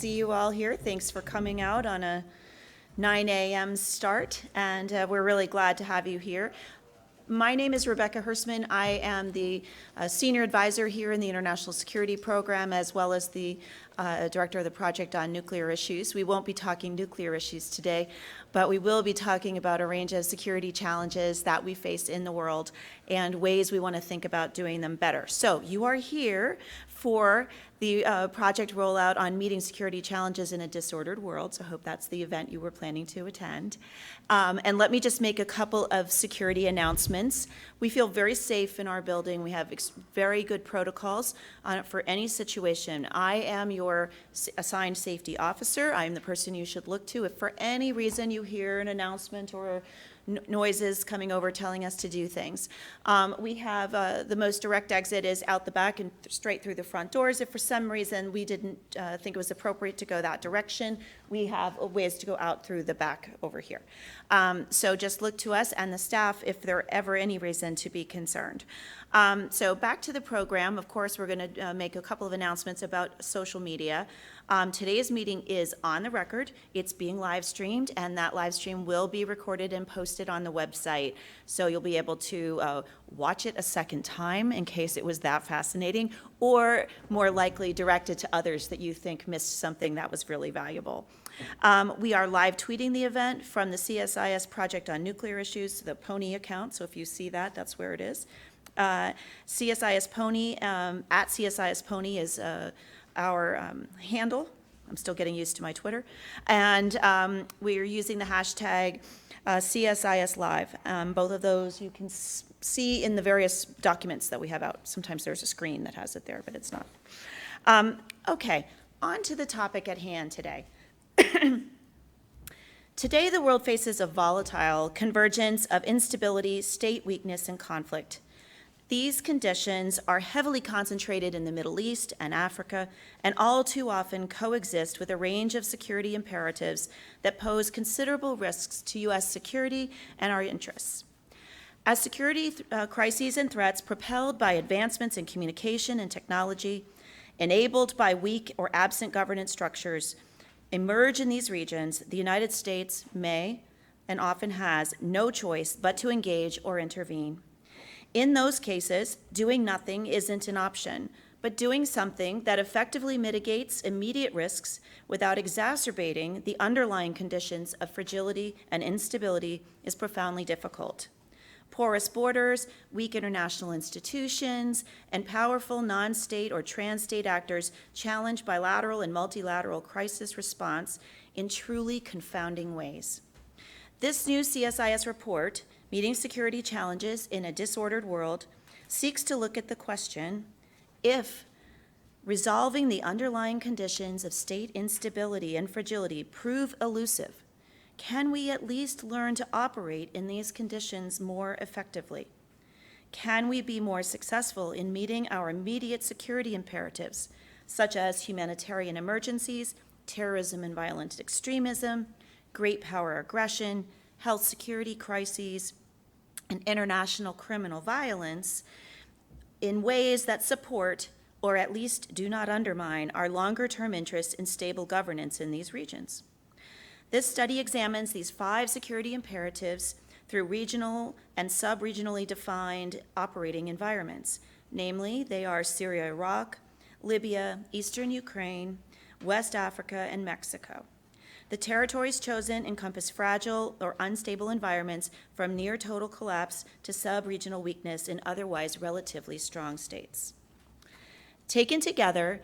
see you all here. Thanks for coming out on a 9 a.m. start, and we're really glad to have you here. My name is Rebecca Hersman. I am the senior advisor here in the International Security Program, as well as the director of the project on nuclear issues. We won't be talking nuclear issues today, but we will be talking about a range of security challenges that we face in the world and ways we want to think about doing them better. So you are here for the project rollout on meeting security challenges in a disordered world. So I hope that's the event you were planning to attend. And let me just make a couple of security announcements. We feel very safe in our building. We have very good protocols for any situation. I am your assigned safety officer. I am the person you should look to if for any reason you hear an announcement or noises coming over telling us to do things. We have the most direct exit is out the back and straight through the front doors. If for some reason we didn't think it was appropriate to go that direction, we have ways to go out through the back over here. So just look to us and the staff if there ever any reason to be concerned. So back to the program. Of course, we're going to make a couple of announcements about social media. Today's meeting is on the record. It's being live streamed, and that live stream will be recorded and posted on the website. So you'll be able to watch it a second time in case it was that fascinating, or more likely direct it to others that you think missed something that was really valuable. We are live tweeting the event from the CSIS Project on Nuclear Issues, the Pony account. So if you see that, that's where it is. CSIS Pony, at CSIS Pony is our handle. I'm still getting used to my Twitter. And we are using the hashtag CSIS Live. Both of those you can see in the various documents that we have out. Sometimes there's a screen that has it there, but it's not. Okay, on to the topic at hand today. Today, the world faces a volatile convergence of instability, state weakness, and conflict. These conditions are heavily concentrated in the Middle East and Africa, and all too often coexist with a range of security imperatives that pose considerable risks to U.S. security and our interests. As security crises and threats propelled by advancements in communication and technology, enabled by weak or absent governance structures, emerge in these regions, the United States may, and often has, no choice but to engage or intervene. In those cases, doing nothing isn't an option, but doing something that effectively mitigates immediate risks without exacerbating the underlying conditions of fragility and instability is profoundly difficult. Porous borders, weak international institutions, and powerful non-state or trans-state actors challenge bilateral and multilateral crisis response in truly confounding ways. This new CSIS report, Meeting Security Challenges in a Disordered World, seeks to look at the question, if resolving the underlying conditions of state instability and fragility prove elusive, can we at least learn to operate in these conditions more effectively? Can we be more successful in meeting our immediate security imperatives, such as humanitarian emergencies, terrorism and violent extremism, great power aggression, health security crises, and international criminal violence in ways that support or at least do not undermine our longer-term interests in stable governance in these regions? This study examines these 5 security imperatives through regional and sub-regionally defined operating environments. Namely, they are Syria, Iraq, Libya, Eastern Ukraine, West Africa, and Mexico. The territories chosen encompass fragile or unstable environments from near total collapse to sub-regional weakness in otherwise relatively strong states. Taken together,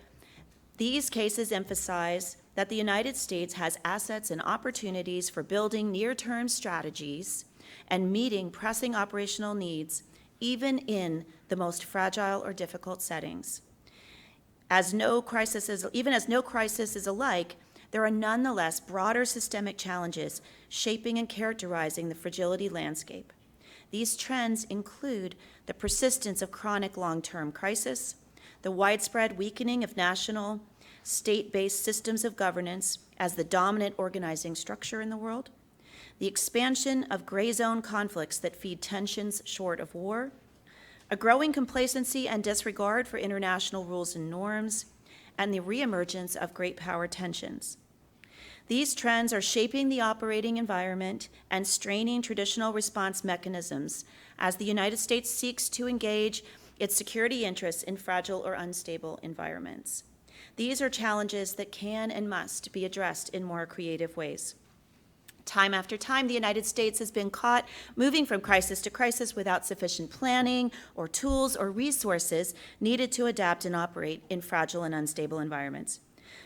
these cases emphasize that the United States has assets and opportunities for building near-term strategies and meeting pressing operational needs, even in the most fragile or difficult settings. Even as no crisis is alike, there are nonetheless broader systemic challenges shaping and characterizing the fragility landscape. These trends include the persistence of chronic long-term crisis, the widespread weakening of national, state-based systems of governance as the dominant organizing structure in the world, the expansion of gray zone conflicts that feed tensions short of war, a growing complacency and disregard for international rules and norms, and the reemergence of great power tensions. These trends are shaping the operating environment and straining traditional response mechanisms as the United States seeks to engage its security interests in fragile or unstable environments. These are challenges that can and must be addressed in more creative ways. Time after time, the United States has been caught moving from crisis to crisis without sufficient planning or tools or resources needed to adapt and operate in fragile and unstable environments.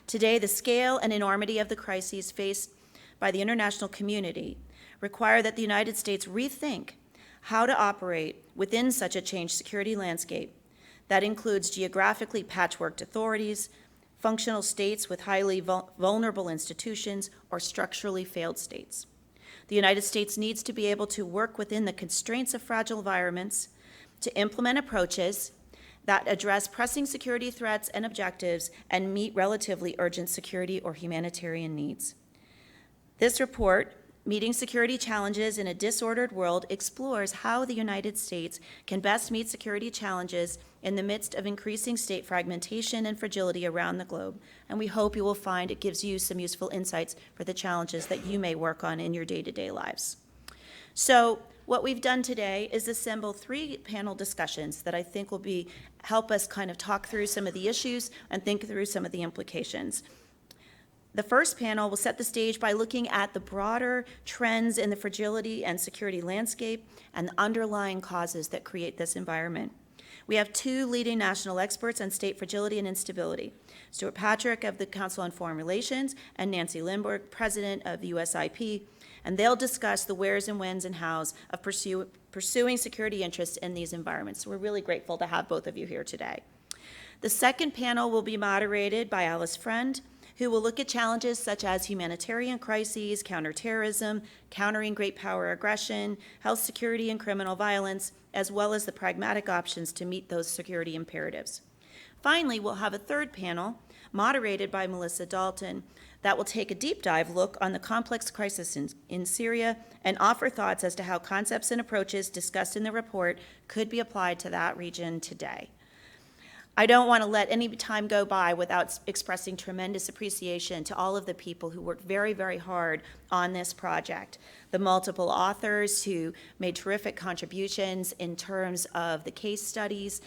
Today, the scale and enormity of the crises faced by the international community require that the United States rethink how to operate within such a changed security landscape that includes geographically patchworked authorities, functional states with highly vulnerable institutions, or structurally failed states. The United States needs to be able to work within the constraints of fragile environments to implement approaches that address pressing security threats and objectives and meet relatively urgent security or humanitarian needs. This report, Meeting Security Challenges in a Disordered World, explores how the United States can best meet security challenges in the midst of increasing state fragmentation and fragility around the globe, and we hope you will find it gives you some useful insights for the challenges that you may work on in your day-to-day lives. So what we've done today is assemble 3 panel discussions that I think will help us kind of talk through some of the issues and think through some of the implications. The first panel will set the stage by looking at the broader trends in the fragility and security landscape and the underlying causes that create this environment. We have 2 leading national experts on state fragility and instability, Stuart Patrick of the Council on Foreign Relations and Nancy Lindberg, president of the USIP, and they'll discuss the wheres and whens and hows of pursuing security interests in these environments. So we're really grateful to have both of you here today. The second panel will be moderated by Alice Friend, who will look at challenges such as humanitarian crises, counterterrorism, countering great power aggression, health security and criminal violence, as well as the pragmatic options to meet those security imperatives. Finally, we'll have a third panel moderated by Melissa Dalton that will take a deep dive look on the complex crisis in Syria and offer thoughts as to how concepts and approaches discussed in the report could be applied to that region today. I don't want to let any time go by without expressing tremendous appreciation to all of the people who worked very, very hard on this project. The multiple authors who made terrific contributions in terms of the case studies,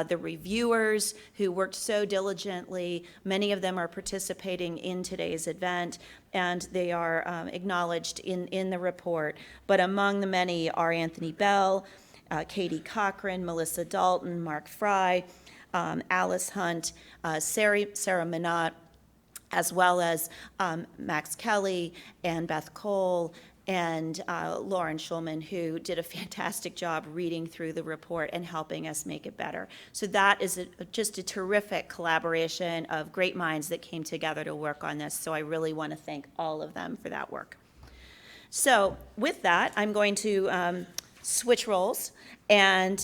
the reviewers who worked so diligently. Many of them are participating in today's event, and they are acknowledged in the report. But among the many are Anthony Bell, Katie Cochran, Melissa Dalton, Mark Fry, Alice Hunt, Sarah Minot, as well as Max Kelly and Beth Cole and Lauren Schulman, who did a fantastic job reading through the report and helping us make it better. So that is just a terrific collaboration of great minds that came together to work on this. So I really want to thank all of them for that work. So with that, I'm going to switch roles and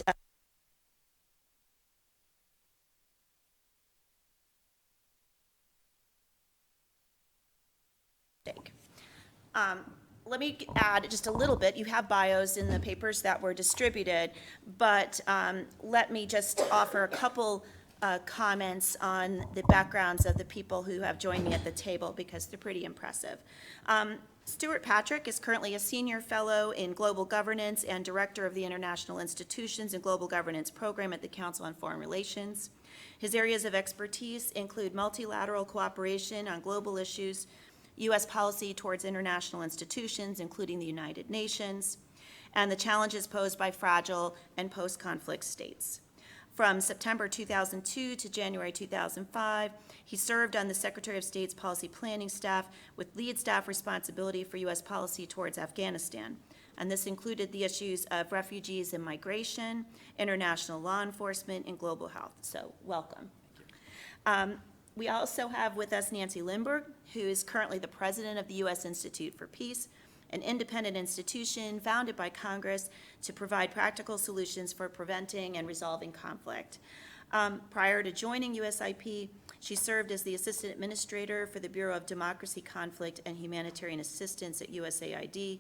let me add just a little bit. You have bios in the papers that were distributed, but let me just offer a couple comments on the backgrounds of the people who have joined me at the table because they're pretty impressive. Stuart Patrick is currently a senior fellow in global governance and director of the International Institutions and Global Governance Program at the Council on Foreign Relations. His areas of expertise include multilateral cooperation on global issues, U.S. policy towards international institutions, including the United Nations, and the challenges posed by fragile and post-conflict states. From September 2002 to January 2005, he served on the Secretary of State's policy planning staff with lead staff responsibility for U.S. policy towards Afghanistan. And this included the issues of refugees and migration, international law enforcement, and global health. So welcome. We also have with us Nancy Lindberg, who is currently the president of the U.S. Institute for Peace, an independent institution founded by Congress to provide practical solutions for preventing and resolving conflict. Prior to joining USIP, she served as the assistant administrator for the Bureau of Democracy, Conflict, and Humanitarian Assistance at USAID.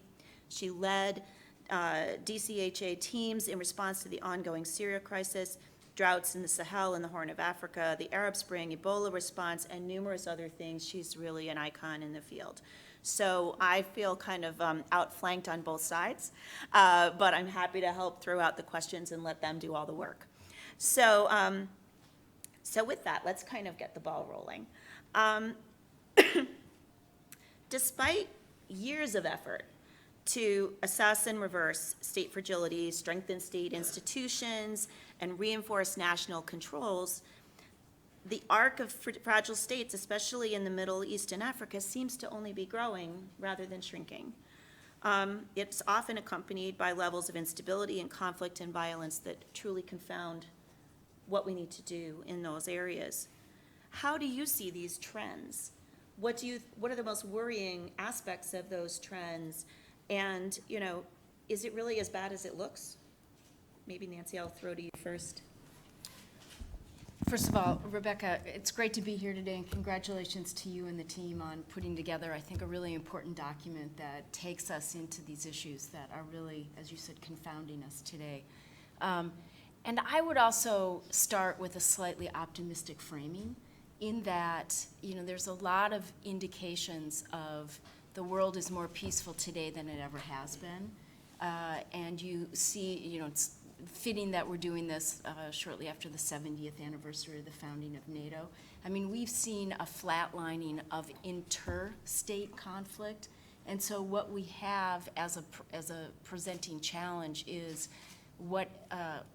She led DCHA teams in response to the ongoing Syria crisis, droughts in the Sahel and the Horn of Africa, the Arab Spring, Ebola response, and numerous other things. She's really an icon in the field. So I feel kind of outflanked on both sides, but I'm happy to help throw out the questions and let them do all the work. So, so with that, let's kind of get the ball rolling. Despite years of effort to assess and reverse state fragility, strengthen state institutions, and reinforce national controls, the arc of fragile states, especially in the Middle East and Africa, seems to only be growing rather than shrinking. It's often accompanied by levels of instability and conflict and violence that truly confound what we need to do in those areas. How do you see these trends? What are the most worrying aspects of those trends? And, you know, is it really as bad as it looks? Maybe Nancy, I'll throw to you first. First of all, Rebecca, it's great to be here today, and congratulations to you and the team on putting together, I think, a really important document that takes us into these issues that are really, as you said, confounding us today. And I would also start with a slightly optimistic framing in that, you know, there's a lot of indications of the world is more peaceful today than it ever has been. And you see, you know, it's fitting that we're doing this shortly after the 70th anniversary of the founding of NATO. I mean, we've seen a flatlining of interstate conflict, and so what we have as a presenting challenge is what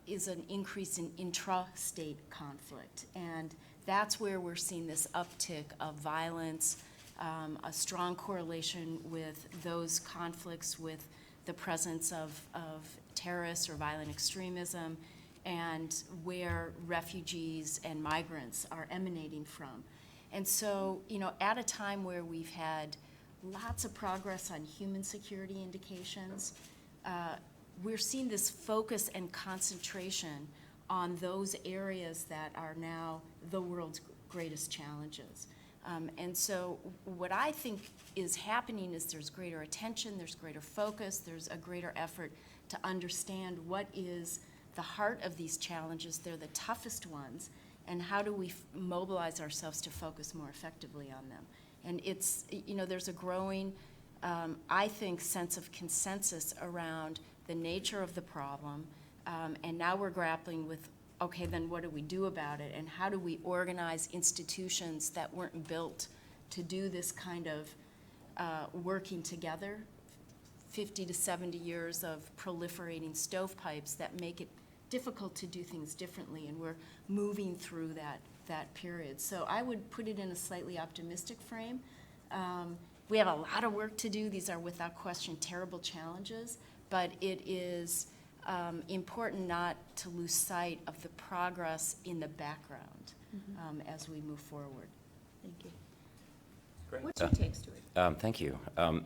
is an increase in intrastate conflict, and that's where we're seeing this uptick of violence, a strong correlation with those conflicts with the presence of terrorists or violent extremism, and where refugees and migrants are emanating from. And so, you know, at a time where we've had lots of progress on human security indications, we're seeing this focus and concentration on those areas that are now the world's greatest challenges. And so what I think is happening is there's greater attention, there's greater focus, there's a greater effort to understand what is the heart of these challenges. They're the toughest ones, and how do we mobilize ourselves to focus more effectively on them? And it's, you know, there's a growing, I think, sense of consensus around the nature of the problem, and now we're grappling with, okay, then what do we do about it, and how do we organize institutions that weren't built to do this kind of working together? 50 to 70 years of proliferating stovepipes that make it difficult to do things differently, and we're moving through that period. So I would put it in a slightly optimistic frame. We have a lot of work to do. These are without question terrible challenges, but it is important not to lose sight of the progress in the background as we move forward. Thank you. Great. What's your take, Stuart? Thank you.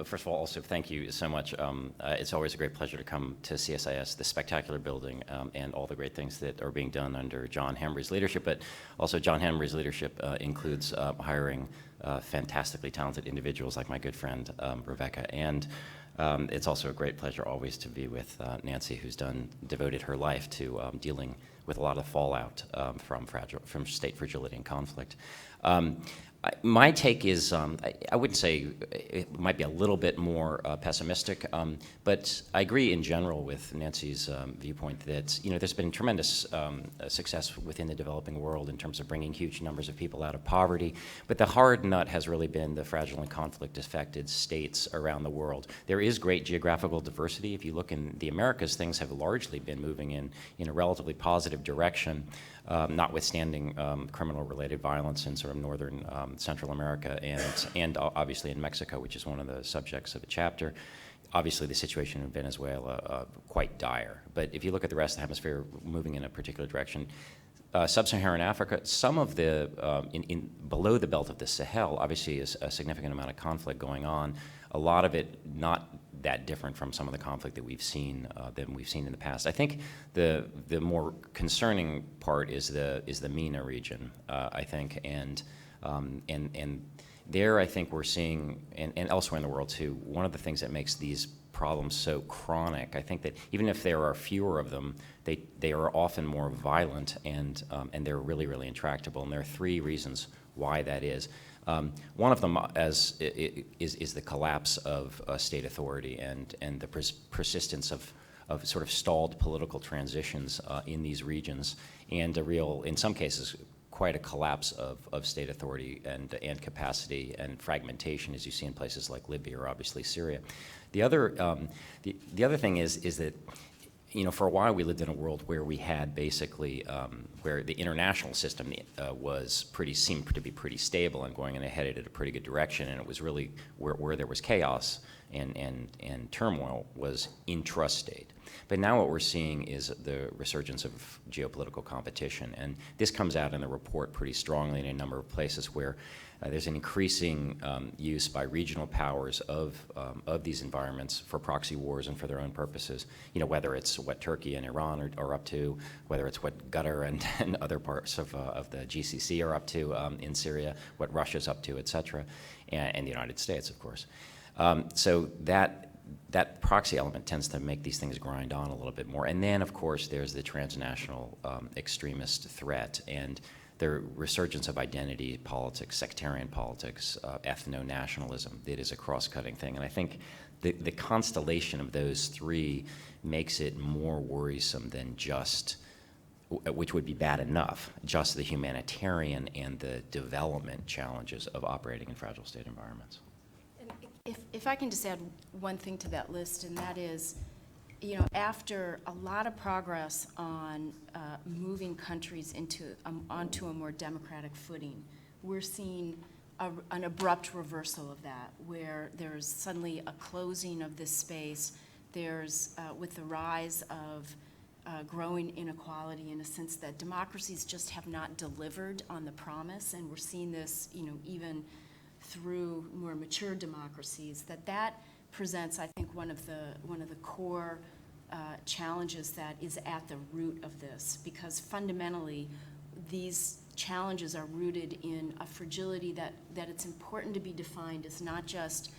First of all, also thank you so much. It's always a great pleasure to come to CSIS, the spectacular building, and all the great things that are being done under John Hambri's leadership. But also John Hambri's leadership includes hiring fantastically talented individuals like my good friend Rebecca. And it's also a great pleasure always to be with Nancy, who's devoted her life to dealing with a lot of fallout from state fragility and conflict. My take is, I wouldn't say it might be a little bit more pessimistic, but I agree in general with Nancy's viewpoint that, you know, there's been tremendous success within the developing world in terms of bringing huge numbers of people out of poverty, but the hard nut has really been the fragile and conflict-affected states around the world. There is great geographical diversity. If you look in the Americas, things have largely been moving in a relatively positive direction. Notwithstanding criminal-related violence in sort of northern Central America and obviously in Mexico, which is one of the subjects of the chapter. Obviously, the situation in Venezuela quite dire. But if you look at the rest of the hemisphere moving in a particular direction, Sub-Saharan Africa, some of the below the belt of the Sahel, obviously is a significant amount of conflict going on. A lot of it not that different from some of the conflict that we've seen in the past. I think the more concerning part is the MENA region. I think and there I think we're seeing and elsewhere in the world too. One of the things that makes these problems so chronic. I think that even if there are fewer of them, they are often more violent and they're really, really intractable. And there are three reasons why that is. One of them is the collapse of state authority and the persistence of sort of stalled political transitions in these regions, and a real, in some cases, quite a collapse of state authority and capacity and fragmentation, as you see in places like Libya or obviously Syria. The other thing is that, you know, for a while we lived in a world where we had basically where the international system seemed to be pretty stable and going and headed in a pretty good direction, and it was really where there was chaos and turmoil was intrastate. But now what we're seeing is the resurgence of geopolitical competition, and this comes out in the report pretty strongly in a number of places where there's an increasing use by regional powers of these environments for proxy wars and for their own purposes. You know, whether it's what Turkey and Iran are up to, whether it's what Qatar and other parts of the GCC are up to in Syria, what Russia's up to, et cetera, and the United States, of course. So that proxy element tends to make these things grind on a little bit more. And then, of course, there's the transnational extremist threat and the resurgence of identity politics, sectarian politics, ethno-nationalism that is a cross-cutting thing. And I think the constellation of those three makes it more worrisome than just, which would be bad enough, just the humanitarian and the development challenges of operating in fragile state environments. If I can just add one thing to that list, and that is, you know, after a lot of progress on moving countries onto a more democratic footing, we're seeing an abrupt reversal of that, where there's suddenly a closing of this space. There's, with the rise of growing inequality, in a sense that democracies just have not delivered on the promise, and we're seeing this, you know, even through more mature democracies, that presents, I think, one of the core challenges that is at the root of this, because fundamentally these challenges are rooted in a fragility that it's important to be defined as not just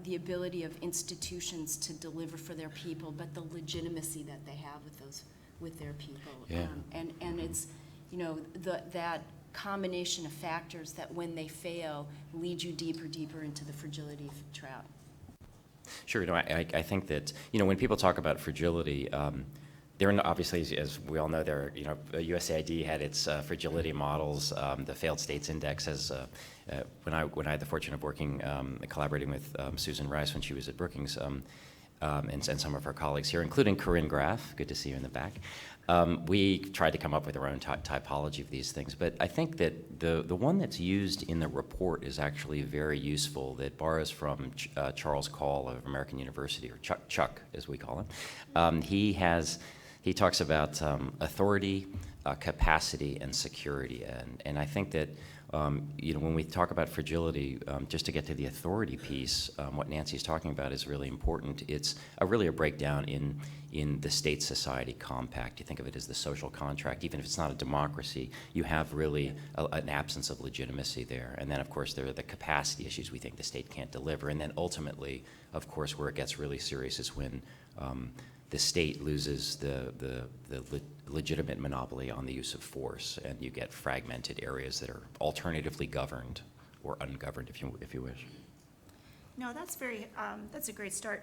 the ability of institutions to deliver for their people, but the legitimacy that they have with their people. Yeah. And it's, you know, that combination of factors that when they fail lead you deeper into the fragility trap. Sure. No, I think that, you know, when people talk about fragility, there are obviously, as we all know, USAID had its fragility models. The Failed States Index has, when I had the fortune of working, collaborating with Susan Rice when she was at Brookings, and some of her colleagues here, including Corinne Graff, good to see you in the back. We tried to come up with our own typology of these things, but I think that the one that's used in the report is actually very useful, that borrows from Charles Call of American University, or Chuck as we call him. He talks about authority, capacity, and security, and I think that you know, when we talk about fragility, just to get to the authority piece, what Nancy's talking about is really important. It's really a breakdown in the state-society compact. You think of it as the social contract. Even if it's not a democracy, you have really an absence of legitimacy there. And then, of course, there are the capacity issues we think the state can't deliver. And then ultimately, of course, where it gets really serious is when the state loses the legitimate monopoly on the use of force, and you get fragmented areas that are alternatively governed or ungoverned, if you wish. No, that's a great start.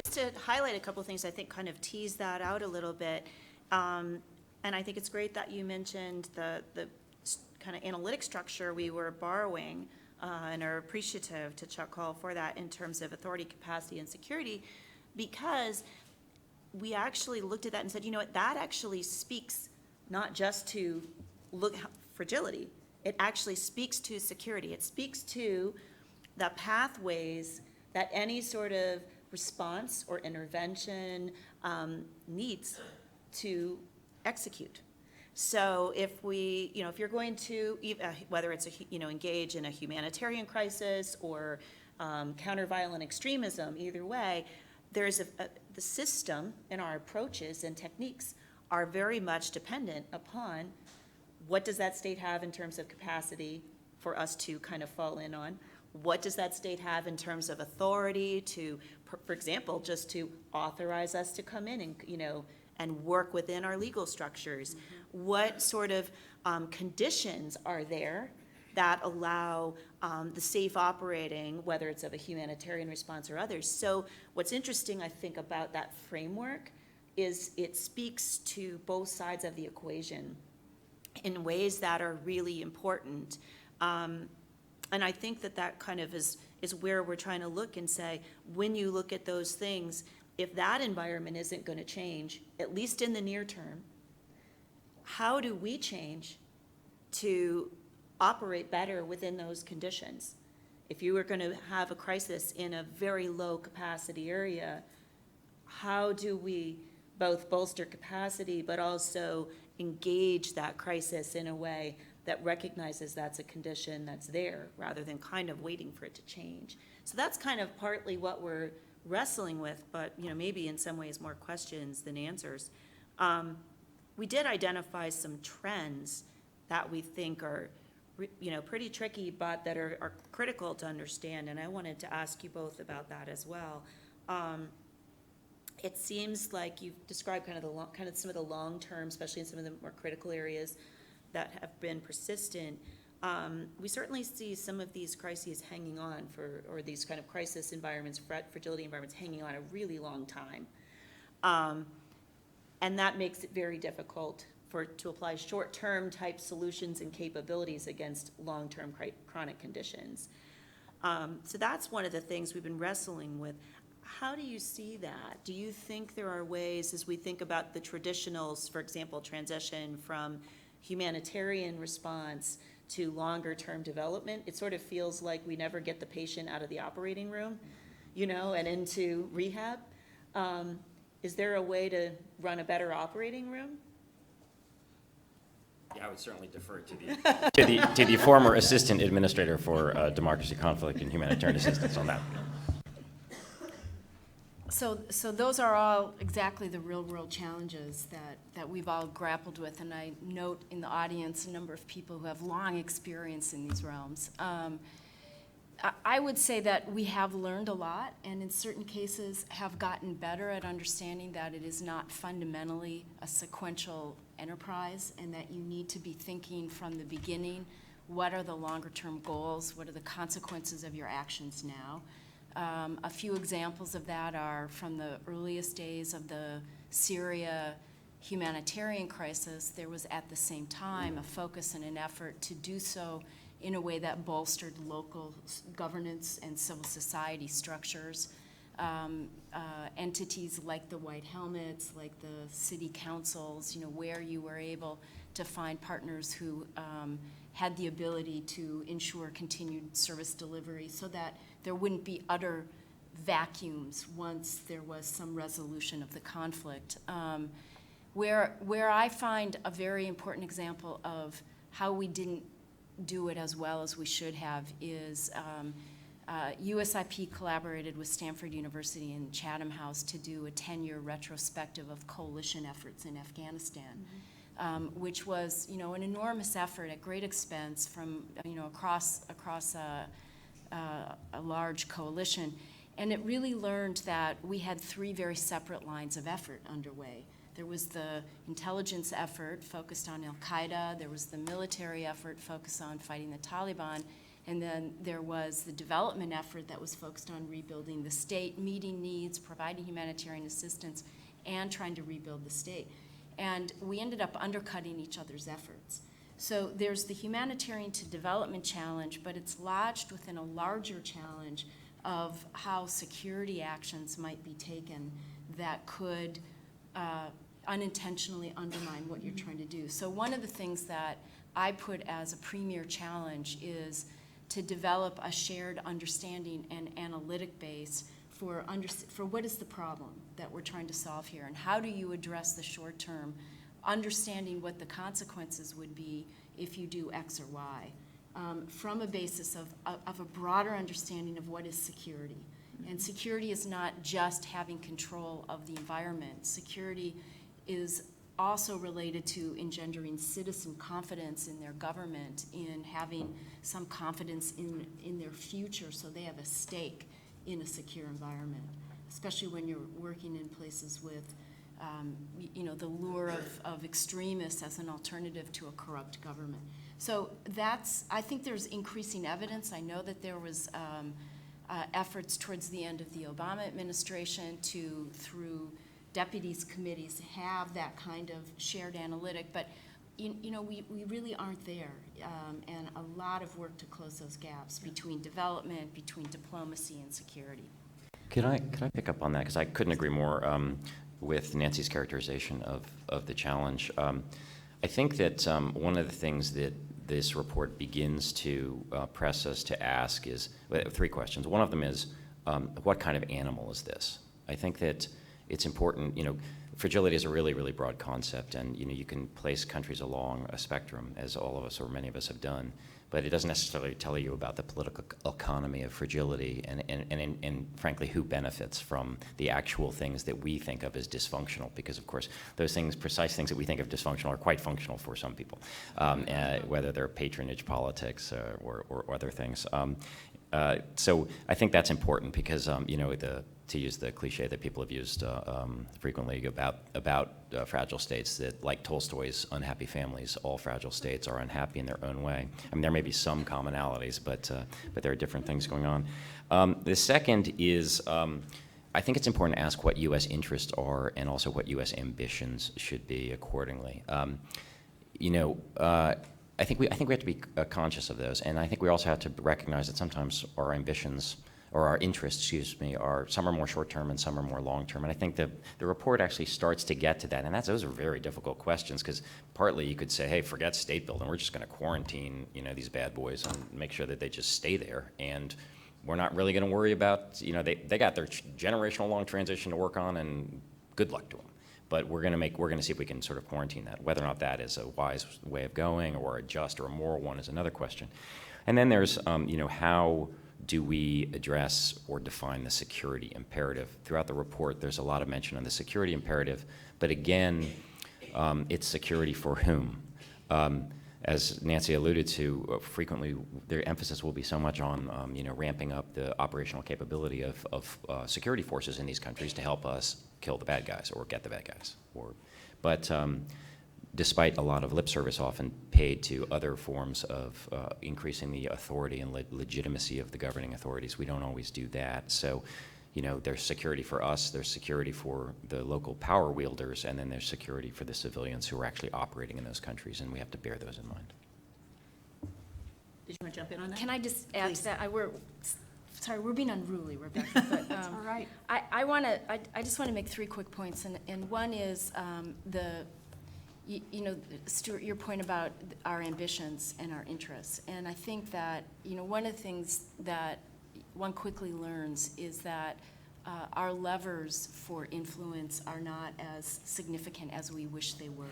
Just to highlight a couple of things, I think kind of tease that out a little bit. And I think it's great that you mentioned the kind of analytic structure we were borrowing and are appreciative to Chuck Hall for that in terms of authority, capacity, and security, because we actually looked at that and said, you know what, that actually speaks not just to fragility, it actually speaks to security. It speaks to the pathways that any sort of response or intervention needs to execute. So if you're going to, whether it's engage in a humanitarian crisis or counter violent extremism, either way, there's the system and our approaches and techniques are very much dependent upon what does that state have in terms of capacity for us to kind of fall in on, what does that state have in terms of authority to, for example, just to authorize us to come in and, and work within our legal structures? What sort of conditions are there that allow the safe operating, whether it's of a humanitarian response or others? So what's interesting, I think, about that framework is it speaks to both sides of the equation in ways that are really important. And I think that kind of is where we're trying to look and say, when you look at those things, if that environment isn't going to change, at least in the near term, how do we change to operate better within those conditions? If you were going to have a crisis in a very low capacity area, how do we both bolster capacity but also engage that crisis in a way that recognizes that's a condition that's there rather than kind of waiting for it to change? So that's kind of partly what we're wrestling with, but maybe in some ways more questions than answers. We did identify some trends that we think are pretty tricky, but that are critical to understand, and I wanted to ask you both about that as well. It seems like you've described kind of some of the long-term, especially in some of the more critical areas that have been persistent. We certainly see some of these crises hanging on or these kind of crisis environments, fragility environments hanging on a really long time. And that makes it very difficult to apply short-term type solutions and capabilities against long-term chronic conditions. So that's one of the things we've been wrestling with. How do you see that? Do you think there are ways, as we think about the traditionals, for example, transition from humanitarian response to longer-term development? It sort of feels like we never get the patient out of the operating room, and into rehab. Is there a way to run a better operating room? Yeah, I would certainly defer to the former assistant administrator for democracy, conflict, and humanitarian assistance on that. So those are all exactly the real-world challenges that we've all grappled with, and I note in the audience a number of people who have long experience in these realms. I would say that we have learned a lot, and in certain cases have gotten better at understanding that it is not fundamentally a sequential enterprise, and that you need to be thinking from the beginning, what are the longer-term goals, what are the consequences of your actions now? A few examples of that are from the earliest days of the Syria humanitarian crisis. There was at the same time a focus and an effort to do so in a way that bolstered local governance and civil society structures. Entities like the White Helmets, like the city councils, where you were able to find partners who had the ability to ensure continued service delivery so that there wouldn't be utter vacuums once there was some resolution of the conflict. Where I find a very important example of how we didn't do it as well as we should have is USIP collaborated with Stanford University and Chatham House to do a 10-year retrospective of coalition efforts in Afghanistan, which was, an enormous effort at great expense from, across a large coalition. And it really learned that we had three very separate lines of effort underway. There was the intelligence effort focused on al-Qaeda, there was the military effort focused on fighting the Taliban, and then there was the development effort that was focused on rebuilding the state, meeting needs, providing humanitarian assistance, and trying to rebuild the state. And we ended up undercutting each other's efforts. So there's the humanitarian to development challenge, but it's lodged within a larger challenge of how security actions might be taken that could unintentionally undermine what you're trying to do. So one of the things that I put as a premier challenge is to develop a shared understanding and analytic base for what is the problem that we're trying to solve here, and how do you address the short term, understanding what the consequences would be if you do X or Y, from a basis of a broader understanding of what is security. And security is not just having control of the environment. Security is also related to engendering citizen confidence in their government, in having some confidence in their future so they have a stake in a secure environment, especially when you're working in places with the lure of extremists as an alternative to a corrupt government. So I think there's increasing evidence. I know that there was efforts towards the end of the Obama administration to, through deputies committees, have that kind of shared analytic, but we really aren't there, and a lot of work to close those gaps between development, between diplomacy and security. Could I pick up on that? Because I couldn't agree more with Nancy's characterization of the challenge. I think that one of the things that this report begins to press us to ask is three questions. One of them is, what kind of animal is this? I think that it's important, fragility is a really, really broad concept, and you can place countries along a spectrum, as all of us or many of us have done, but it doesn't necessarily tell you about the political economy of fragility and frankly, who benefits from the actual things that we think of as dysfunctional, because of course, those things, precise things that we think of dysfunctional are quite functional for some people, whether they're patronage politics or other things. So I think that's important because, to use the cliche that people have used frequently about fragile states, that like Tolstoy's unhappy families, all fragile states are unhappy in their own way. I mean, there may be some commonalities, but there are different things going on. The second is, I think it's important to ask what U.S. interests are and also what U.S. ambitions should be accordingly. I think we have to be conscious of those, and I think we also have to recognize that sometimes our ambitions, or our interests, are some are more short-term and some are more long-term. And I think the report actually starts to get to that, and those are very difficult questions, because partly you could say, hey, forget state building, we're just going to quarantine these bad boys and make sure that they just stay there, and we're not really going to worry about, they got their generational long transition to work on, and good luck to them. But we're going to see if we can sort of quarantine that. Whether or not that is a wise way of going, or a just or a moral one, is another question. And then there's, how do we address or define the security imperative? Throughout the report, there's a lot of mention on the security imperative, but again, it's security for whom? As Nancy alluded to, frequently their emphasis will be so much on ramping up the operational capability of security forces in these countries to help us kill the bad guys or get the bad guys. But despite a lot of lip service often paid to other forms of increasing the authority and legitimacy of the governing authorities, we don't always do that. So, there's security for us, there's security for the local power wielders, and then there's security for the civilians who are actually operating in those countries, and we have to bear those in mind. Did you want to jump in on that? Can I just add Please. to that? Sorry, we're being unruly, Rebecca. But, That's all right. I just want to make 3 quick points, and one is Stuart, your point about our ambitions and our interests. And I think that, one of the things that one quickly learns is that our levers for influence are not as significant as we wish they were,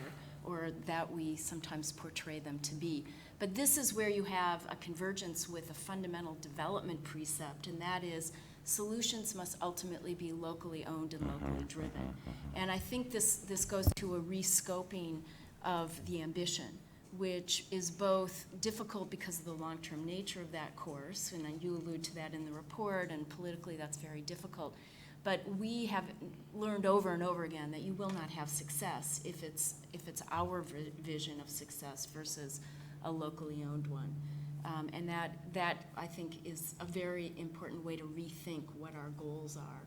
or that we sometimes portray them to be. But this is where you have a convergence with a fundamental development precept, and that is solutions must ultimately be locally owned and locally driven. And I think this goes to a rescoping of the ambition, which is both difficult because of the long-term nature of that course, and you allude to that in the report, and politically that's very difficult. But we have learned over and over again that you will not have success if it's our vision of success versus a locally owned one. And that I think is a very important way to rethink what our goals are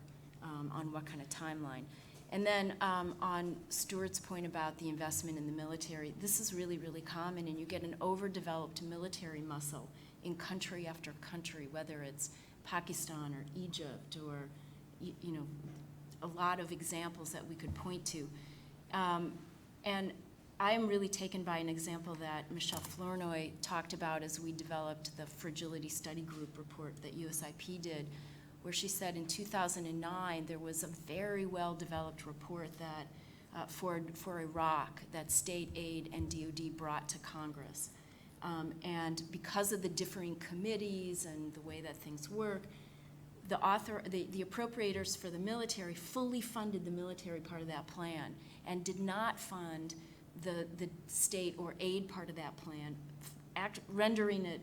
on what kind of timeline. And then on Stuart's point about the investment in the military, this is really, really common, and you get an overdeveloped military muscle in country after country, whether it's Pakistan or Egypt or, a lot of examples that we could point to. And I am really taken by an example that Michelle Flournoy talked about as we developed the Fragility Study Group report that USIP did, where she said in 2009 there was a very well-developed report that for Iraq that state aid and DoD brought to Congress. And because of the differing committees and the way that things work, the appropriators for the military fully funded the military part of that plan and did not fund the state or aid part of that plan, rendering it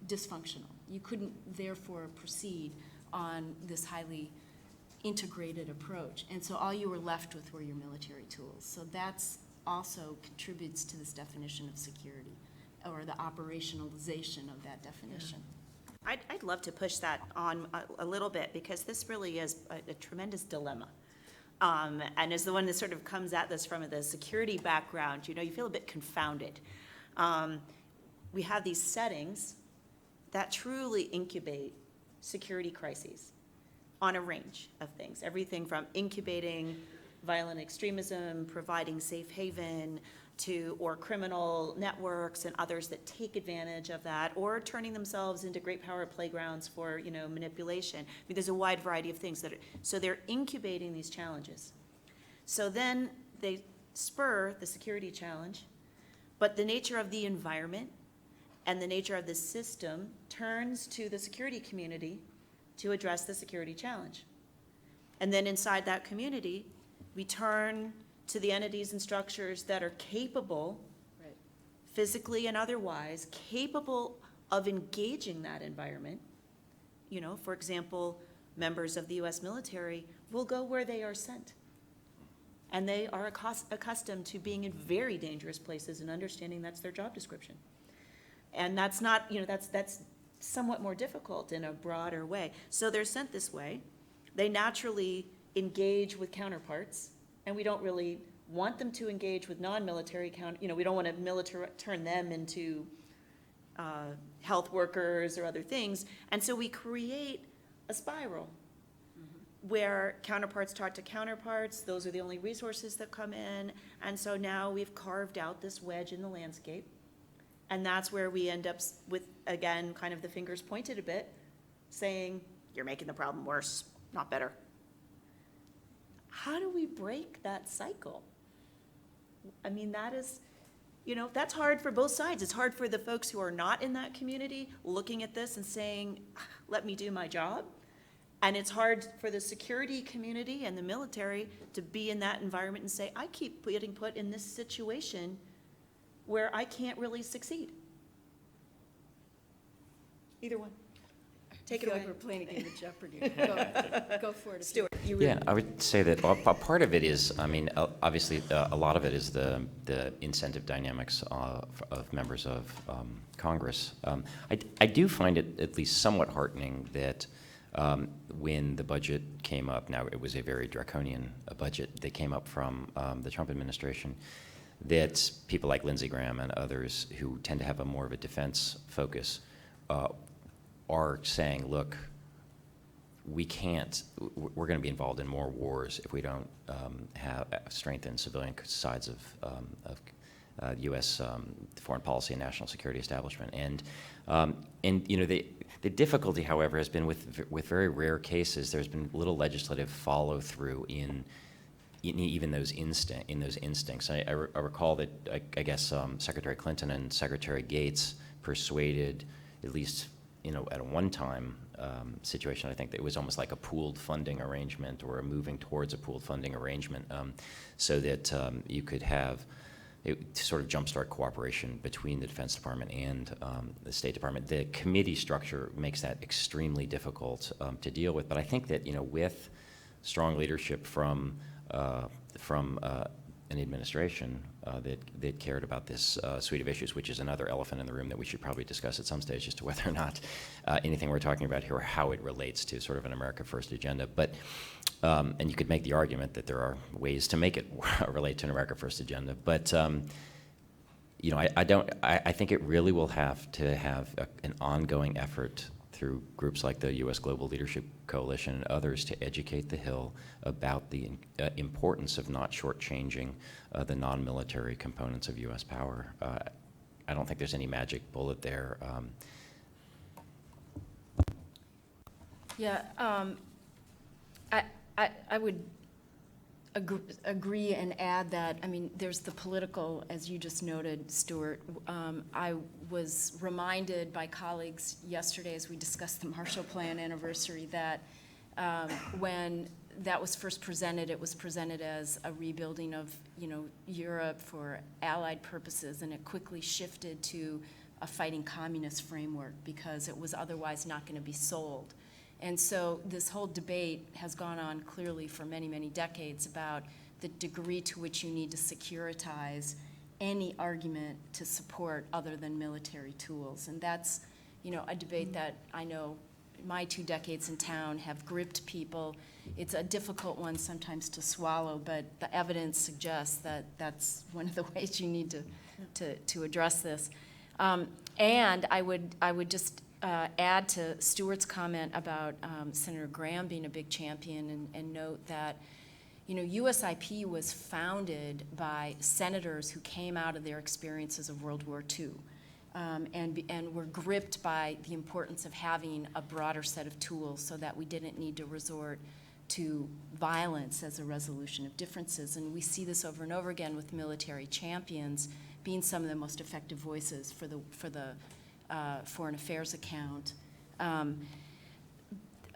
dysfunctional. You couldn't therefore proceed on this highly integrated approach. And so all you were left with were your military tools. So that's also contributes to this definition of security, or the operationalization of that definition. I'd love to push that on a little bit, because this really is a tremendous dilemma. And as the one that sort of comes at this from the security background, you feel a bit confounded. We have these settings that truly incubate security crises on a range of things, everything from incubating violent extremism, providing safe haven, or criminal networks and others that take advantage of that, or turning themselves into great power playgrounds for, manipulation. I mean, there's a wide variety of things so they're incubating these challenges. So then they spur the security challenge, but the nature of the environment and the nature of the system turns to the security community to address the security challenge. And then inside that community, we turn to the entities and structures that are capable, Right. physically and otherwise, capable of engaging that environment. For example, members of the US military will go where they are sent. And they are accustomed to being in very dangerous places and understanding that's their job description. And that's not, that's somewhat more difficult in a broader way. So they're sent this way. They naturally engage with counterparts, and we don't really want them to engage with non-military we don't want to turn them into health workers or other things. And so we create a spiral where counterparts talk to counterparts. Those are the only resources that come in. And so now we've carved out this wedge in the landscape. And that's where we end up with, again, kind of the fingers pointed a bit, saying, you're making the problem worse, not better. How do we break that cycle? I mean, that is, that's hard for both sides. It's hard for the folks who are not in that community looking at this and saying, let me do my job. And it's hard for the security community and the military to be in that environment and say, I keep getting put in this situation where I can't really succeed. Either one. Take it I feel away. like we're playing a game of Jeopardy. Go for it. Stuart, you Yeah, I would say that a part of it is, obviously, a lot of it is the incentive dynamics of members of Congress. I do find it at least somewhat heartening that when the budget came up, now it was a very draconian budget that came up from the Trump administration, that people like Lindsey Graham and others who tend to have more of a defense focus are saying, look, we're going to be involved in more wars if we don't have strengthened civilian sides of U.S. foreign policy and national security establishment. And the difficulty, however, has been with very rare cases, there's been little legislative follow through in even those instincts. I recall that I guess Secretary Clinton and Secretary Gates persuaded, at least at a one-time situation, I think that it was almost like a pooled funding arrangement or a moving towards a pooled funding arrangement, so that you could have it to sort of jumpstart cooperation between the Defense Department and the State Department. The committee structure makes that extremely difficult to deal with, but I think that with strong leadership from an administration that cared about this suite of issues, which is another elephant in the room that we should probably discuss at some stage as to whether or not anything we're talking about here or how it relates to sort of an America First agenda. But and you could make the argument that there are ways to make it relate to an America First agenda. But I think it really will have to have an ongoing effort through groups like the U.S. Global Leadership Coalition and others to educate the Hill about the importance of not shortchanging the non-military components of U.S. power. I don't think there's any magic bullet there. Yeah, I would agree and add that, there's the political, as you just noted, Stuart. I was reminded by colleagues yesterday as we discussed the Marshall Plan anniversary that When that was first presented, it was presented as a rebuilding of, Europe for Allied purposes, and it quickly shifted to a fighting communist framework because it was otherwise not going to be sold. And so this whole debate has gone on clearly for many, many decades about the degree to which you need to securitize any argument to support other than military tools. And that's, a debate that I know my 2 decades in town have gripped people. It's a difficult one sometimes to swallow, but the evidence suggests that that's one of the ways you need to address this. And I would just add to Stuart's comment about Senator Graham being a big champion and note that, USIP was founded by senators who came out of their experiences of World War II. And were gripped by the importance of having a broader set of tools so that we didn't need to resort to violence as a resolution of differences. And we see this over and over again with military champions being some of the most effective voices for the foreign affairs account.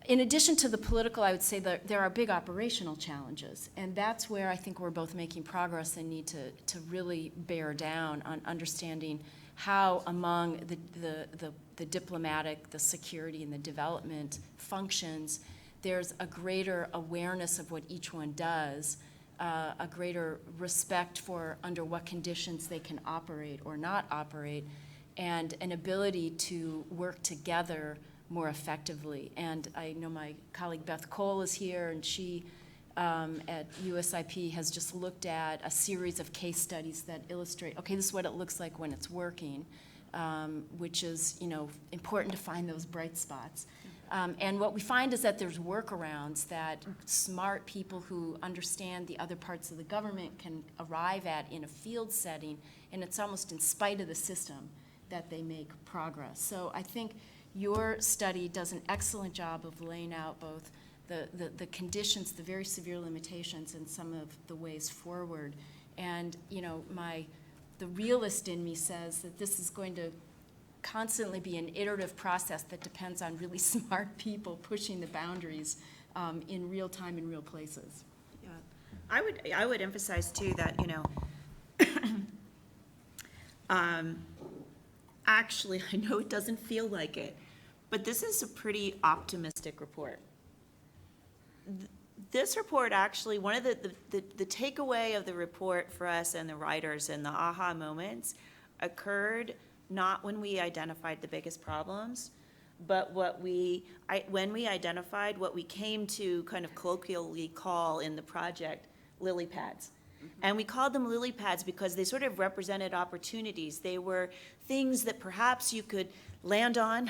In addition to the political, I would say that there are big operational challenges, and that's where I think we're both making progress and need to really bear down on understanding how among the diplomatic, the security, and the development functions, there's a greater awareness of what each one does, a greater respect for under what conditions they can operate or not operate, and an ability to work together more effectively. And I know my colleague Beth Cole is here, and she at USIP has just looked at a series of case studies that illustrate, okay, this is what it looks like when it's working, which is, important to find those bright spots. And what we find is that there's workarounds that smart people who understand the other parts of the government can arrive at in a field setting, and it's almost in spite of the system that they make progress. So I think your study does an excellent job of laying out both the conditions, the very severe limitations, and some of the ways forward. And, the realist in me says that this is going to constantly be an iterative process that depends on really smart people pushing the boundaries in real time in real places. Yeah, I would emphasize too that, actually, I know it doesn't feel like it, but this is a pretty optimistic report. This report actually, one of the takeaway of the report for us and the writers and the aha moments occurred not when we identified the biggest problems, but when we identified what we came to kind of colloquially call in the project lily pads. And we called them lily pads because they sort of represented opportunities. They were things that perhaps you could land on,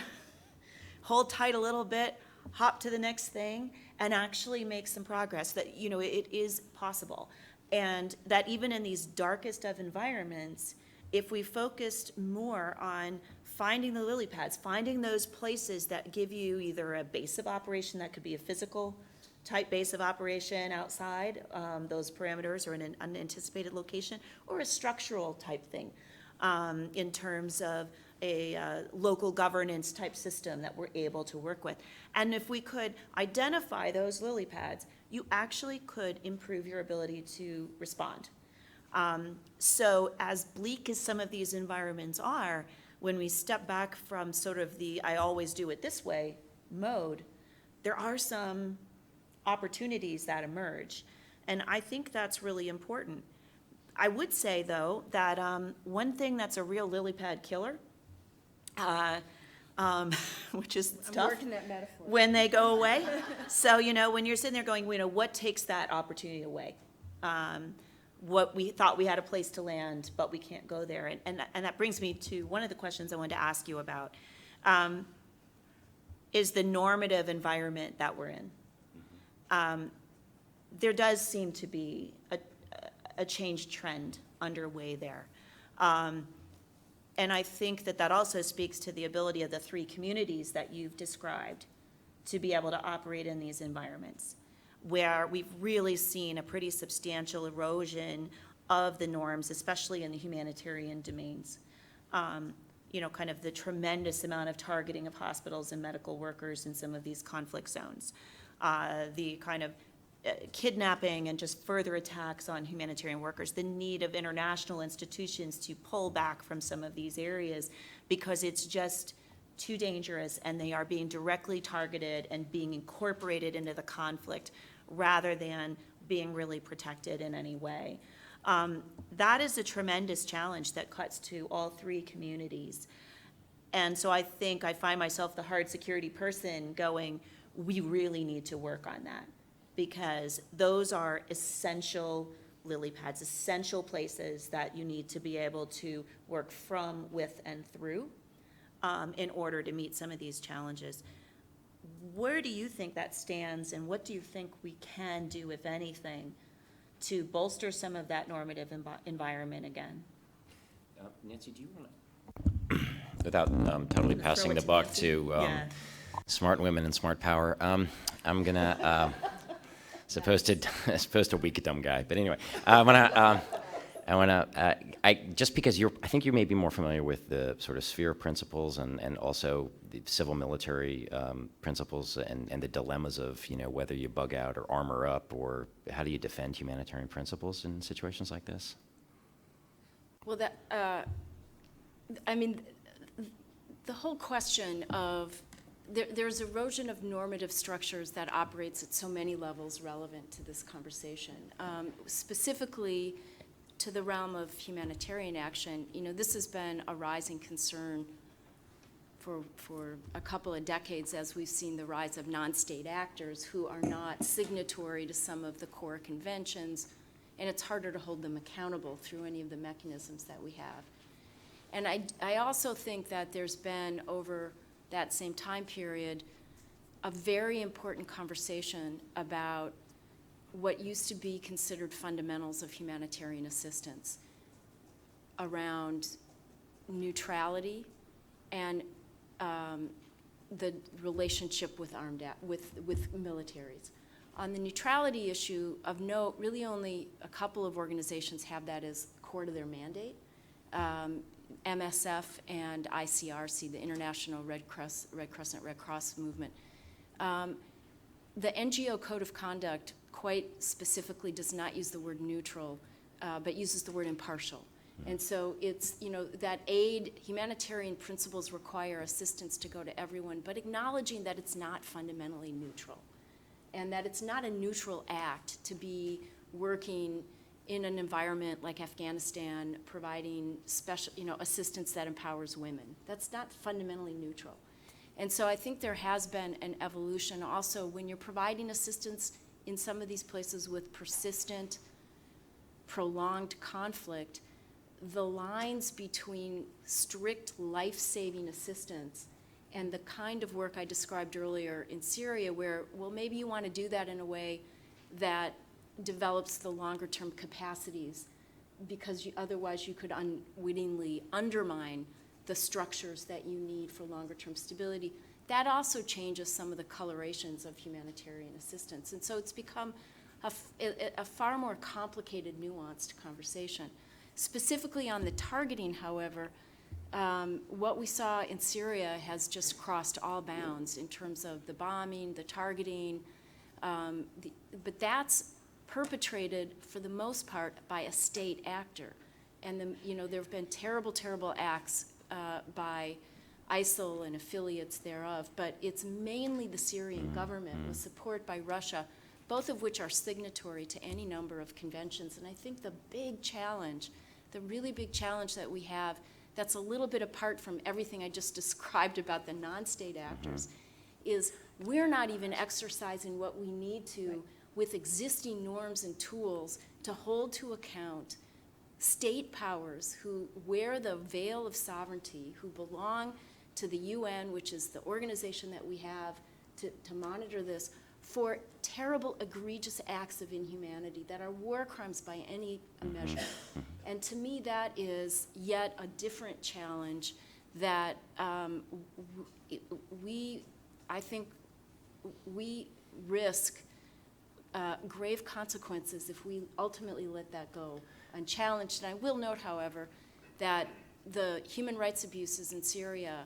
hold tight a little bit, hop to the next thing, and actually make some progress, that, it is possible. And that even in these darkest of environments, if we focused more on finding the lily pads, finding those places that give you either a base of operation that could be a physical type base of operation outside those parameters or in an unanticipated location, or a structural type thing in terms of a local governance type system that we're able to work with. And if we could identify those lily pads, you actually could improve your ability to respond. So as bleak as some of these environments are, when we step back from sort of the I always do it this way mode, there are some opportunities that emerge. And I think that's really important. I would say, though, that one thing that's a real lily pad killer, which is tough. I'm working that metaphor. When they go away. So, when you're sitting there going, what takes that opportunity away? What we thought we had a place to land, but we can't go there. And that brings me to one of the questions I wanted to ask you about, is the normative environment that we're in. There does seem to be a change trend underway there. And I think that also speaks to the ability of the 3 communities that you've described to be able to operate in these environments, where we've really seen a pretty substantial erosion of the norms, especially in the humanitarian domains. Kind of the tremendous amount of targeting of hospitals and medical workers in some of these conflict zones. the kind of kidnapping and just further attacks on humanitarian workers, the need of international institutions to pull back from some of these areas because it's just too dangerous and they are being directly targeted and being incorporated into the conflict rather than being really protected in any way. That is a tremendous challenge that cuts to all three communities. And so I think I find myself the hard security person going, we really need to work on that because those are essential lily pads, essential places that you need to be able to work from, with, and through in order to meet some of these challenges. Where do you think that stands and what do you think we can do, if anything, to bolster some of that normative environment again? Nancy, do you want to, without totally passing the buck to smart women and smart power, I'm gonna, supposed to weak a dumb guy, but anyway, just because I think you may be more familiar with the sort of sphere of principles and also the civil military principles and the dilemmas of, whether you bug out or armor up or how do you defend humanitarian principles in situations like this? Well, the whole question of there's erosion of normative structures that operates at so many levels relevant to this conversation. Specifically to the realm of humanitarian action, this has been a rising concern for a couple of decades as we've seen the rise of non-state actors who are not signatory to some of the core conventions, and it's harder to hold them accountable through any of the mechanisms that we have. And I also think that there's been, over that same time period, a very important conversation about what used to be considered fundamentals of humanitarian assistance around neutrality and the relationship with with militaries. On the neutrality issue, of note, really only a couple of organizations have that as core to their mandate. MSF and ICRC, the International Red Crescent Red Cross movement. The NGO Code of Conduct quite specifically does not use the word neutral, but uses the word impartial. And so it's, that humanitarian principles require assistance to go to everyone, but acknowledging that it's not fundamentally neutral and that it's not a neutral act to be working in an environment like Afghanistan, providing special, assistance that empowers women. That's not fundamentally neutral. And so I think there has been an evolution also when you're providing assistance in some of these places with persistent, prolonged conflict, the lines between strict life-saving assistance and the kind of work I described earlier in Syria where, well, maybe you want to do that in a way that develops the longer-term capacities because otherwise you could unwittingly undermine the structures that you need for longer-term stability. That also changes some of the colorations of humanitarian assistance. And so it's become a far more complicated, nuanced conversation. Specifically on the targeting, however, what we saw in Syria has just crossed all bounds in terms of the bombing, the targeting, but that's perpetrated for the most part by a state actor. And there have been terrible, terrible acts by ISIL and affiliates thereof, but it's mainly the Syrian government with support by Russia, both of which are signatory to any number of conventions. And I think the big challenge, the really big challenge that we have that's a little bit apart from everything I just described about the non-state actors is we're not even exercising what we need to with existing norms and tools to hold to account state powers who wear the veil of sovereignty, who belong to the UN, which is the organization that we have to monitor this, for terrible, egregious acts of inhumanity that are war crimes by any measure. And to me, that is yet a different challenge that I think we risk grave consequences if we ultimately let that go unchallenged. And I will note, however, that the human rights abuses in Syria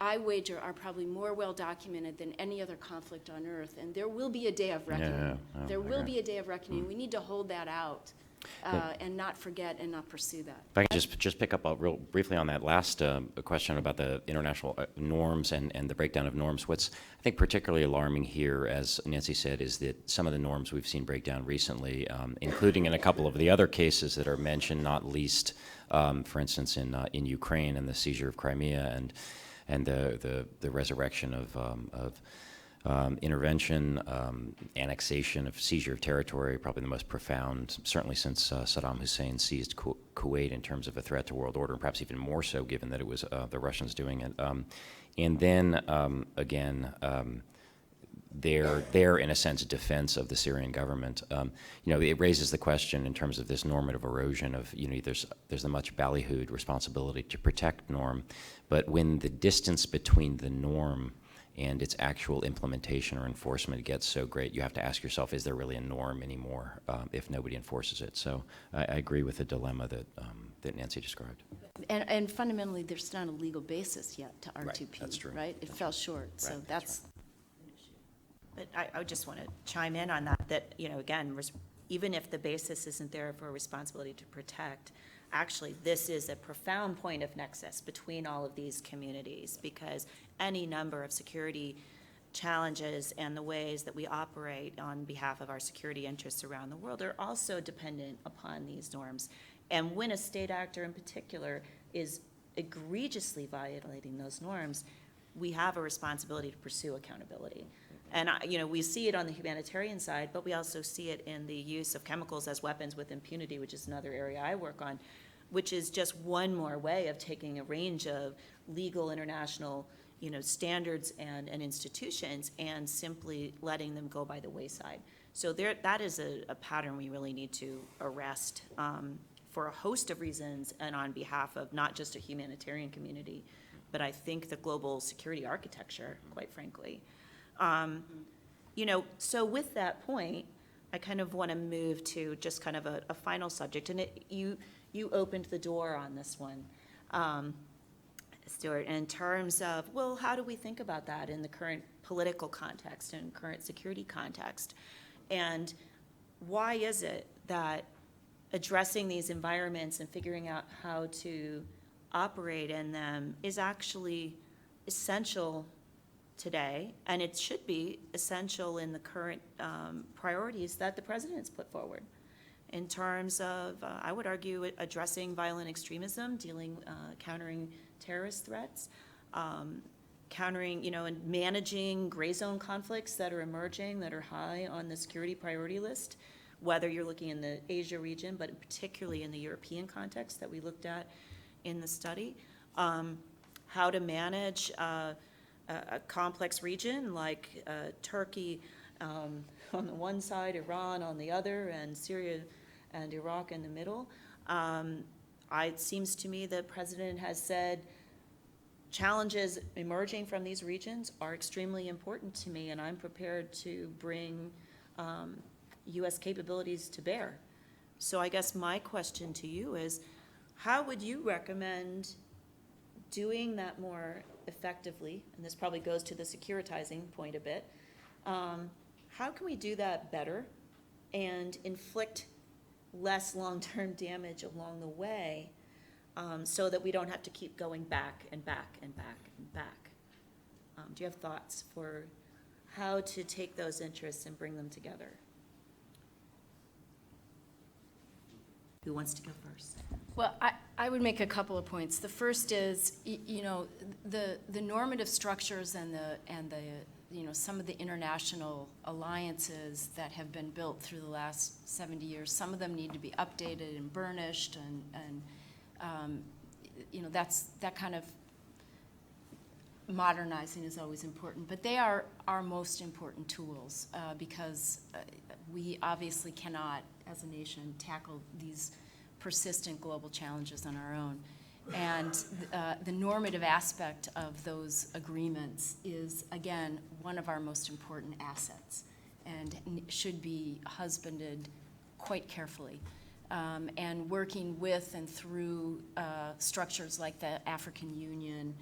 I wager are probably more well documented than any other conflict on earth, and there will be a day of reckoning. Yeah, There I will agree. be a day of reckoning. We need to hold that out and not forget and not pursue that. If I can just pick up real briefly on that last question about the international norms and the breakdown of norms. What's, I think, particularly alarming here, as Nancy said, is that some of the norms we've seen break down recently, including in a couple of the other cases that are mentioned, not least, for instance, in Ukraine and the seizure of Crimea and the resurrection of intervention, annexation of seizure of territory, probably the most profound, certainly since Saddam Hussein seized Kuwait in terms of a threat to world order, and perhaps even more so given that it was the Russians doing it. And then, again, their, in a sense, defense of the Syrian government. It raises the question in terms of this normative erosion of, there's a much ballyhooed responsibility to protect norm, but when the distance between the norm and its actual implementation or enforcement gets so great, you have to ask yourself, is there really a norm anymore if nobody enforces it? So I agree with the dilemma that Nancy described. And fundamentally, there's not a legal basis yet to R2P, Right, that's true. right? It fell short, so Right, that's. But I would just want to chime in on that, again, even if the basis isn't there for a responsibility to protect, actually, this is a profound point of nexus between all of these communities, because any number of security challenges and the ways that we operate on behalf of our security interests around the world are also dependent upon these norms. And when a state actor in particular is egregiously violating those norms, we have a responsibility to pursue accountability. And, we see it on the humanitarian side, but we also see it in the use of chemicals as weapons with impunity, which is another area I work on, which is just one more way of taking a range of legal international, standards and institutions and simply letting them go by the wayside. So that is a pattern we really need to arrest for a host of reasons and on behalf of not just a humanitarian community, but I think the global security architecture, quite frankly. So with that point, I kind of want to move to just kind of a final subject, and you opened the door on this one, Stuart, in terms of, well, how do we think about that in the current political context and current security context? And why is it that addressing these environments and figuring out how to operate in them is actually essential today, and it should be essential in the current priorities that the president's put forward in terms of, I would argue, addressing violent extremism, countering terrorist threats, countering, and managing gray zone conflicts that are emerging, that are high on the security priority list, whether you're looking in the Asia region, but particularly in the European context that we looked at in the study. How to manage a complex region like Turkey on the one side, Iran on the other, and Syria and Iraq in the middle. It seems to me the president has said challenges emerging from these regions are extremely important to me, and I'm prepared to bring U.S. capabilities to bear. So I guess my question to you is, how would you recommend doing that more effectively? And this probably goes to the securitizing point a bit. How can we do that better and inflict less long-term damage along the way, so that we don't have to keep going back and back and back and back? Do you have thoughts for how to take those interests and bring them together? Who wants to go first? Well, I would make a couple of points. The first is, the normative structures and the some of the international alliances that have been built through the last 70 years, some of them need to be updated and burnished, and that's that kind of modernizing is always important. But they are our most important tools because we obviously cannot, as a nation, tackle these persistent global challenges on our own. And the normative aspect of those agreements is, again, one of our most important assets and should be husbanded quite carefully. And working with and through structures like the African Union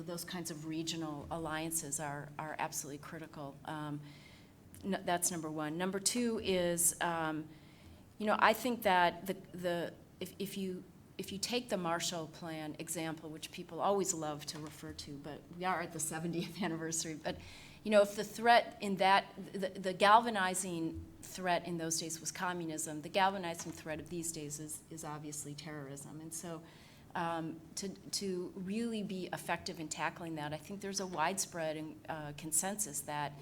those kinds of regional alliances are absolutely critical. That's number one. Number two is, I think that if you take the Marshall Plan example, which people always love to refer to, but we are at the 70th anniversary, but if the threat in that, the galvanizing threat in those days was communism, the galvanizing threat of these days is obviously terrorism. And so to really be effective in tackling that, I think there's a widespread consensus that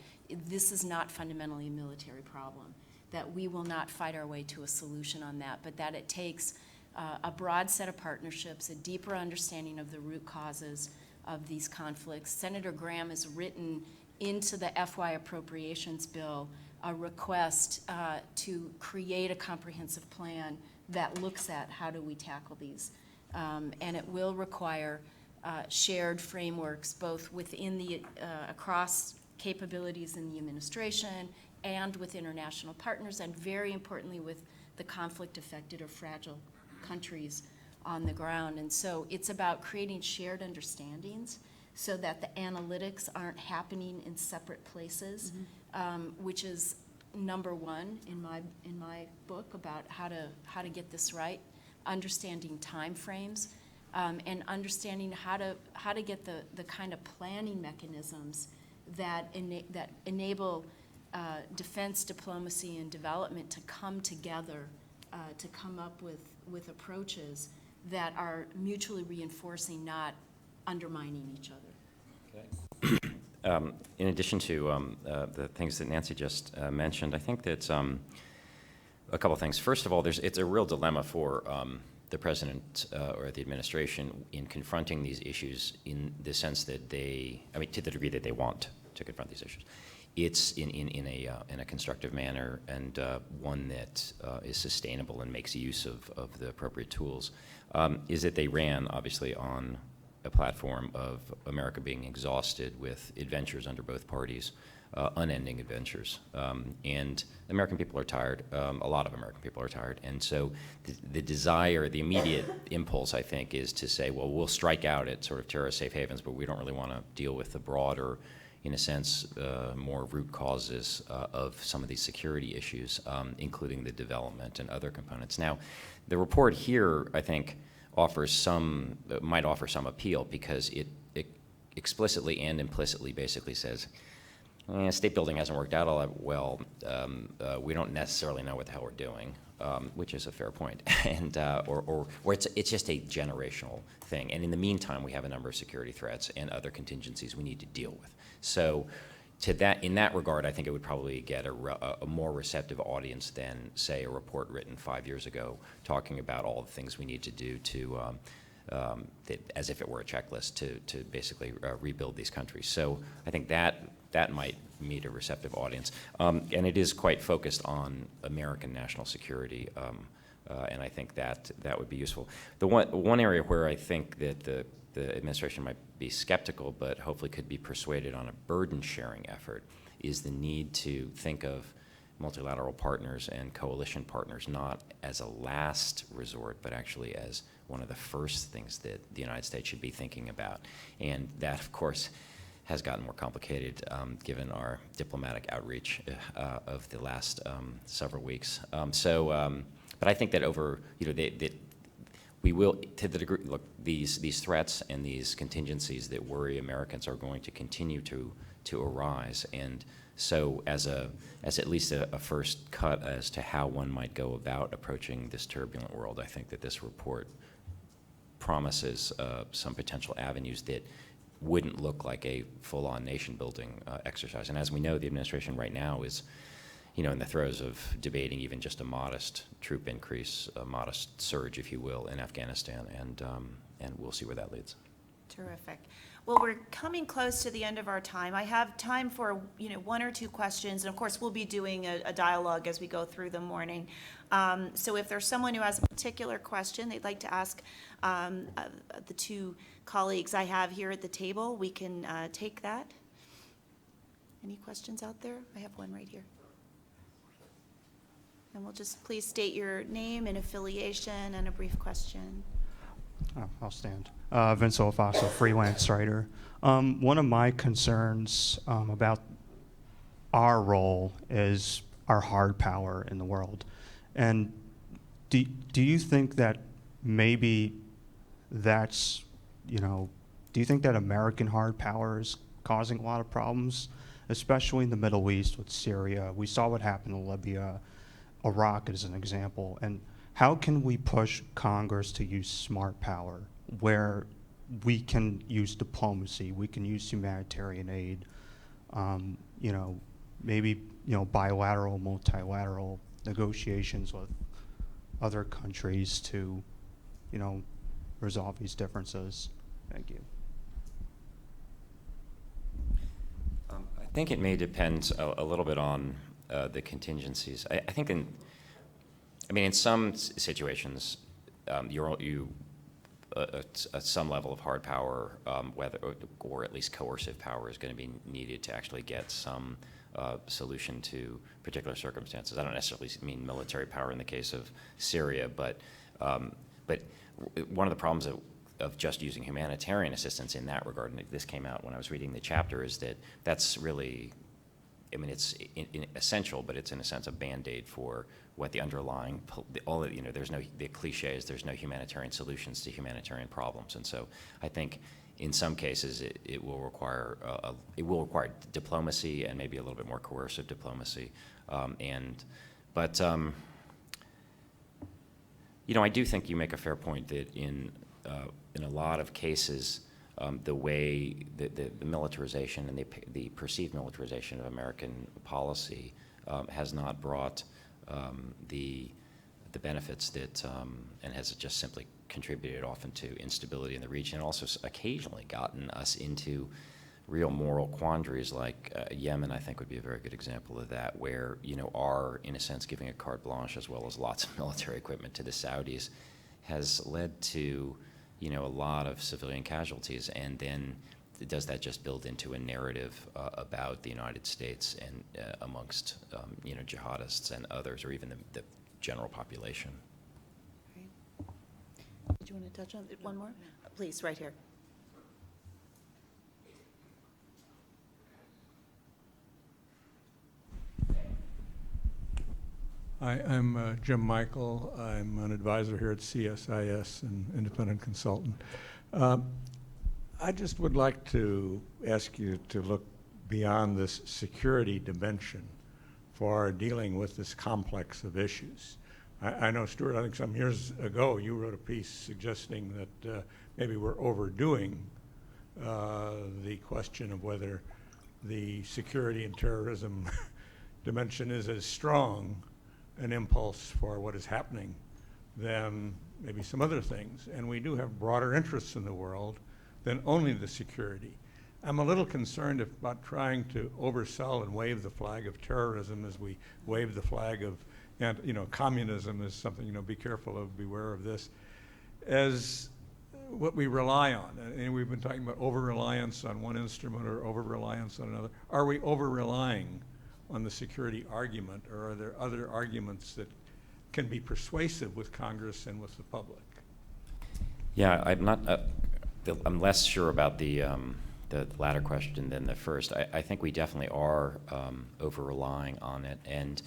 this is not fundamentally a military problem, that we will not fight our way to a solution on that, but that it takes a broad set of partnerships, a deeper understanding of the root causes of these conflicts. Senator Graham has written into the FY appropriations bill a request to create a comprehensive plan that looks at how do we tackle these. And it will require shared frameworks, both within the, across capabilities in the administration and with international partners, and very importantly with the conflict-affected or fragile countries on the ground. And so it's about creating shared understandings so that the analytics aren't happening in separate places, which is number one in my book about how to get this right. Understanding timeframes, and understanding how to get the kind of planning mechanisms that enable defense diplomacy and development to come together to come up with approaches that are mutually reinforcing, not undermining each other. Okay. In addition to the things that Nancy just mentioned, I think that a couple things. First of all, it's a real dilemma for the president or the administration in confronting these issues in the sense that to the degree that they want to confront these issues. It's in a constructive manner and one that is sustainable and makes use of the appropriate tools, is that they ran, obviously, on a platform of America being exhausted with adventures under both parties, unending adventures. And American people are tired. A lot of American people are tired. And so the desire, the immediate impulse, I think, is to say, well, we'll strike out at sort of terrorist safe havens, but we don't really want to deal with the broader, in a sense, more root causes of some of these security issues, including the development and other components. Now, the report here, I think, might offer some appeal because it explicitly and implicitly basically says, state building hasn't worked out all that well. We don't necessarily know what the hell we're doing, which is a fair point, and or it's just a generational thing. And in the meantime, we have a number of security threats and other contingencies we need to deal with. So, in that regard, I think it would probably get a more receptive audience than, say, a report written 5 years ago talking about all the things we need to do to, as if it were a checklist, to basically rebuild these countries. So I think that might meet a receptive audience. And it is quite focused on American national security, and I think that would be useful. The one area where I think that the administration might be skeptical, but hopefully could be persuaded on a burden-sharing effort, is the need to think of multilateral partners and coalition partners not as a last resort, but actually as one of the first things that the United States should be thinking about. And that, of course, has gotten more complicated given our diplomatic outreach of the last several weeks. But I think that we will, to the degree, look, these threats and these contingencies that worry Americans are going to continue to arise. And so as at least a first cut as to how one might go about approaching this turbulent world, I think that this report promises some potential avenues that wouldn't look like a full-on nation-building exercise. And as we know, the administration right now is in the throes of debating even just a modest troop increase, a modest surge, if you will, in Afghanistan, and we'll see where that leads. Terrific. Well, we're coming close to the end of our time. I have time for one or two questions, and of course we'll be doing a dialogue as we go through the morning. So if there's someone who has a particular question they'd like to ask the two colleagues I have here at the table, we can take that. Any questions out there? I have one right here. And we'll just please state your name and affiliation and a brief question. I'll stand. Vince Olafaso, freelance writer. One of my concerns about our role is our hard power in the world. And do you think that maybe that's, do you think that American hard power is causing a lot of problems, especially in the Middle East with Syria? We saw what happened in Libya, Iraq as an example. And how can we push Congress to use smart power where we can use diplomacy, we can use humanitarian aid, maybe bilateral, multilateral negotiations with other countries to, resolve these differences? Thank you. I think it may depend a little bit on the contingencies. I think in some situations, some level of hard power, whether or at least coercive power, is going to be needed to actually get some solution to particular circumstances. I don't necessarily mean military power in the case of Syria, but one of the problems of just using humanitarian assistance in that regard, and this came out when I was reading the chapter, is that that's really, it's essential, but it's in a sense a Band-Aid for what the underlying, there's no, the cliche is there's no humanitarian solutions to humanitarian problems. And so I think in some cases it will require diplomacy and maybe a little bit more coercive diplomacy. I do think you make a fair point that in a lot of cases, the way the militarization and the perceived militarization of American policy has not brought the benefits that, and has just simply contributed often to instability in the region, and also occasionally gotten us into real moral quandaries like Yemen, I think, would be a very good example of that, where, our, in a sense, giving a carte blanche as well as lots of military equipment to the Saudis has led to, a lot of civilian casualties. And then does that just build into a narrative about the United States and amongst, jihadists and others, or even the general population? Did you want to touch on it? One more? Please, right here. Hi, I'm Jim Michael. I'm an advisor here at CSIS, an independent consultant. I just would like to ask you to look beyond this security dimension for dealing with this complex of issues. I know, Stuart, I think some years ago you wrote a piece suggesting that maybe we're overdoing the question of whether the security and terrorism dimension is as strong an impulse for what is happening than maybe some other things. And we do have broader interests in the world than only the security. I'm a little concerned about trying to oversell and wave the flag of terrorism as we wave the flag of, communism is something, be careful of, beware of this, as what we rely on. And we've been talking about over-reliance on one instrument or over-reliance on another. Are we over-relying on the security argument, or are there other arguments that can be persuasive with Congress and with the public? Yeah, I'm less sure about the latter question than the first. I think we definitely are over-relying on it. And,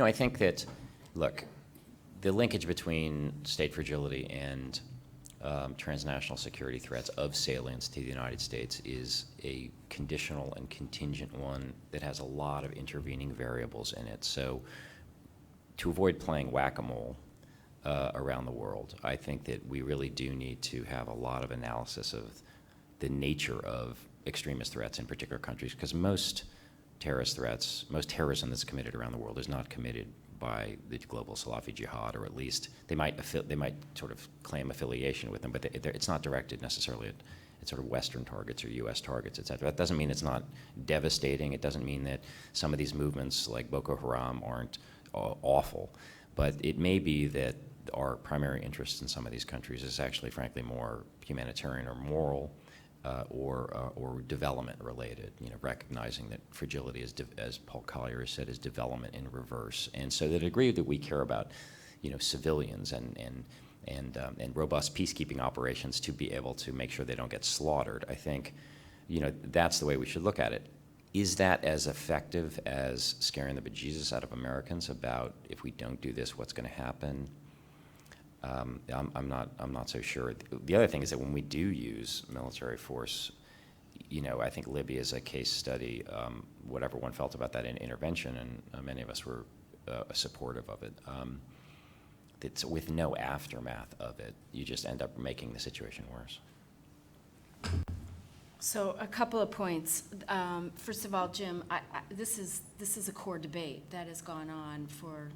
I think that, look, the linkage between state fragility and transnational security threats of salience to the United States is a conditional and contingent one that has a lot of intervening variables in it. So to avoid playing whack-a-mole around the world, I think that we really do need to have a lot of analysis of the nature of extremist threats in particular countries, because most terrorism that's committed around the world is not committed by the global Salafi jihad, or at least they might sort of claim affiliation with them, but it's not directed necessarily at sort of Western targets or U.S. targets, et cetera. That doesn't mean it's not devastating. It doesn't mean that some of these movements like Boko Haram aren't awful, but it may be that our primary interest in some of these countries is actually, frankly, more humanitarian or moral, or development related, recognizing that fragility is, as Paul Collier has said, is development in reverse. And so the degree that we care about, civilians and and robust peacekeeping operations to be able to make sure they don't get slaughtered. I think, that's the way we should look at it. Is that as effective as scaring the bejesus out of Americans about if we don't do this, what's going to happen? I'm not so sure. The other thing is that when we do use military force, I think Libya is a case study. Whatever one felt about that intervention, and many of us were supportive of it. It's with no aftermath of it, you just end up making the situation worse. So a couple of points. First of all, Jim, this is a core debate that has gone on for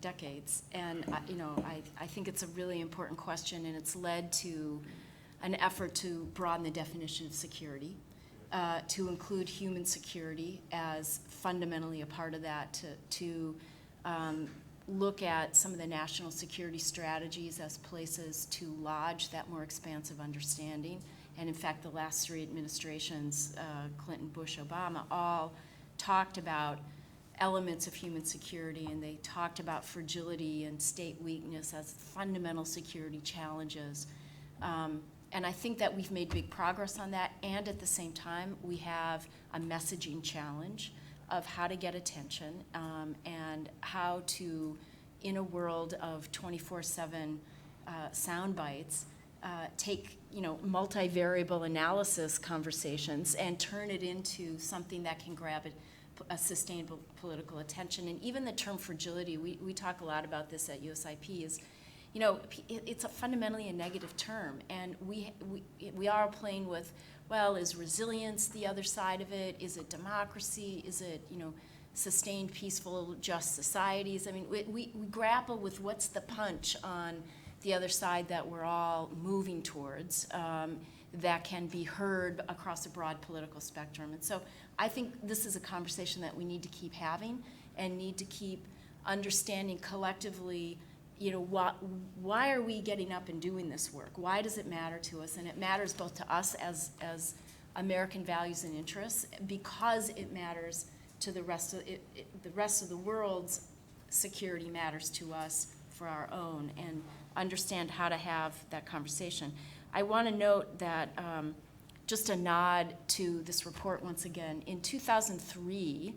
decades, and I think it's a really important question, and it's led to an effort to broaden the definition of security, to include human security as fundamentally a part of that, to look at some of the national security strategies as places to lodge that more expansive understanding. And in fact, the last three administrations, Clinton, Bush, Obama, all talked about elements of human security, and they talked about fragility and state weakness as fundamental security challenges. And I think that we've made big progress on that, and at the same time, we have a messaging challenge of how to get attention and how to, in a world of 24/7 sound bites, take multivariable analysis conversations and turn it into something that can grab a sustainable political attention. And even the term fragility, we talk a lot about this at USIP, is it's fundamentally a negative term, and we are playing with, well, is resilience the other side of it? Is it democracy? Is it sustained, peaceful, just societies? I mean, we grapple with what's the punch on the other side that we're all moving towards, that can be heard across a broad political spectrum. And so I think this is a conversation that we need to keep having and need to keep understanding collectively, why are we getting up and doing this work? Why does it matter to us? And it matters both to us as American values and interests, because it matters to the rest of the rest of the world's security matters to us for our own, and understand how to have that conversation. I want to note that just a nod to this report once again. In 2003,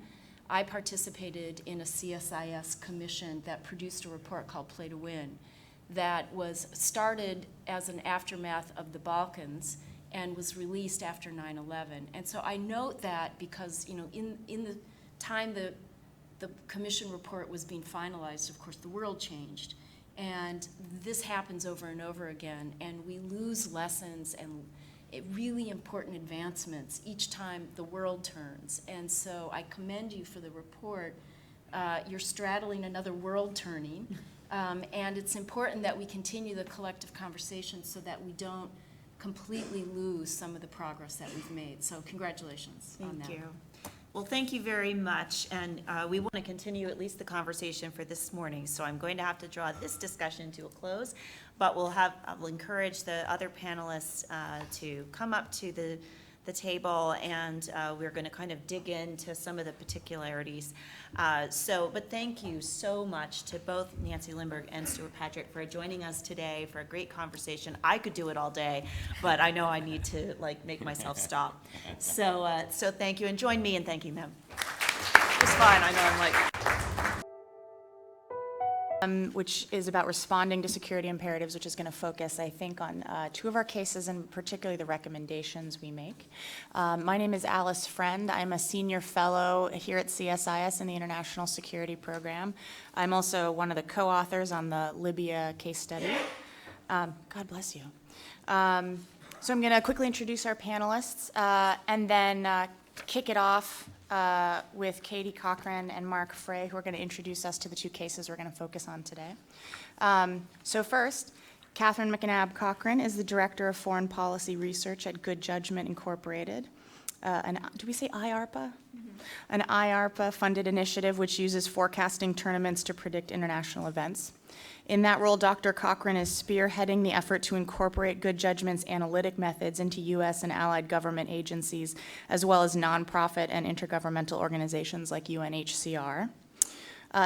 I participated in a CSIS commission that produced a report called Play to Win that was started as an aftermath of the Balkans and was released after 9/11. And so I note that because, in the time the commission report was being finalized, of course, the world changed. And this happens over and over again, and we lose lessons and really important advancements each time the world turns. And so I commend you for the report. You're straddling another world turning, and it's important that we continue the collective conversation so that we don't completely lose some of the progress that we've made. So congratulations on that. Thank you. Well, thank you very much, and we want to continue at least the conversation for this morning, so I'm going to have to draw this discussion to a close, but I'll encourage the other panelists to come up to the table, and we're going to kind of dig into some of the particularities. But thank you so much to both Nancy Lindberg and Stuart Patrick for joining us today for a great conversation. I could do it all day, but I know I need to make myself stop. So thank you, and join me in thanking them. It's fine, I know I'm which is about responding to security imperatives, which is going to focus, I think, on two of our cases and particularly the recommendations we make. My name is Alice Friend. I'm a senior fellow here at CSIS in the International Security Program. I'm also one of the co-authors on the Libya case study. God bless you. So I'm going to quickly introduce our panelists and then kick it off with Katie Cochran and Mark Frey, who are going to introduce us to the two cases we're going to focus on today. So first, Catherine McNabb Cochran is the Director of Foreign Policy Research at Good Judgment Incorporated. Do we say IARPA? Mm-hmm. An IARPA-funded initiative which uses forecasting tournaments to predict international events. In that role, Dr. Cochran is spearheading the effort to incorporate Good Judgment's analytic methods into U.S. and allied government agencies, as well as nonprofit and intergovernmental organizations like UNHCR.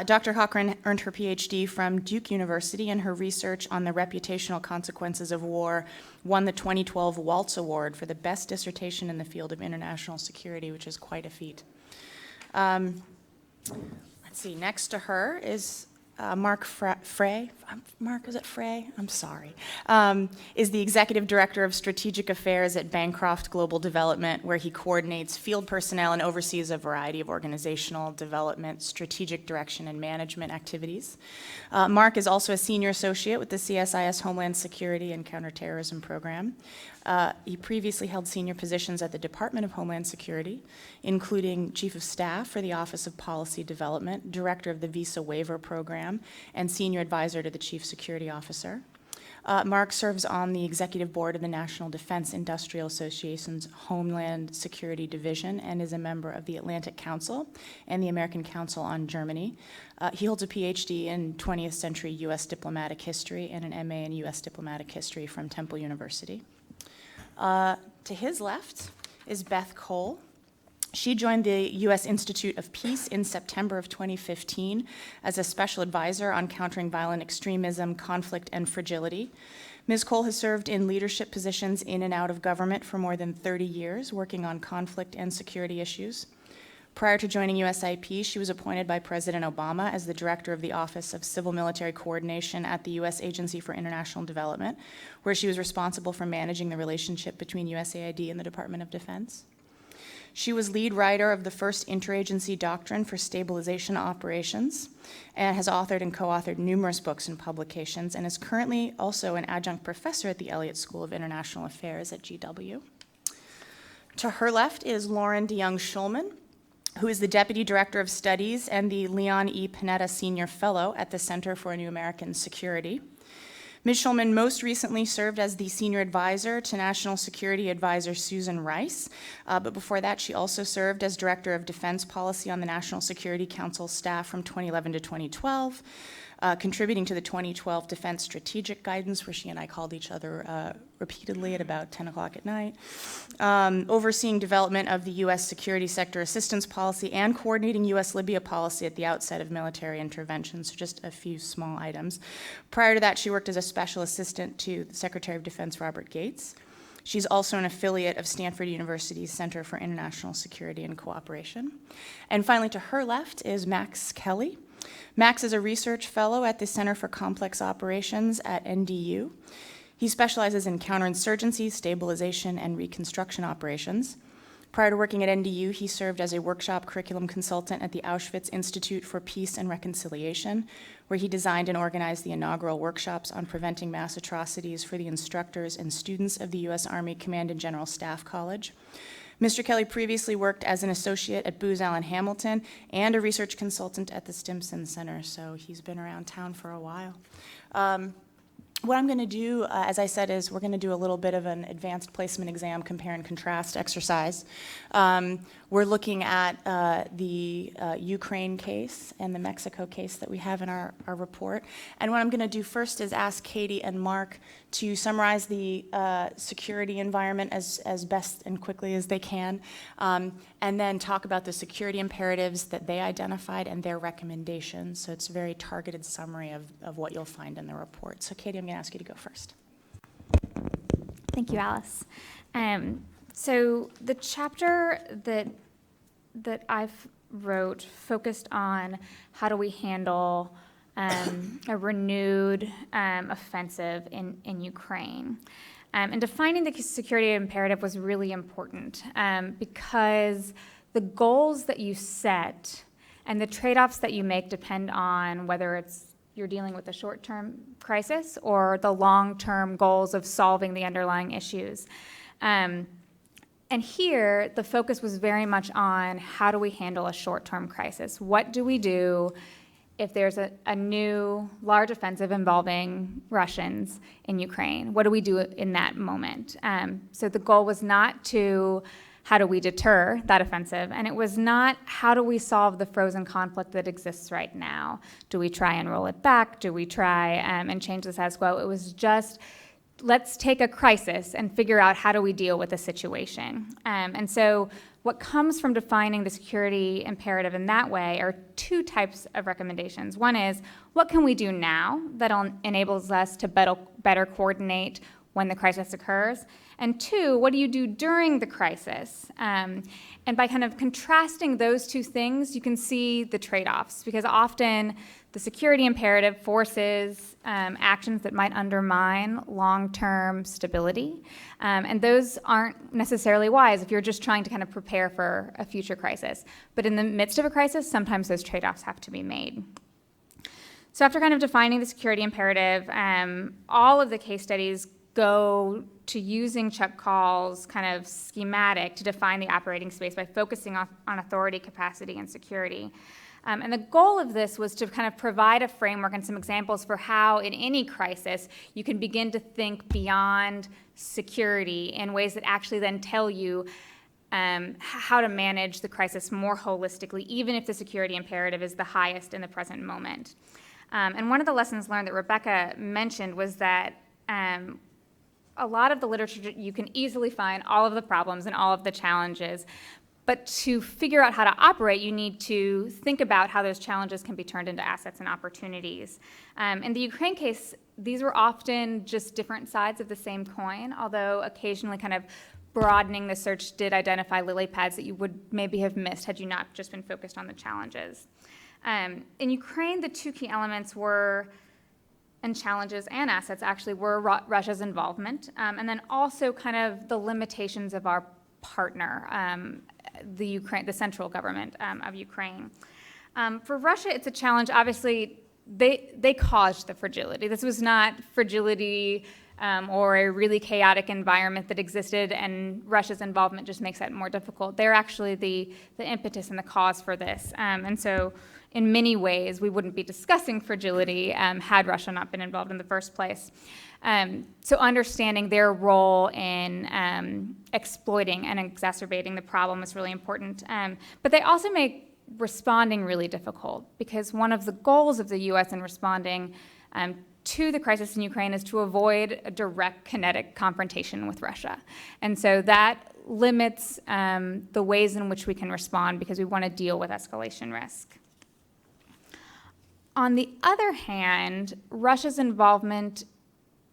Dr. Cochran earned her PhD from Duke University, and her research on the reputational consequences of war won the 2012 Waltz Award for the best dissertation in the field of international security, which is quite a feat. Let's see, next to her is Mark Frey. Mark, is it Frey? I'm sorry. Is the Executive Director of Strategic Affairs at Bancroft Global Development, where he coordinates field personnel and oversees a variety of organizational development, strategic direction, and management activities. Mark is also a senior associate with the CSIS Homeland Security and Counterterrorism Program. He previously held senior positions at the Department of Homeland Security, including Chief of Staff for the Office of Policy Development, Director of the Visa Waiver Program, and Senior Advisor to the Chief Security Officer. Mark serves on the Executive Board of the National Defense Industrial Association's Homeland Security Division and is a member of the Atlantic Council and the American Council on Germany. He holds a PhD in 20th century U.S. diplomatic history and an MA in U.S. diplomatic history from Temple University. To his left is Beth Cole. She joined the U.S. Institute of Peace in September of 2015 as a special advisor on countering violent extremism, conflict, and fragility. Ms. Cole has served in leadership positions in and out of government for more than 30 years, working on conflict and security issues. Prior to joining USIP, she was appointed by President Obama as the director of the Office of Civil Military Coordination at the U.S. Agency for International Development, where she was responsible for managing the relationship between USAID and the Department of Defense. She was lead writer of the first interagency doctrine for stabilization operations and has authored and co-authored numerous books and publications, and is currently also an adjunct professor at the Elliott School of International Affairs at GW. To her left is Lauren DeYoung-Schulman, who is the Deputy Director of Studies and the Leon E. Panetta Senior Fellow at the Center for New American Security. Ms. Schulman most recently served as the Senior Advisor to National Security Advisor Susan Rice, but before that she also served as Director of Defense Policy on the National Security Council staff from 2011 to 2012, contributing to the 2012 Defense Strategic Guidance, where she and I called each other repeatedly at about 10 o'clock at night, overseeing development of the U.S. Security Sector Assistance Policy and coordinating U.S. Libya policy at the outset of military intervention, so just a few small items. Prior to that, she worked as a special assistant to the Secretary of Defense Robert Gates. She's also an affiliate of Stanford University's Center for International Security and Cooperation. And finally, to her left is Max Kelly. Max is a research fellow at the Center for Complex Operations at NDU. He specializes in counterinsurgency, stabilization, and reconstruction operations. Prior to working at NDU, he served as a workshop curriculum consultant at the Auschwitz Institute for Peace and Reconciliation, where he designed and organized the inaugural workshops on preventing mass atrocities for the instructors and students of the U.S. Army Command and General Staff College. Mr. Kelly previously worked as an associate at Booz Allen Hamilton and a research consultant at the Stimson Center, so he's been around town for a while. What I'm going to do, as I said, is we're going to do a little bit of an advanced placement exam compare and contrast exercise. We're looking at the Ukraine case and the Mexico case that we have in our report. And what I'm going to do first is ask Katie and Mark to summarize the security environment as best and quickly as they can, and then talk about the security imperatives that they identified and their recommendations. So it's a very targeted summary of what you'll find in the report. So Katie, I'm going to ask you to go first. Thank you, Alice. So the chapter that I've wrote focused on how do we handle a renewed offensive in Ukraine. And defining the security imperative was really important because the goals that you set and the trade-offs that you make depend on whether you're dealing with a short-term crisis or the long-term goals of solving the underlying issues. And here, the focus was very much on how do we handle a short-term crisis? What do we do if there's a new large offensive involving Russians in Ukraine? What do we do in that moment? So the goal was not to how do we deter that offensive, and it was not how do we solve the frozen conflict that exists right now? Do we try and roll it back? Do we try and change the status quo? It was just let's take a crisis and figure out how do we deal with the situation. And so what comes from defining the security imperative in that way are two types of recommendations. One is, what can we do now that enables us to better coordinate when the crisis occurs? And two, what do you do during the crisis? And by kind of contrasting those two things, you can see the trade-offs, because often the security imperative forces actions that might undermine long-term stability. And those aren't necessarily wise if you're just trying to kind of prepare for a future crisis. But in the midst of a crisis, sometimes those trade-offs have to be made. So after kind of defining the security imperative, all of the case studies go to using Chuck Call's kind of schematic to define the operating space by focusing on authority, capacity, and security. And the goal of this was to kind of provide a framework and some examples for how in any crisis you can begin to think beyond security in ways that actually then tell you how to manage the crisis more holistically, even if the security imperative is the highest in the present moment. And one of the lessons learned that Rebecca mentioned was that a lot of the literature, you can easily find all of the problems and all of the challenges, but to figure out how to operate, you need to think about how those challenges can be turned into assets and opportunities. In the Ukraine case, these were often just different sides of the same coin, although occasionally kind of broadening the search did identify lily pads that you would maybe have missed had you not just been focused on the challenges. In Ukraine, the two key elements were, and challenges and assets actually, were Russia's involvement, and then also kind of the limitations of our partner, the central government of Ukraine. For Russia, it's a challenge. Obviously, they caused the fragility. This was not fragility or a really chaotic environment that existed, and Russia's involvement just makes that more difficult. They're actually the impetus and the cause for this. And so in many ways, we wouldn't be discussing fragility had Russia not been involved in the first place. So understanding their role in exploiting and exacerbating the problem is really important. But they also make responding really difficult, because one of the goals of the U.S. in responding to the crisis in Ukraine is to avoid a direct kinetic confrontation with Russia. And so that limits the ways in which we can respond, because we want to deal with escalation risk. On the other hand, Russia's involvement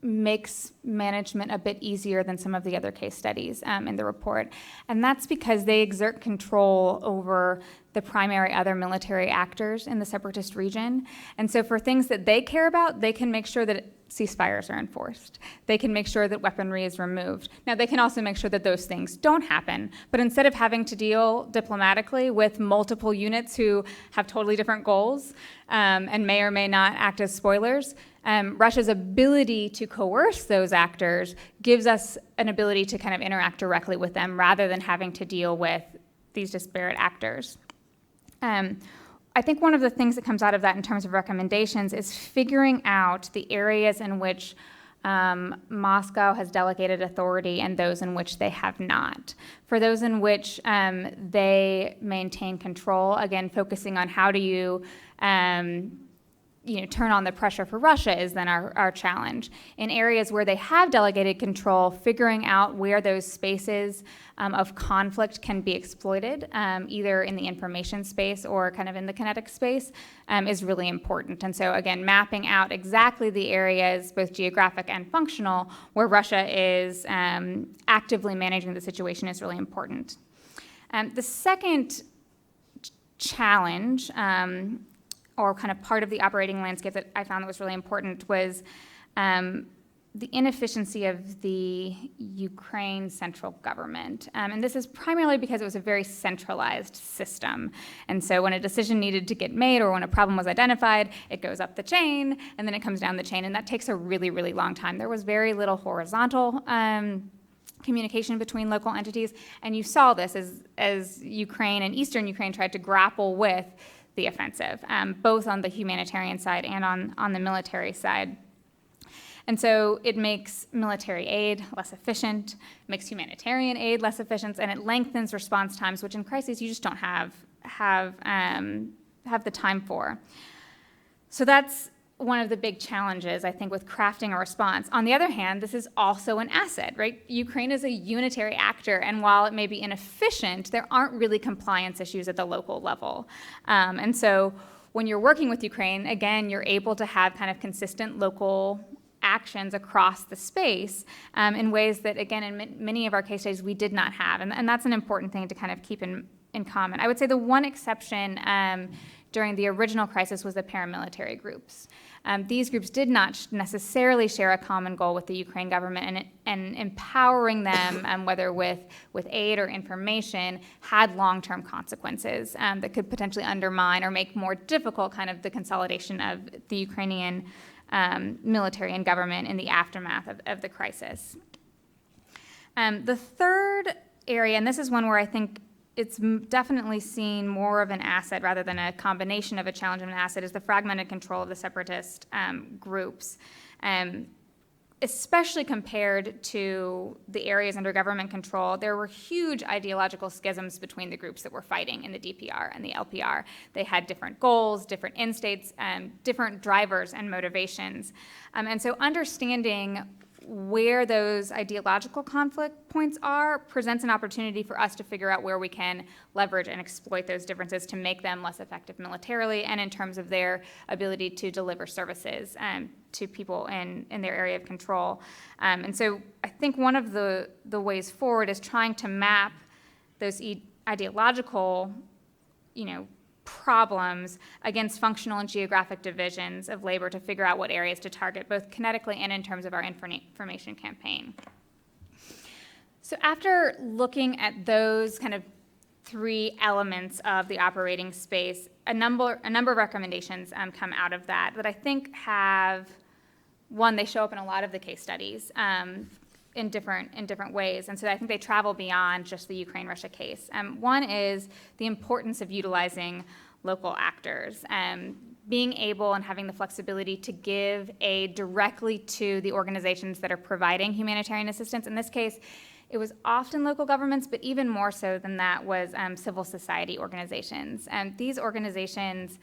makes management a bit easier than some of the other case studies in the report. And that's because they exert control over the primary other military actors in the separatist region. And so for things that they care about, they can make sure that ceasefires are enforced. They can make sure that weaponry is removed. Now, they can also make sure that those things don't happen. But instead of having to deal diplomatically with multiple units who have totally different goals and may or may not act as spoilers, Russia's ability to coerce those actors gives us an ability to kind of interact directly with them rather than having to deal with these disparate actors. I think one of the things that comes out of that in terms of recommendations is figuring out the areas in which Moscow has delegated authority and those in which they have not. For those in which they maintain control, again, focusing on how do you turn on the pressure for Russia is then our challenge. In areas where they have delegated control, figuring out where those spaces of conflict can be exploited, either in the information space or kind of in the kinetic space, is really important. And so again, mapping out exactly the areas, both geographic and functional, where Russia is actively managing the situation is really important. The second challenge, or kind of part of the operating landscape that I found that was really important, was the inefficiency of the Ukraine central government. And this is primarily because it was a very centralized system. And so when a decision needed to get made or when a problem was identified, it goes up the chain and then it comes down the chain. And that takes a really, really long time. There was very little horizontal communication between local entities. And you saw this as Ukraine and Eastern Ukraine tried to grapple with the offensive, both on the humanitarian side and on the military side. And so it makes military aid less efficient, makes humanitarian aid less efficient, and it lengthens response times, which in crises you just don't have the time for. So that's one of the big challenges, I think, with crafting a response. On the other hand, this is also an asset, right? Ukraine is a unitary actor, and while it may be inefficient, there aren't really compliance issues at the local level. And so when you're working with Ukraine, again, you're able to have kind of consistent local actions across the space in ways that, again, in many of our case studies, we did not have. And that's an important thing to kind of keep in common. I would say the one exception during the original crisis was the paramilitary groups. These groups did not necessarily share a common goal with the Ukraine government, and empowering them, whether with aid or information, had long-term consequences that could potentially undermine or make more difficult kind of the consolidation of the Ukrainian military and government in the aftermath of the crisis. The third area, and this is one where I think it's definitely seen more of an asset rather than a combination of a challenge and an asset, is the fragmented control of the separatist groups, especially compared to the areas under government control. There were huge ideological schisms between the groups that were fighting in the DPR and the LPR. They had different goals, different end states, different drivers and motivations. And so understanding where those ideological conflict points are presents an opportunity for us to figure out where we can leverage and exploit those differences to make them less effective militarily and in terms of their ability to deliver services to people in their area of control. And so I think one of the ways forward is trying to map those ideological, problems against functional and geographic divisions of labor to figure out what areas to target, both kinetically and in terms of our information campaign. So after looking at those kind of three elements of the operating space, a number of recommendations come out of that I think have, one, they show up in a lot of the case studies in different ways, and so I think they travel beyond just the Ukraine-Russia case. One is the importance of utilizing local actors, being able and having the flexibility to give aid directly to the organizations that are providing humanitarian assistance. In this case, it was often local governments, but even more so than that was civil society organizations. And these organizations,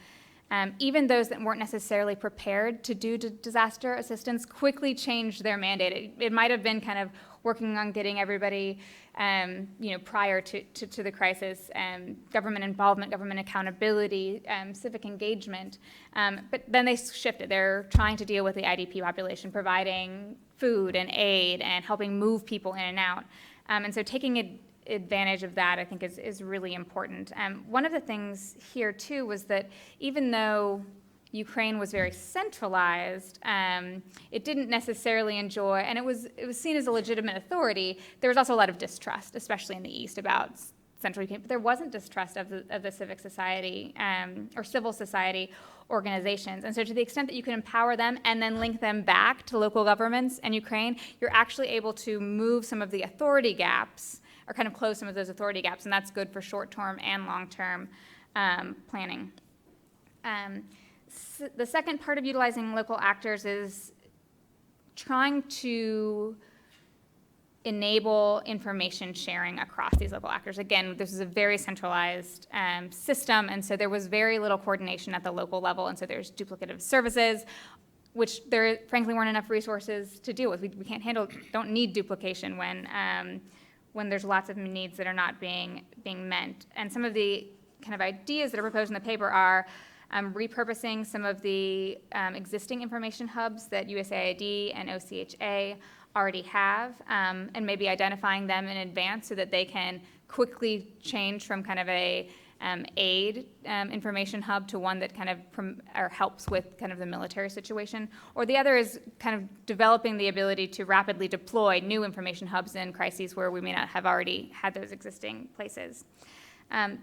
even those that weren't necessarily prepared to do disaster assistance, quickly changed their mandate. It might have been kind of working on getting everybody, prior to the crisis, government involvement, government accountability, civic engagement. But then they shifted. They're trying to deal with the IDP population, providing food and aid and helping move people in and out. And so taking advantage of that, I think, is really important. One of the things here, too, was that even though Ukraine was very centralized, it didn't necessarily enjoy, and it was seen as a legitimate authority. There was also a lot of distrust, especially in the East, about central Ukraine. But there wasn't distrust of the civic society or civil society organizations. And so to the extent that you can empower them and then link them back to local governments and Ukraine, you're actually able to move some of the authority gaps or kind of close some of those authority gaps, and that's good for short-term and long-term planning. The second part of utilizing local actors is trying to enable information sharing across these local actors. Again, this is a very centralized system, and so there was very little coordination at the local level, and so there's duplicative services, which there frankly weren't enough resources to deal with. We can't handle, don't need duplication when there's lots of needs that are not being met. And some of the kind of ideas that are proposed in the paper are repurposing some of the existing information hubs that USAID and OCHA already have, and maybe identifying them in advance so that they can quickly change from kind of a aid information hub to one that kind of helps with kind of the military situation. Or the other is kind of developing the ability to rapidly deploy new information hubs in crises where we may not have already had those existing places.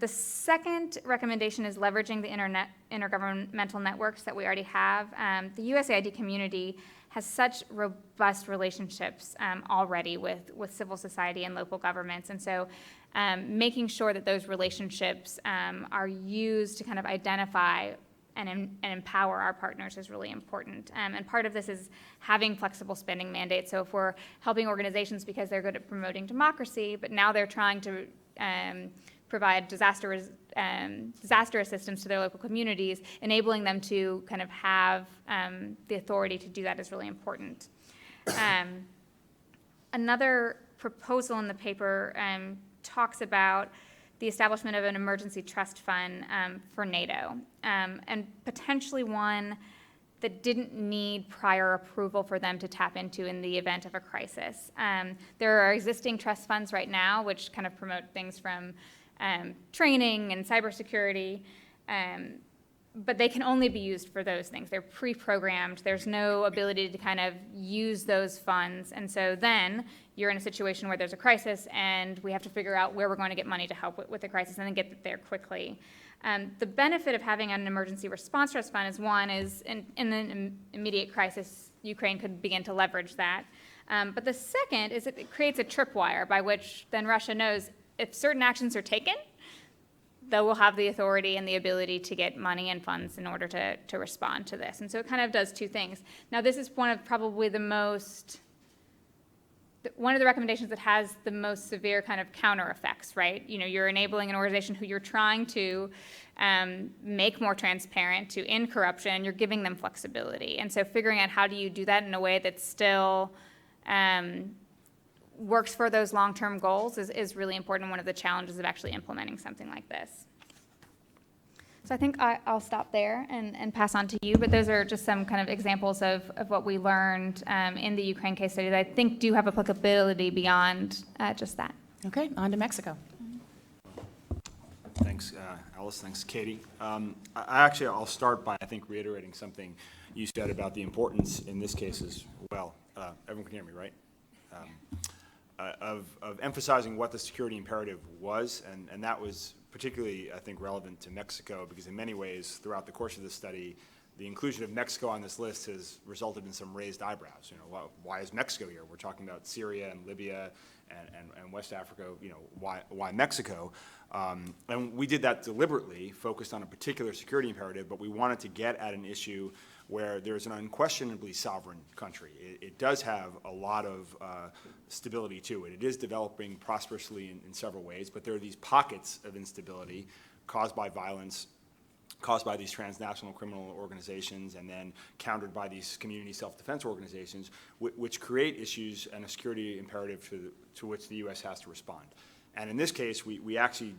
The second recommendation is leveraging the intergovernmental networks that we already have. The USAID community has such robust relationships already with civil society and local governments, and so making sure that those relationships are used to kind of identify and empower our partners is really important. And part of this is having flexible spending mandates. So if we're helping organizations because they're good at promoting democracy, but now they're trying to provide disaster assistance to their local communities, enabling them to kind of have the authority to do that is really important. Another proposal in the paper talks about the establishment of an emergency trust fund for NATO, and potentially one that didn't need prior approval for them to tap into in the event of a crisis. There are existing trust funds right now which kind of promote things from training and cybersecurity, but they can only be used for those things. They're pre-programmed. There's no ability to kind of use those funds. And so then you're in a situation where there's a crisis and we have to figure out where we're going to get money to help with the crisis and then get there quickly. The benefit of having an emergency response trust fund is one is in an immediate crisis, Ukraine could begin to leverage that. But the second is it creates a tripwire by which then Russia knows if certain actions are taken, they will have the authority and the ability to get money and funds in order to respond to this. And so it kind of does two things. Now, this is one of probably one of the recommendations that has the most severe kind of counter effects, right? You know, you're enabling an organization who you're trying to make more transparent, to end corruption, and you're giving them flexibility. And so figuring out how do you do that in a way that still works for those long-term goals is really important, one of the challenges of actually implementing something like this. So I think I'll stop there and pass on to you, but those are just some kind of examples of what we learned in the Ukraine case study that I think do have applicability beyond just that. Okay, on to Mexico. Thanks, Alice. Thanks, Katie. I'll start by, I think, reiterating something you said about the importance in this case as well. Everyone can hear me, right? Of emphasizing what the security imperative was, and that was particularly, I think, relevant to Mexico, because in many ways, throughout the course of this study, the inclusion of Mexico on this list has resulted in some raised eyebrows. You know, why is Mexico here? We're talking about Syria and Libya and West Africa. You know, why Mexico? And we did that deliberately, focused on a particular security imperative, but we wanted to get at an issue where there's an unquestionably sovereign country. It does have a lot of stability to it. It is developing prosperously in several ways, but there are these pockets of instability caused by violence, caused by these transnational criminal organizations, and then countered by these community self-defense organizations, which create issues and a security imperative to which the U.S. has to respond. And in this case, we actually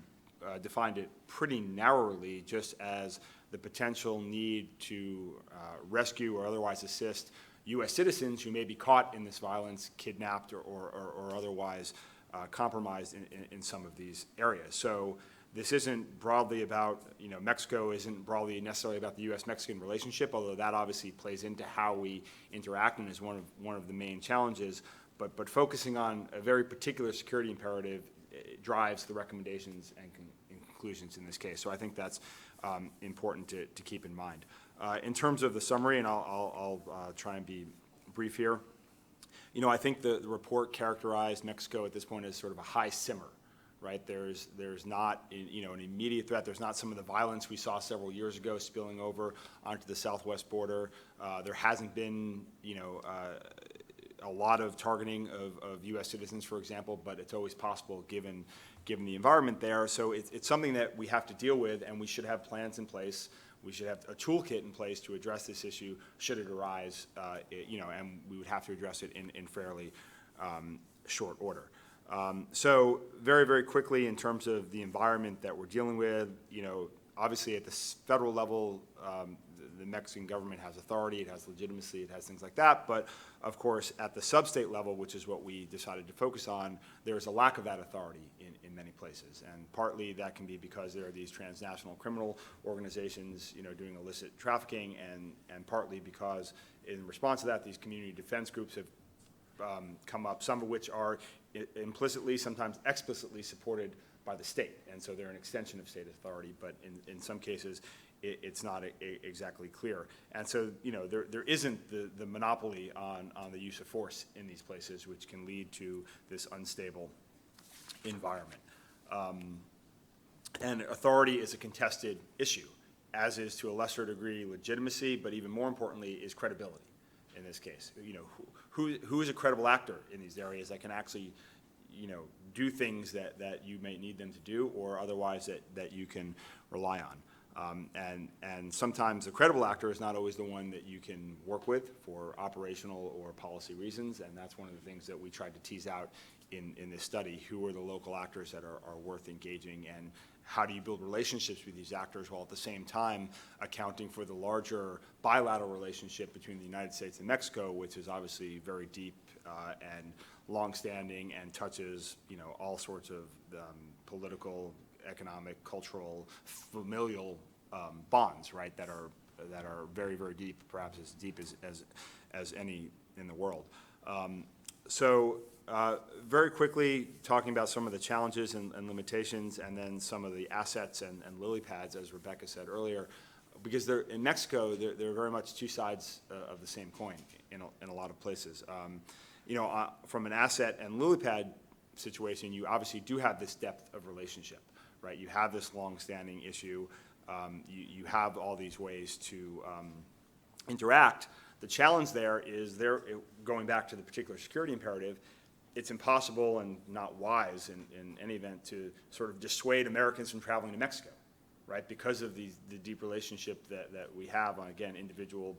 defined it pretty narrowly, just as the potential need to rescue or otherwise assist U.S. citizens who may be caught in this violence, kidnapped or otherwise compromised in some of these areas. So this isn't broadly about, you know, Mexico isn't broadly necessarily about the U.S.-Mexican relationship, although that obviously plays into how we interact and is one of the main challenges. But focusing on a very particular security imperative drives the recommendations and conclusions in this case. So I think that's important to keep in mind. In terms of the summary, and I'll try and be brief here, you know, I think the report characterized Mexico at this point as sort of a high simmer, right? There's not, you know, an immediate threat. There's not some of the violence we saw several years ago spilling over onto the southwest border. There hasn't been, you know, a lot of targeting of U.S. citizens, for example, but it's always possible given the environment there. So it's something that we have to deal with, and we should have plans in place. We should have a toolkit in place to address this issue should it arise, you know, and we would have to address it in fairly short order. So very, very quickly, in terms of the environment that we're dealing with, you know, obviously at the federal level, the Mexican government has authority, it has legitimacy, it has things like that. But of course, at the sub-state level, which is what we decided to focus on, there's a lack of that authority in many places. And partly that can be because there are these transnational criminal organizations, you know, doing illicit trafficking, and partly because in response to that, these community defense groups have come up, some of which are implicitly, sometimes explicitly supported by the state. And so they're an extension of state authority, but in some cases, it's not exactly clear. And so, you know, there isn't the monopoly on the use of force in these places, which can lead to this unstable environment. And authority is a contested issue, as is to a lesser degree legitimacy, but even more importantly is credibility in this case. You know, who is a credible actor in these areas that can actually, you know, do things that you may need them to do, or otherwise that you can rely on. And sometimes the credible actor is not always the one that you can work with for operational or policy reasons, and that's one of the things that we tried to tease out in this study. Who are the local actors that are worth engaging, and how do you build relationships with these actors while at the same time accounting for the larger bilateral relationship between the United States and Mexico, which is obviously very deep and longstanding and touches, all sorts of political, economic, cultural, familial bonds, right, that are very, very deep, perhaps as deep as any in the world. Very quickly, talking about some of the challenges and limitations, and then some of the assets and lily pads, as Rebecca said earlier, because in Mexico, they're very much two sides of the same coin in a lot of places. From an asset and lily pad situation, you obviously do have this depth of relationship, right? You have this long-standing issue. You have all these ways to interact. The challenge there is going back to the particular security imperative, it's impossible and not wise in any event to sort of dissuade Americans from traveling to Mexico, right? Because of the deep relationship that we have on, again, individual,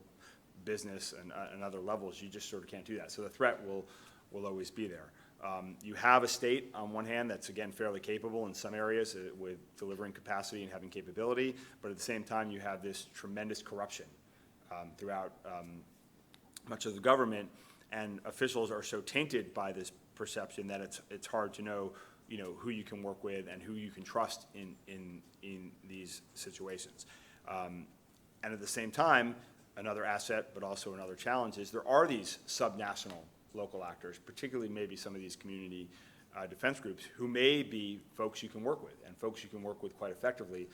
business, and other levels. You just sort of can't do that. So the threat will always be there. You have a state, on one hand, that's, again, fairly capable in some areas with delivering capacity and having capability, but at the same time, you have this tremendous corruption throughout much of the government, and officials are so tainted by this perception that it's hard to know, who you can work with and who you can trust in these situations. And at the same time, another asset, but also another challenge is there are these subnational local actors, particularly maybe some of these community defense groups, who may be folks you can work with, and folks you can work with quite effectively.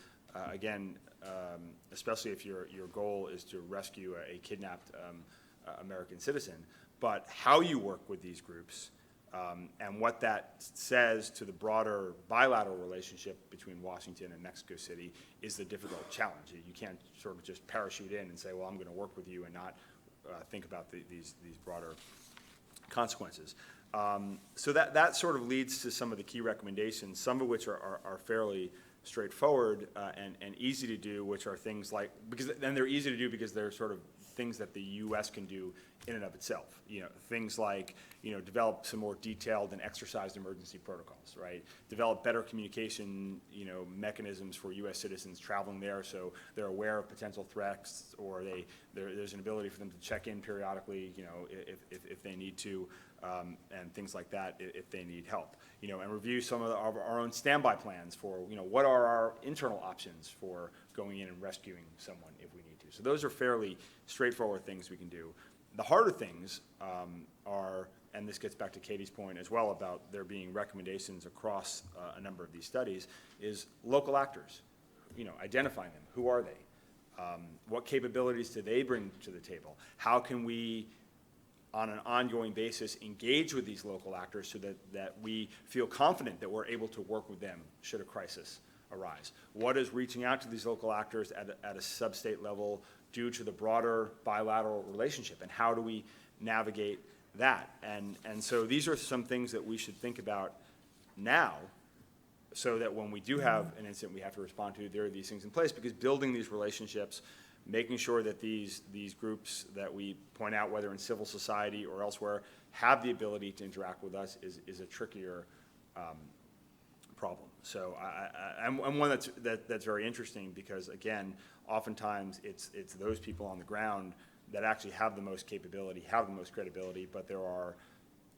Again, especially if your goal is to rescue a kidnapped American citizen. But how you work with these groups and what that says to the broader bilateral relationship between Washington and Mexico City is the difficult challenge. You can't sort of just parachute in and say, well, I'm going to work with you and not think about these broader consequences. So that sort of leads to some of the key recommendations, some of which are fairly straightforward and easy to do, which are things like, then they're easy to do because they're sort of things that the U.S. can do in and of itself. Things like, develop some more detailed and exercised emergency protocols, right? Develop better communication, mechanisms for U.S. citizens traveling there, so they're aware of potential threats, or there's an ability for them to check in periodically, if they need to, and things like that if they need help. And review some of our own standby plans for, what are our internal options for going in and rescuing someone if we need to. So those are fairly straightforward things we can do. The harder things are, and this gets back to Katie's point as well about there being recommendations across a number of these studies, is local actors, identifying them. Who are they? What capabilities do they bring to the table? How can we, on an ongoing basis, engage with these local actors so that we feel confident that we're able to work with them should a crisis arise? What is reaching out to these local actors at a sub-state level due to the broader bilateral relationship, and how do we navigate that? And so these are some things that we should think about now, so that when we do have an incident we have to respond to, there are these things in place, because building these relationships, making sure that these groups that we point out, whether in civil society or elsewhere, have the ability to interact with us is a trickier problem. So I'm one that's very interesting, because again, oftentimes it's those people on the ground that actually have the most capability, have the most credibility, but there are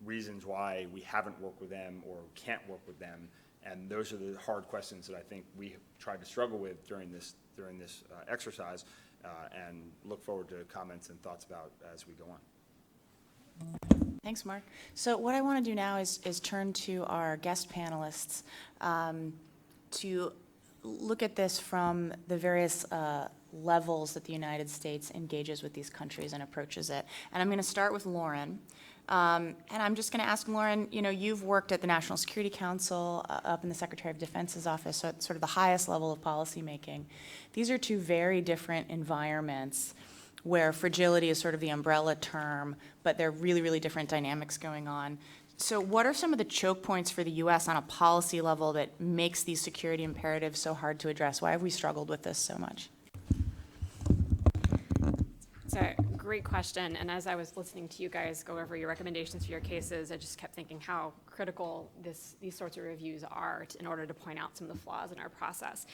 reasons why we haven't worked with them or can't work with them, and those are the hard questions that I think we tried to struggle with during this exercise, and look forward to comments and thoughts about as we go on. Thanks, Mark. So what I want to do now is turn to our guest panelists to look at this from the various levels that the United States engages with these countries and approaches it. And I'm going to start with Lauren. And I'm just going to ask Lauren, you've worked at the National Security Council, up in the Secretary of Defense's office, so at sort of the highest level of policymaking. These are two very different environments where fragility is sort of the umbrella term, but there are really, really different dynamics going on. So what are some of the choke points for the U.S. on a policy level that makes these security imperatives so hard to address? Why have we struggled with this so much? It's a great question, and as I was listening to you guys go over your recommendations for your cases, I just kept thinking how critical these sorts of reviews are in order to point out some of the flaws in our process.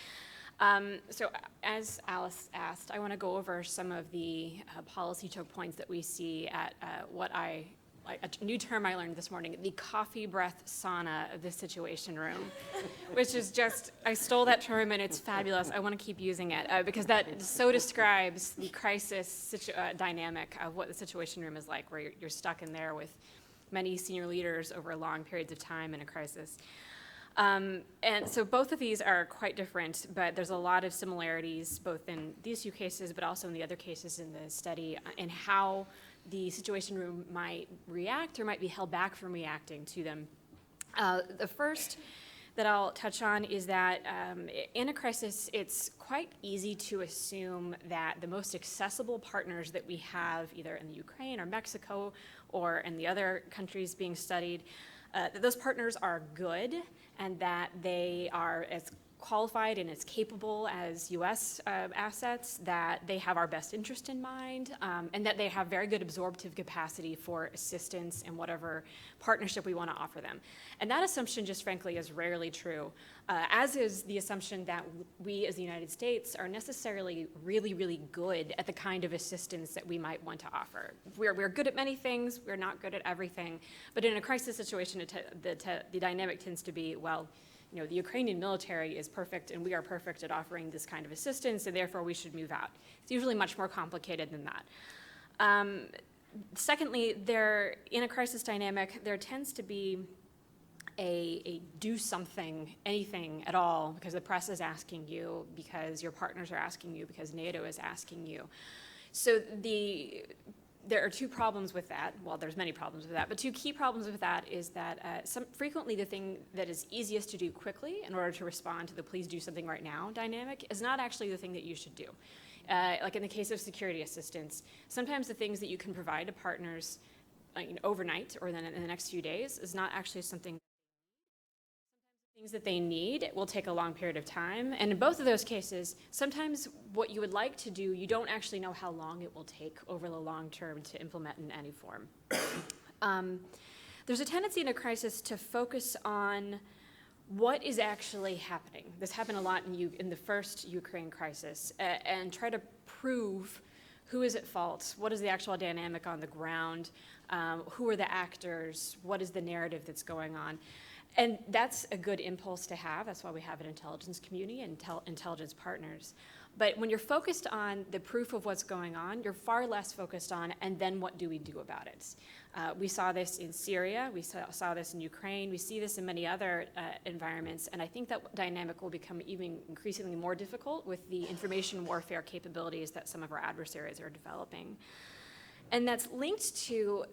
So as Alice asked, I want to go over some of the policy choke points that we see at a new term I learned this morning, the coffee breath sauna of the Situation Room, which is just, I stole that term and it's fabulous. I want to keep using it because that so describes the crisis dynamic of what the Situation Room is like, where you're stuck in there with many senior leaders over long periods of time in a crisis. And so both of these are quite different, but there's a lot of similarities both in these two cases, but also in the other cases in the study, in how the Situation Room might react or might be held back from reacting to them. The first that I'll touch on is that in a crisis, it's quite easy to assume that the most accessible partners that we have, either in the Ukraine or Mexico or in the other countries being studied, that those partners are good and that they are as qualified and as capable as U.S. Assets, that they have our best interest in mind, and that they have very good absorptive capacity for assistance in whatever partnership we want to offer them. And that assumption, just frankly, is rarely true, as is the assumption that we as the United States are necessarily really, really good at the kind of assistance that we might want to offer. We're good at many things, we're not good at everything, but in a crisis situation, the dynamic tends to be, well, you know, the Ukrainian military is perfect and we are perfect at offering this kind of assistance, and therefore we should move out. It's usually much more complicated than that. Secondly, in a crisis dynamic, there tends to be a do something, anything at all, because the press is asking you, because your partners are asking you, because NATO is asking you. So there are two problems with that. Well, there's many problems with that, but two key problems with that is that frequently the thing that is easiest to do quickly in order to respond to the please do something right now dynamic is not actually the thing that you should do. Like in the case of security assistance, sometimes the things that you can provide to partners overnight or then in the next few days is not actually something. Things that they need will take a long period of time. And in both of those cases, sometimes what you would like to do, you don't actually know how long it will take over the long term to implement in any form. There's a tendency in a crisis to focus on what is actually happening. This happened a lot in the first Ukraine crisis, and try to prove who is at fault, what is the actual dynamic on the ground, who are the actors, what is the narrative that's going on. And that's a good impulse to have. That's why we have an intelligence community and intelligence partners. But when you're focused on the proof of what's going on, you're far less focused on, and then what do we do about it? We saw this in Syria. We saw this in Ukraine. We see this in many other environments. And I think that dynamic will become even increasingly more difficult with the information warfare capabilities that some of our adversaries are developing. And that's linked to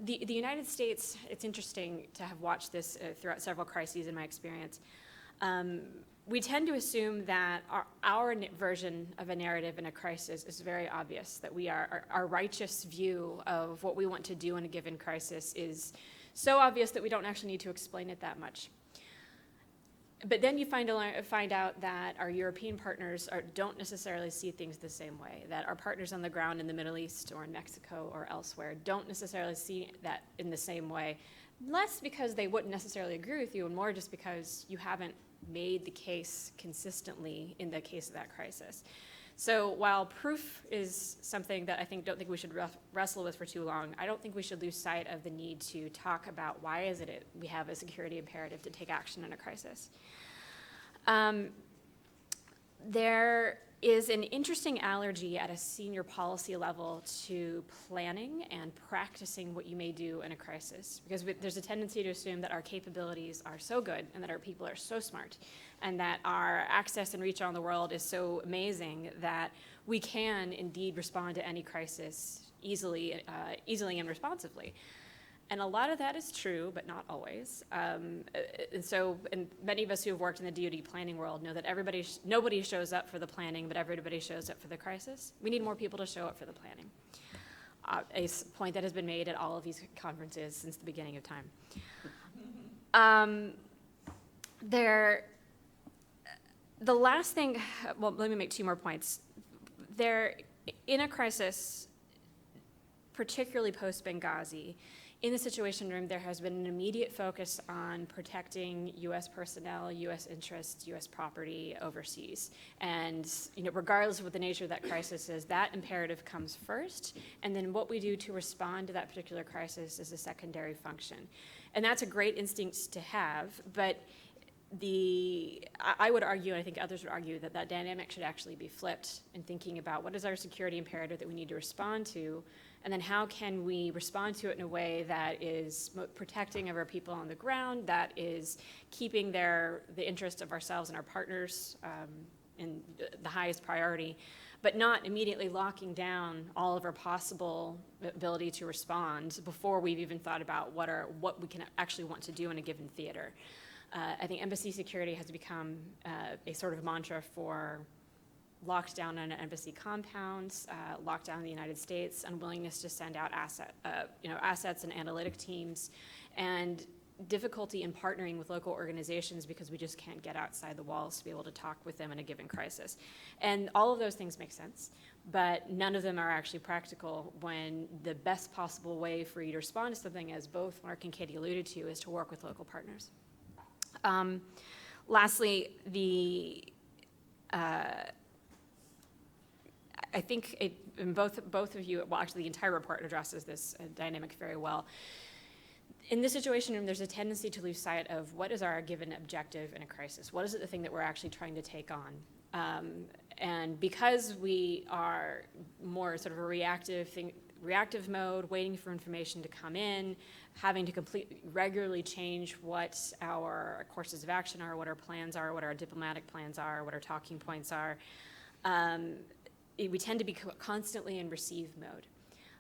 the United States. It's interesting to have watched this throughout several crises in my experience. We tend to assume that our version of a narrative in a crisis is very obvious, that our righteous view of what we want to do in a given crisis is so obvious that we don't actually need to explain it that much. But then you find out that our European partners don't necessarily see things the same way, that our partners on the ground in the Middle East or in Mexico or elsewhere don't necessarily see that in the same way, less because they wouldn't necessarily agree with you and more just because you haven't made the case consistently in the case of that crisis. So while proof is something that I don't think we should wrestle with for too long, I don't think we should lose sight of the need to talk about why is it we have a security imperative to take action in a crisis. There is an interesting allergy at a senior policy level to planning and practicing what you may do in a crisis, because there's a tendency to assume that our capabilities are so good and that our people are so smart and that our access and reach around the world is so amazing that we can indeed respond to any crisis easily and responsively. And a lot of that is true, but not always. And many of us who have worked in the DoD planning world know that nobody shows up for the planning, but everybody shows up for the crisis. We need more people to show up for the planning. point that has been made at all of these conferences since the beginning of time. The last thing, well, let me make two more points. In a crisis, particularly post-Benghazi, in the Situation Room, there has been an immediate focus on protecting U.S. personnel, U.S. interests, U.S. property overseas. And regardless of what the nature of that crisis is, that imperative comes first, and then what we do to respond to that particular crisis is a secondary function. And that's a great instinct to have, but I would argue, and I think others would argue, that that dynamic should actually be flipped in thinking about what is our security imperative that we need to respond to, and then how can we respond to it in a way that is protecting of our people on the ground, that is keeping the interest of ourselves and our partners in the highest priority, but not immediately locking down all of our possible ability to respond before we've even thought about what we can actually want to do in a given theater. I think embassy security has become a sort of mantra for locked down on embassy compounds, locked down in the United States, unwillingness to send out assets and analytic teams, and difficulty in partnering with local organizations because we just can't get outside the walls to be able to talk with them in a given crisis. And all of those things make sense, but none of them are actually practical when the best possible way for you to respond to something, as both Mark and Katie alluded to, is to work with local partners. Lastly, I think both of you, well, actually the entire report addresses this dynamic very well. In this Situation Room, there's a tendency to lose sight of what is our given objective in a crisis. What is it the thing that we're actually trying to take on? And because we are more sort of a reactive mode, waiting for information to come in, having to regularly change what our courses of action are, what our plans are, what our diplomatic plans are, what our talking points are, we tend to be constantly in receive mode.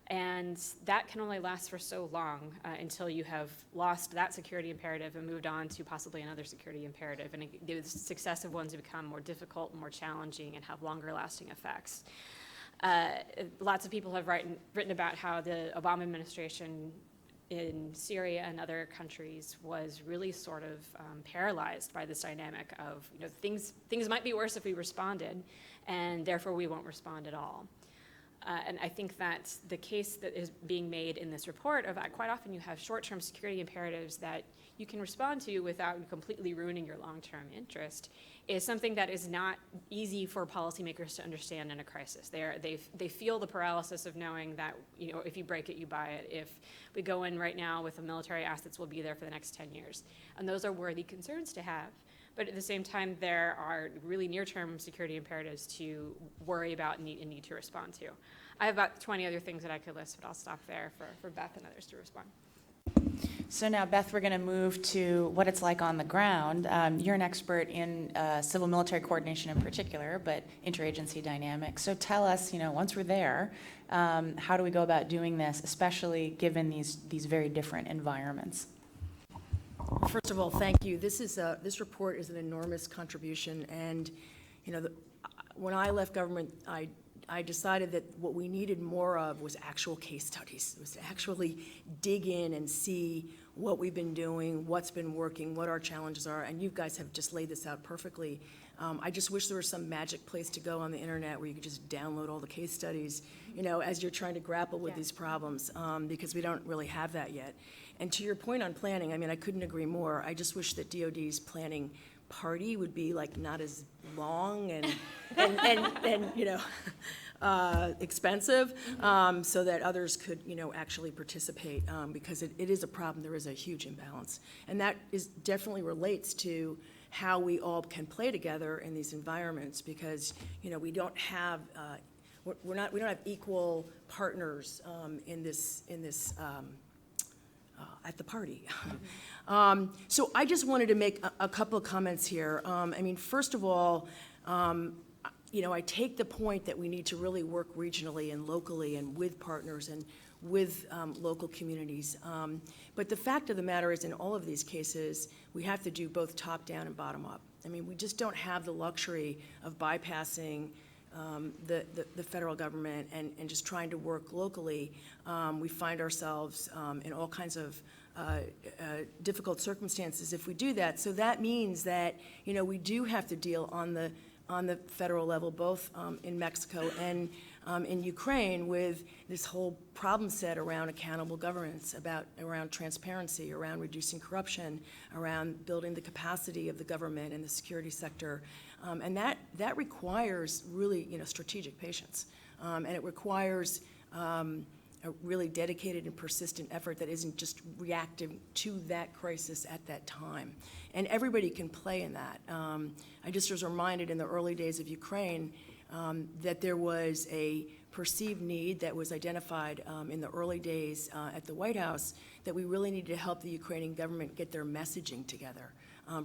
And that can only last for so long until you have lost that security imperative and moved on to possibly another security imperative. And the successive ones become more difficult, more challenging, and have longer lasting effects. Lots of people have written about how the Obama administration in Syria and other countries was really sort of paralyzed by this dynamic of things might be worse if we responded, and therefore we won't respond at all. And I think that the case that is being made in this report of quite often you have short-term security imperatives that you can respond to without completely ruining your long-term interest is something that is not easy for policymakers to understand in a crisis. They feel the paralysis of knowing that if you break it, you buy it. If we go in right now with the military assets, we'll be there for the next 10 years. And those are worthy concerns to have. But at the same time, there are really near-term security imperatives to worry about and need to respond to. I have about 20 other things that I could list, but I'll stop there for Beth and others to respond. So now, Beth, we're going to move to what it's like on the ground. You're an expert in civil-military coordination in particular, but interagency dynamics. So tell us, once we're there, how do we go about doing this, especially given these very different environments? First of all, thank you. This report is an enormous contribution, and when I left government, I decided that what we needed more of was actual case studies. It was to actually dig in and see what we've been doing, what's been working, what our challenges are, and you guys have just laid this out perfectly. I just wish there was some magic place to go on the internet where you could just download all the case studies, as you're trying to grapple with these problems, because we don't really have that yet. And to your point on planning, I couldn't agree more. I just wish that DOD's planning party would be not as long and expensive, so that others could actually participate, because it is a problem. There is a huge imbalance, and that definitely relates to how we all can play together in these environments, because we don't have we don't have equal partners in this at the party. So I just wanted to make a couple of comments here. First of all, I take the point that we need to really work regionally and locally and with partners and with local communities. But the fact of the matter is, in all of these cases, we have to do both top-down and bottom-up. We just don't have the luxury of bypassing the federal government and just trying to work locally, we find ourselves in all kinds of difficult circumstances if we do that. So that means that, we do have to deal on the federal level, both in Mexico and in Ukraine, with this whole problem set around accountable governance, around transparency, around reducing corruption, around building the capacity of the government and the security sector. And that requires really, strategic patience. And it requires a really dedicated and persistent effort that isn't just reactive to that crisis at that time. And everybody can play in that. I just was reminded in the early days of Ukraine that there was a perceived need that was identified in the early days at the White House, that we really needed to help the Ukrainian government get their messaging together,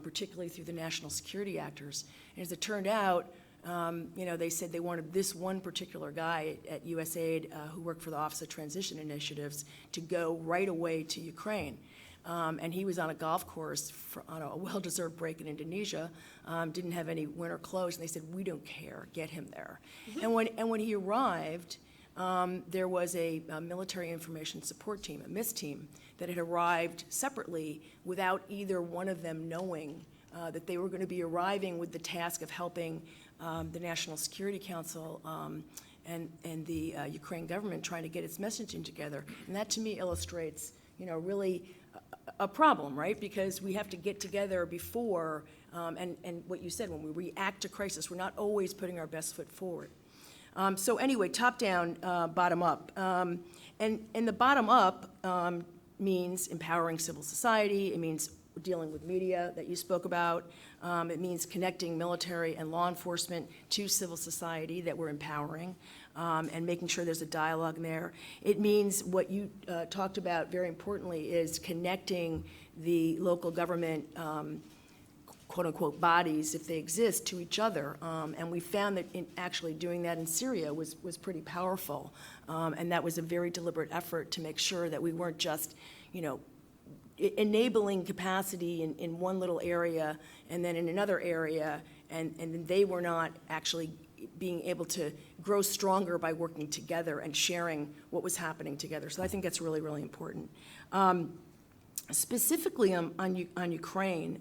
particularly through the national security actors. And as it turned out, they said they wanted this one particular guy at USAID who worked for the Office of Transition Initiatives to go right away to Ukraine. And he was on a golf course on a well-deserved break in Indonesia, didn't have any winter clothes, and they said, we don't care, get him there. And when he arrived, there was a military information support team, a MISS team, that had arrived separately without either one of them knowing that they were going to be arriving with the task of helping the National Security Council and the Ukraine government trying to get its messaging together. And that, to me, illustrates, really a problem, right? Because we have to get together before, and what you said, when we react to crisis, we're not always putting our best foot forward. So anyway, top down, bottom up. And the bottom up means empowering civil society. It means dealing with media that you spoke about. It means connecting military and law enforcement to civil society that we're empowering, and making sure there's a dialogue there. It means what you talked about very importantly is connecting the local government quote-unquote bodies, if they exist, to each other. And we found that in actually doing that in Syria was pretty powerful. And that was a very deliberate effort to make sure that we weren't just, enabling capacity in one little area and then in another area, and they were not actually being able to grow stronger by working together and sharing what was happening together. So I think that's really, really important. Specifically on Ukraine,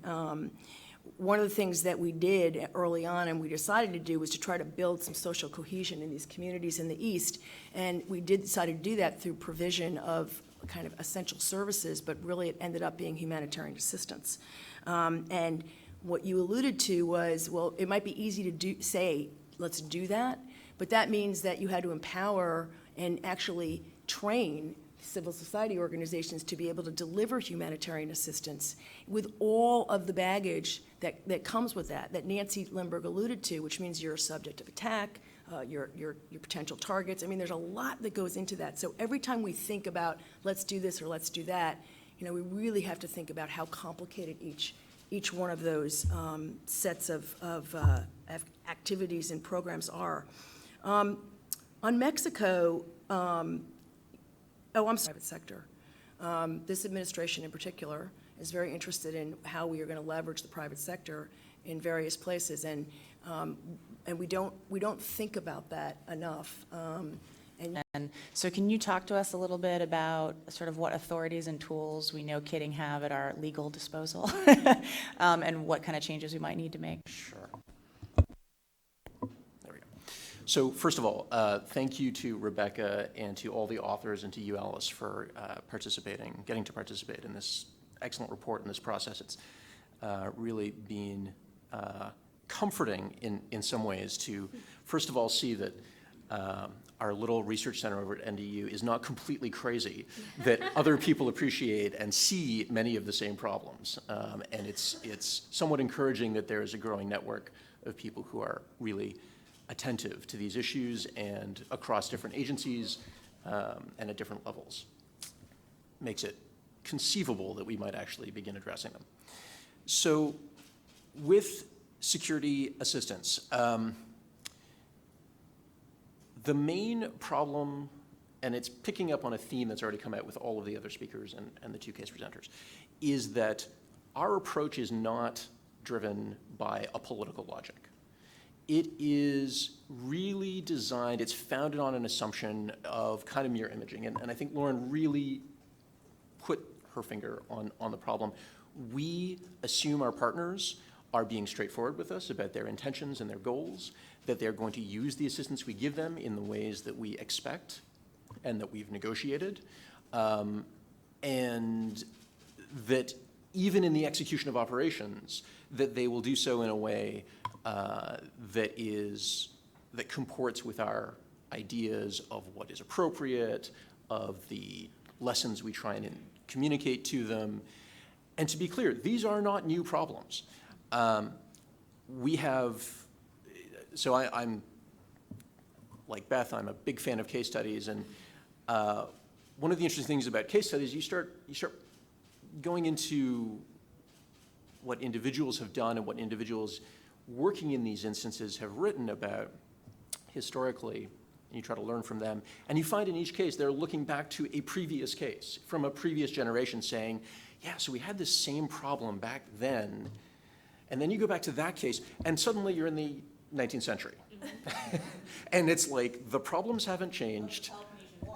one of the things that we did early on and we decided to do was to try to build some social cohesion in these communities in the East. And we did decide to do that through provision of kind of essential services, but really it ended up being humanitarian assistance. And what you alluded to was, well, it might be easy to say, let's do that, but that means that you had to empower and actually train civil society organizations to be able to deliver humanitarian assistance with all of the baggage that comes with that Nancy Lindbergh alluded to, which means you're a subject of attack, your potential targets. I mean, there's a lot that goes into that. So every time we think about let's do this or let's do that, we really have to think about how complicated each one of those sets of activities and programs are. On Mexico, private sector. This administration in particular is very interested in how we are going to leverage the private sector in various places, and we don't think about that enough. And so can you talk to us a little bit about sort of what authorities and tools we know Kidding have at our legal disposal, and what kind of changes we might need to make? Sure. There we go. So first of all, thank you to Rebecca and to all the authors and to you, Alice, for getting to participate in this excellent report in this process. It's really been comforting in some ways to, first of all, see that our little research center over at NDU is not completely crazy, that other people appreciate and see many of the same problems. And it's somewhat encouraging that there is a growing network of people who are really attentive to these issues and across different agencies and at different levels. Makes it conceivable that we might actually begin addressing them. So with security assistance, the main problem, and it's picking up on a theme that's already come out with all of the other speakers and the two case presenters, is that our approach is not driven by a political logic. it is really designed, it's founded on an assumption of kind of mirror imaging. And I think Lauren really put her finger on the problem. We assume our partners are being straightforward with us about their intentions and their goals, that they're going to use the assistance we give them in the ways that we expect and that we've negotiated, and that even in the execution of operations, that they will do so in a way that comports with our ideas of what is appropriate, of the lessons we try and communicate to them. And to be clear, these are not new problems. I'm like Beth, I'm a big fan of case studies, and one of the interesting things about case studies, you start going into what individuals have done and what individuals working in these instances have written about historically, and you try to learn from them, and you find in each case they're looking back to a previous case from a previous generation saying, yeah, so we had this same problem back then, and then you go back to that case, and suddenly you're in the 19th century. And it's like, the problems haven't changed.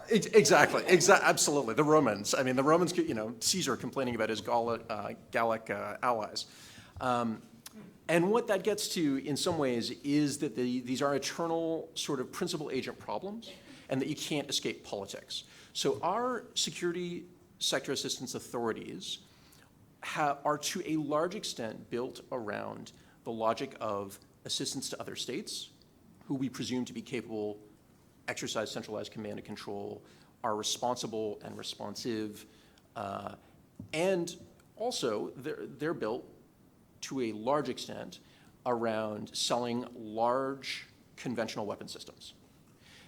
Exactly, absolutely. The Romans, Caesar complaining about his Gallic allies. And what that gets to, in some ways, is that these are eternal sort of principal agent problems, and that you can't escape politics. So our security sector assistance authorities are to a large extent built around the logic of assistance to other states, who we presume to be capable, exercise centralized command and control, are responsible and responsive, and also they're built to a large extent around selling large conventional weapon systems.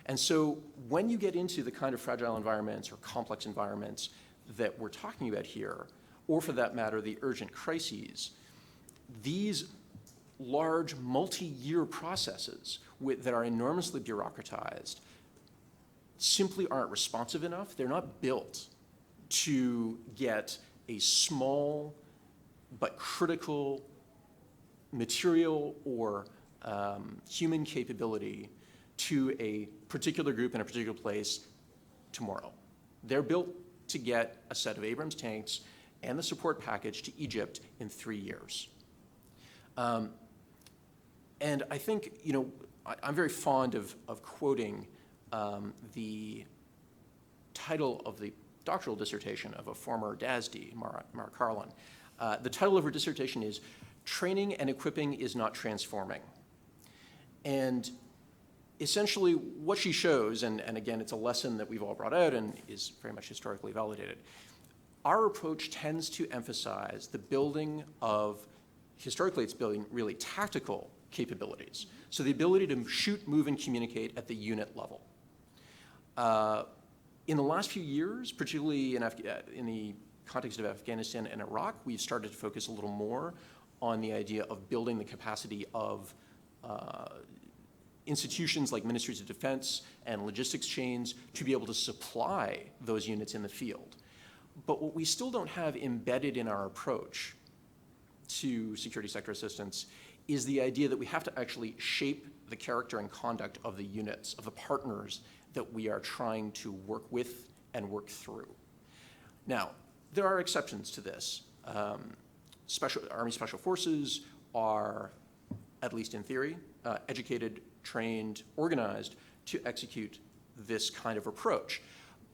And so when you get into the kind of fragile environments or complex environments that we're talking about here, or for that matter, the urgent crises, these large multi-year processes that are enormously bureaucratized simply aren't responsive enough. They're not built to get a small but critical material or human capability to a particular group in a particular place tomorrow. They're built to get a set of Abrams tanks and the support package to Egypt in 3 years. And I think, I'm very fond of quoting the title of the doctoral dissertation of a former DASD, Mara Carlin. The title of her dissertation is Training and Equipping is Not Transforming. And essentially what she shows, and again, it's a lesson that we've all brought out and is very much historically validated, our approach tends to emphasize the building of, historically it's building really tactical capabilities. So the ability to shoot, move, and communicate at the unit level. In the last few years, particularly in the context of Afghanistan and Iraq, we've started to focus a little more on the idea of building the capacity of institutions like ministries of defense and logistics chains to be able to supply those units in the field. But what we still don't have embedded in our approach to security sector assistance is the idea that we have to actually shape the character and conduct of the units, of the partners that we are trying to work with and work through. Now, there are exceptions to this. Army Special Forces are, at least in theory, educated, trained, organized to execute this kind of approach.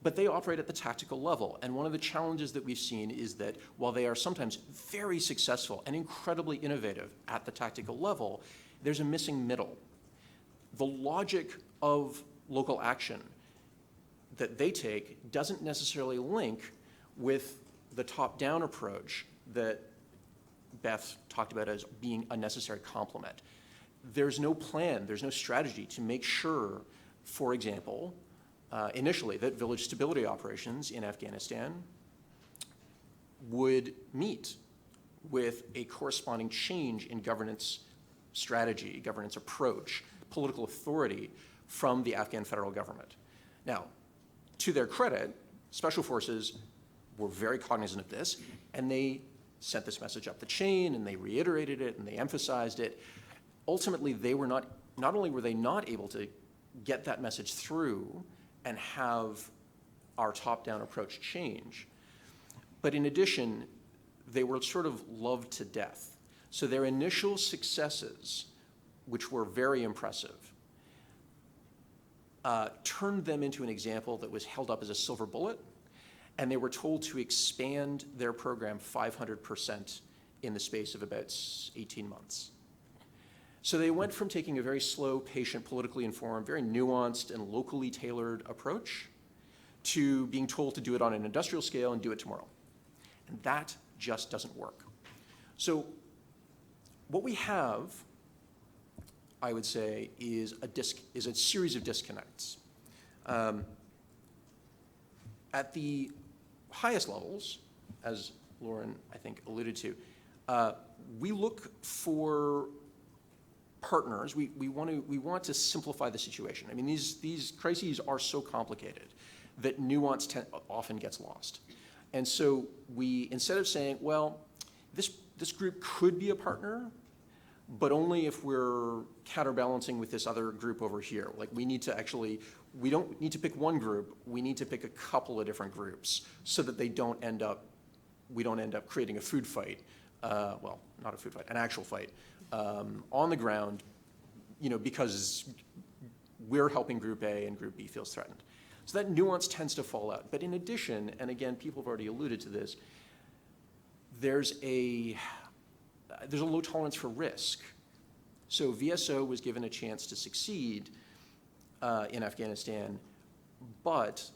But they operate at the tactical level. And one of the challenges that we've seen is that while they are sometimes very successful and incredibly innovative at the tactical level, there's a missing middle. The logic of local action that they take doesn't necessarily link with the top-down approach that Beth talked about as being a necessary complement. There's no plan, there's no strategy to make sure, for example, initially, that village stability operations in Afghanistan would meet with a corresponding change in governance strategy, governance approach, political authority from the Afghan federal government. Now, to their credit, Special Forces were very cognizant of this, and they sent this message up the chain, and they reiterated it, and they emphasized it. Ultimately, they were not not only were they not able to get that message through and have our top-down approach change, but in addition, they were sort of loved to death. So their initial successes, which were very impressive, turned them into an example that was held up as a silver bullet, and they were told to expand their program 500% in the space of about 18 months. So they went from taking a very slow, patient, politically informed, very nuanced and locally tailored approach to being told to do it on an industrial scale and do it tomorrow. And that just doesn't work. So what we have, I would say, is a series of disconnects. At the highest levels, as Lauren, I think, alluded to, we look for partners. We want to simplify the situation. I mean, these crises are so complicated that nuance often gets lost. And so we, instead of saying, well, this group could be a partner, but only if we're counterbalancing with this other group over here. Like we don't need to pick one group, we need to pick a couple of different groups so that we don't end up creating a food fight, well, not a food fight, an actual fight, on the ground, because we're helping Group A and Group B feels threatened. So that nuance tends to fall out. But in addition, and again, people have already alluded to this, there's a low tolerance for risk. So VSO was given a chance to succeed in Afghanistan, but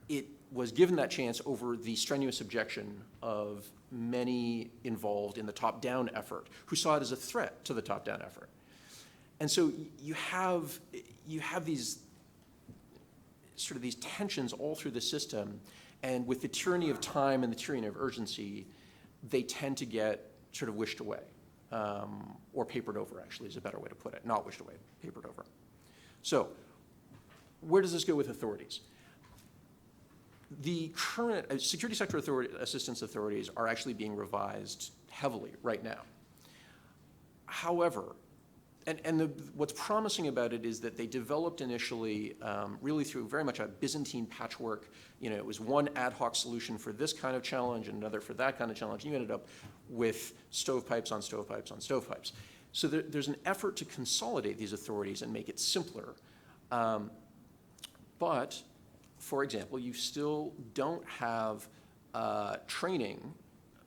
it was given that chance over the strenuous objection of many involved in the top-down effort who saw it as a threat to the top-down effort. And so you have these sort of these tensions all through the system, and with the tyranny of time and the tyranny of urgency, they tend to get sort of wished away, or papered over, actually, is a better way to put it. Not wished away, papered over. So where does this go with authorities? The current security sector assistance authorities are actually being revised heavily right now. However, what's promising about it is that they developed initially really through very much a Byzantine patchwork. It was one ad hoc solution for this kind of challenge and another for that kind of challenge. You ended up with stovepipes on stovepipes on stovepipes. So there's an effort to consolidate these authorities and make it simpler. But, for example, you still don't have training.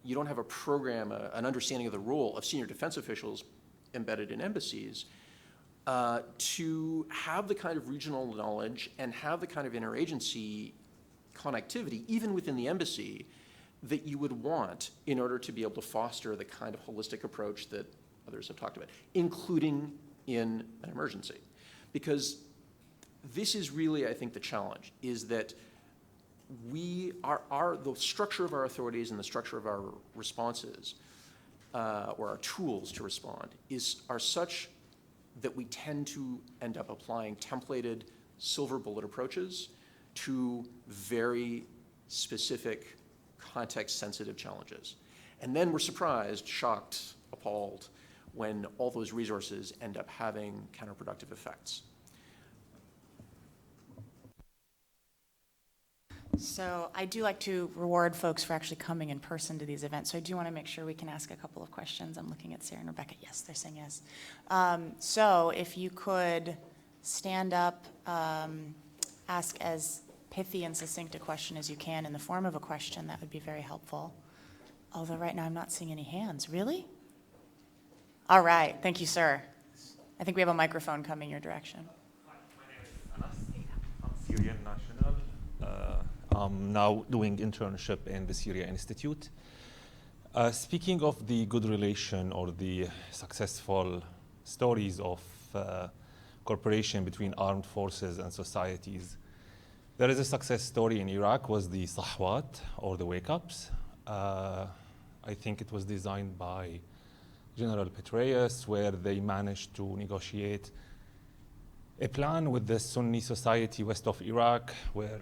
You don't have a program, an understanding of the role of senior defense officials embedded in embassies to have the kind of regional knowledge and have the kind of interagency connectivity, even within the embassy, that you would want in order to be able to foster the kind of holistic approach that others have talked about, including in an emergency. Because this is really, I think, the challenge, is that the structure of our authorities and the structure of our responses or our tools to respond are such that we tend to end up applying templated silver bullet approaches to very specific context-sensitive challenges. And then we're surprised, shocked, appalled when all those resources end up having counterproductive effects. So I do like to reward folks for actually coming in person to these events. So I do want to make sure we can ask a couple of questions. I'm looking at Sarah and Rebecca. Yes, they're saying yes. So if you could stand up, ask as pithy and succinct a question as you can in the form of a question, that would be very helpful. Although right now I'm not seeing any hands. Really? All right. Thank you, sir. I think we have a microphone coming your direction. Hi, my name is Anas. I'm Syrian national. I'm now doing internship in the Syria Institute. Speaking of the good relation or the successful stories of cooperation between armed forces and societies, there is a success story in Iraq, was the Sahwat, or the wake-ups. I think it was designed by General Petraeus, where they managed to negotiate a plan with the Sunni society west of Iraq, where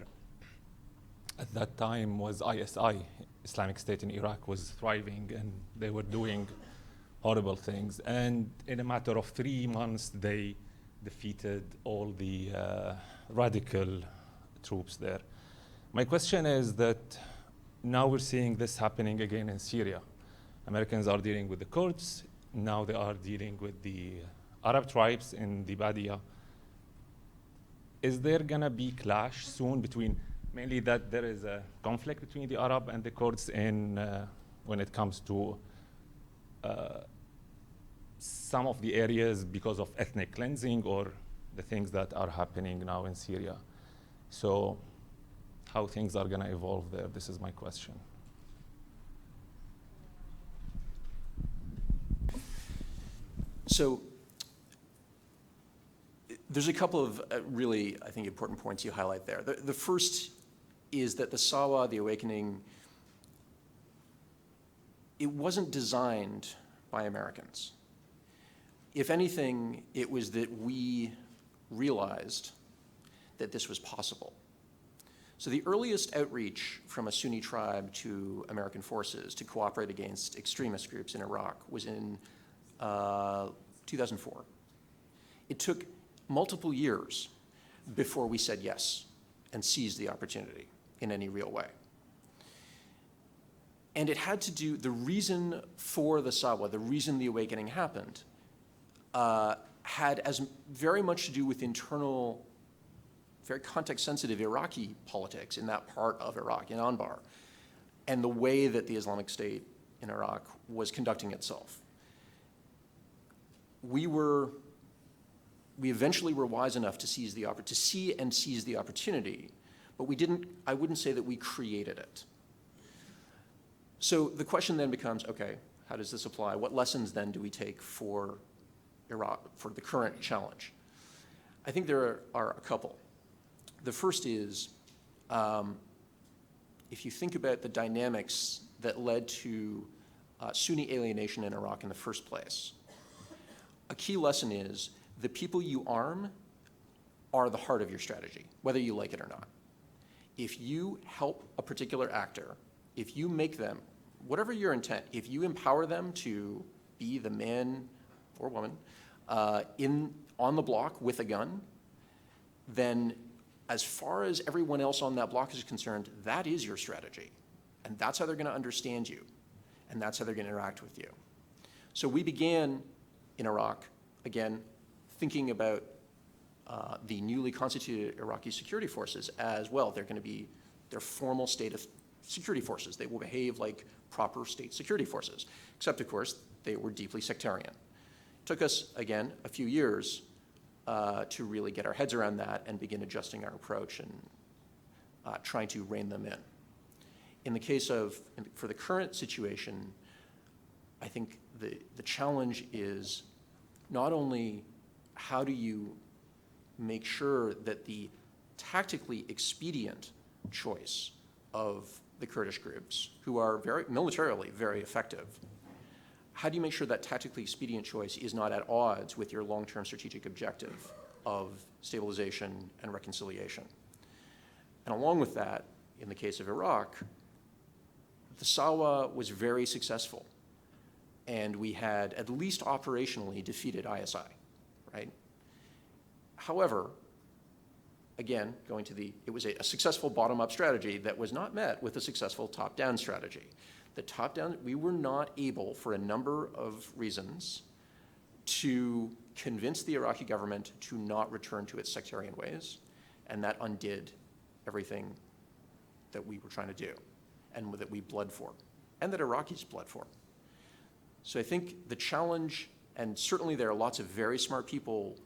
at that time was ISI, Islamic State in Iraq, was thriving, and they were doing horrible things. And in a matter of 3 months, they defeated all the radical troops there. My question is that now we're seeing this happening again in Syria. Americans are dealing with the Kurds. Now they are dealing with the Arab tribes in the Badia. Is there gonna be clash soon between, mainly that there is a conflict between the Arab and the Kurds in, when it comes to some of the areas because of ethnic cleansing or the things that are happening now in Syria? So how things are gonna evolve there, this is my question. So there's a couple of really, I think, important points you highlight there. The first is that the Sawa, the awakening, it wasn't designed by Americans. If anything, it was that we realized that this was possible. So the earliest outreach from a Sunni tribe to American forces to cooperate against extremist groups in Iraq was in 2004. It took multiple years before we said yes and seized the opportunity in any real way. And it had to do, the reason for the Sawa, the reason the awakening happened, had as very much to do with internal, very context-sensitive Iraqi politics in that part of Iraq, in Anbar, and the way that the Islamic State in Iraq was conducting itself. We eventually were wise enough to see and seize the opportunity, but I wouldn't say that we created it. So the question then becomes, okay, how does this apply? What lessons then do we take for Iraq, for the current challenge? I think there are a couple. The first is, if you think about the dynamics that led to Sunni alienation in Iraq in the first place, a key lesson is the people you arm are the heart of your strategy, whether you like it or not. If you help a particular actor, if you make them, whatever your intent, if you empower them to be the man or woman on the block with a gun, then as far as everyone else on that block is concerned, that is your strategy. And that's how they're going to understand you. And that's how they're going to interact with you. So we began in Iraq, again, thinking about the newly constituted Iraqi security forces as well. They're going to be their formal state of security forces. They will behave like proper state security forces, except, of course, they were deeply sectarian. It took us, again, a few years to really get our heads around that and begin adjusting our approach and trying to rein them in. In the case of, for the current situation, I think the challenge is not only how do you make sure that the tactically expedient choice of the Kurdish groups, who are militarily very effective, how do you make sure that tactically expedient choice is not at odds with your long-term strategic objective of stabilization and reconciliation? And along with that, in the case of Iraq, the Sawa was very successful, and we had at least operationally defeated ISI, right? However, again, it was a successful bottom-up strategy that was not met with a successful top-down strategy. The top-down, we were not able, for a number of reasons, to convince the Iraqi government to not return to its sectarian ways, and that undid everything that we were trying to do, and that we bled for, and that Iraqis bled for. So I think the challenge, and certainly there are lots of very smart people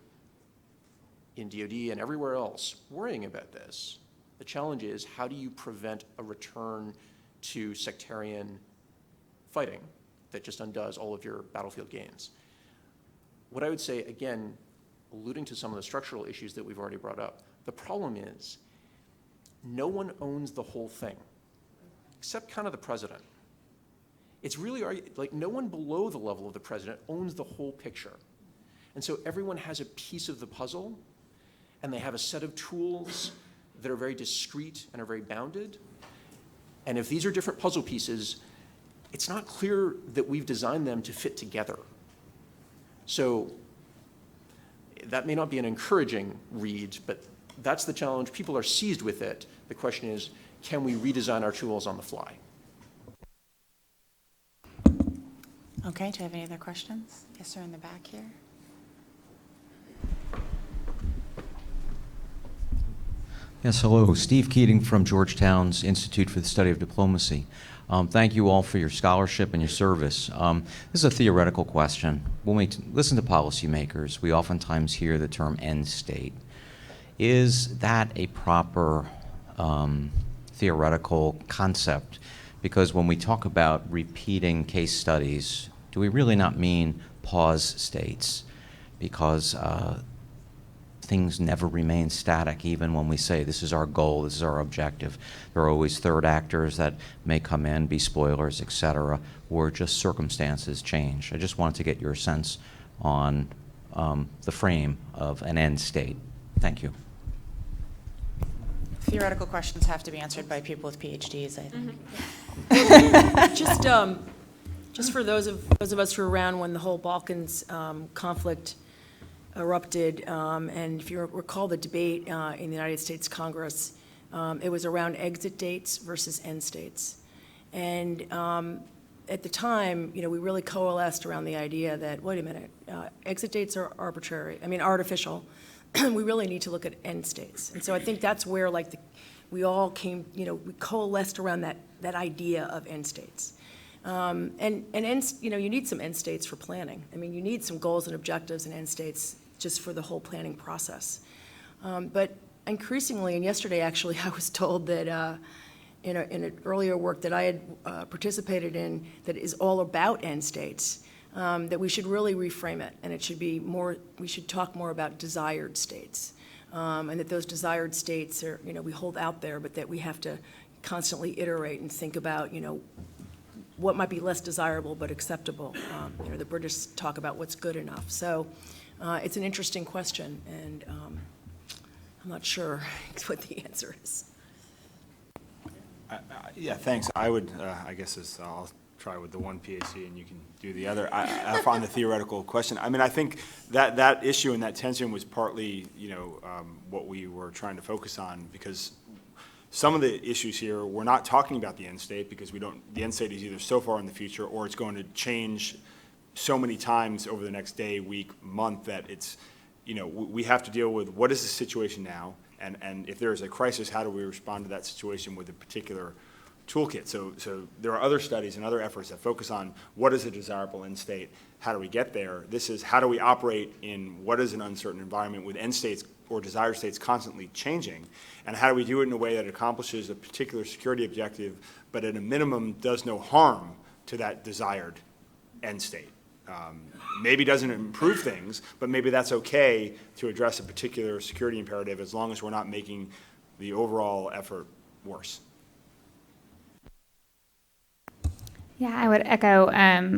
in DoD and everywhere else worrying about this. The challenge is, how do you prevent a return to sectarian fighting that just undoes all of your battlefield gains? What I would say, again, alluding to some of the structural issues that we've already brought up, the problem is no one owns the whole thing, except kind of the president. It's really, like, no one below the level of the president owns the whole picture. And so everyone has a piece of the puzzle, and they have a set of tools that are very discrete and are very bounded. And if these are different puzzle pieces, it's not clear that we've designed them to fit together. So that may not be an encouraging read, but that's the challenge. People are seized with it. The question is, can we redesign our tools on the fly? Okay, do you have any other questions? Yes, sir, in the back here. Yes, hello. Steve Keating from Georgetown's Institute for the Study of Diplomacy. Thank you all for your scholarship and your service. This is a theoretical question. When we listen to policymakers, we oftentimes hear the term end state. Is that a proper theoretical concept? Because when we talk about repeating case studies, do we really not mean pause states? Because things never remain static, even when we say this is our goal, this is our objective. There are always third actors that may come in, be spoilers, et cetera, or just circumstances change. I just wanted to get your sense on the frame of an end state. Thank you. Theoretical questions have to be answered by people with PhDs, I think. Just for those of us who were around when the whole Balkans conflict erupted, and if you recall the debate in the United States Congress, it was around exit dates versus end states. And at the time, we really coalesced around the idea that, wait a minute, exit dates are artificial. We really need to look at end states. And so I think that's where we all came, we coalesced around that idea of end states. And you need some end states for planning. You need some goals and objectives and end states just for the whole planning process. But increasingly, and yesterday actually, I was told that in an earlier work that I had participated in that is all about end states, that we should really reframe it, and it should be more, we should talk more about desired states. And that those desired states are, we hold out there, but that we have to constantly iterate and think about, what might be less desirable but acceptable. The British talk about what's good enough. So it's an interesting question, and I'm not sure what the answer is. Yeah, thanks. I would, I guess I'll try with the one PhD and you can do the other. I find the theoretical question. I think that issue and that tension was partly, what we were trying to focus on, because some of the issues here, we're not talking about the end state because the end state is either so far in the future or it's going to change so many times over the next day, week, month that it's, we have to deal with what is the situation now, and if there is a crisis, how do we respond to that situation with a particular toolkit? So there are other studies and other efforts that focus on what is a desirable end state, how do we get there? This is how do we operate in what is an uncertain environment with end states or desired states constantly changing, and how do we do it in a way that accomplishes a particular security objective, but at a minimum does no harm to that desired end state. Maybe doesn't improve things, but maybe that's okay to address a particular security imperative as long as we're not making the overall effort worse. Yeah, I would echo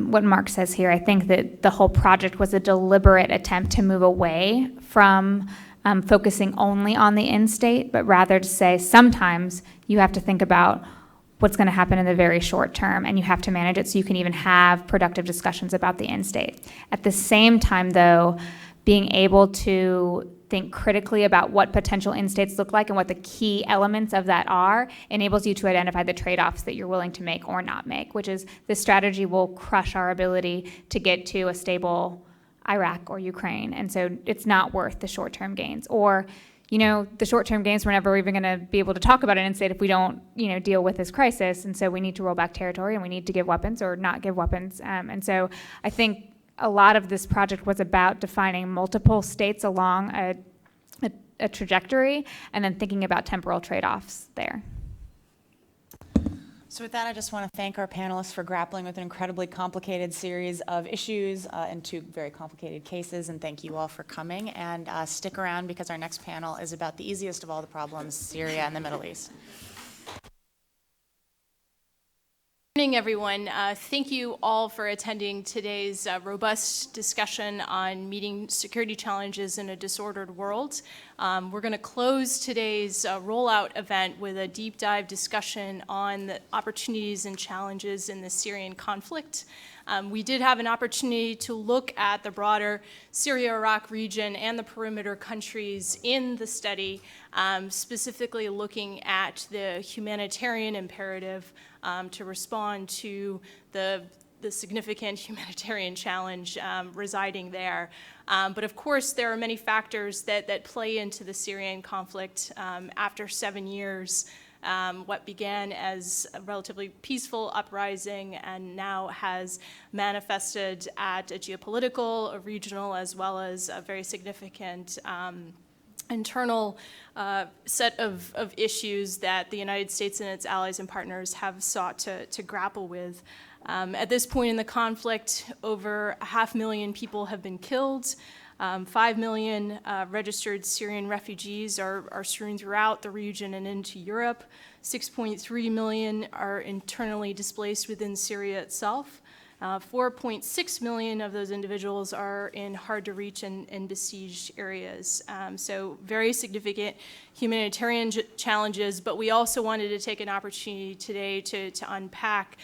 what Mark says here. I think that the whole project was a deliberate attempt to move away from focusing only on the end state, but rather to say sometimes you have to think about what's going to happen in the very short term, and you have to manage it so you can even have productive discussions about the end state. At the same time, though, being able to think critically about what potential end states look like and what the key elements of that are enables you to identify the trade-offs that you're willing to make or not make, which is this strategy will crush our ability to get to a stable Iraq or Ukraine, and so it's not worth the short-term gains. Or, the short-term gains, we're never even going to be able to talk about an end state if we don't, deal with this crisis, and so we need to roll back territory and we need to give weapons or not give weapons. And so I think a lot of this project was about defining multiple states along a trajectory and then thinking about temporal trade-offs there. So with that, I just want to thank our panelists for grappling with an incredibly complicated series of issues and two very complicated cases, and thank you all for coming. And stick around because our next panel is about the easiest of all the problems, Syria and the Middle East. morning, everyone. Thank you all for attending today's robust discussion on meeting security challenges in a disordered world. We're going to close today's rollout event with a deep dive discussion on the opportunities and challenges in the Syrian conflict. We did have an opportunity to look at the broader Syria-Iraq region and the perimeter countries in the study, specifically looking at the humanitarian imperative to respond to the significant humanitarian challenge residing there. But of course, there are many factors that play into the Syrian conflict. After 7 years, what began as a relatively peaceful uprising and now has manifested at a geopolitical, a regional, as well as a very significant internal set of issues that the United States and its allies and partners have sought to grapple with. At this point in the conflict, over 500,000 people have been killed. 5 million registered Syrian refugees are strewn throughout the region and into Europe. 6.3 million are internally displaced within Syria itself. 4.6 million of those individuals are in hard-to-reach and besieged areas. So very significant humanitarian challenges, but we also wanted to take an opportunity today to unpack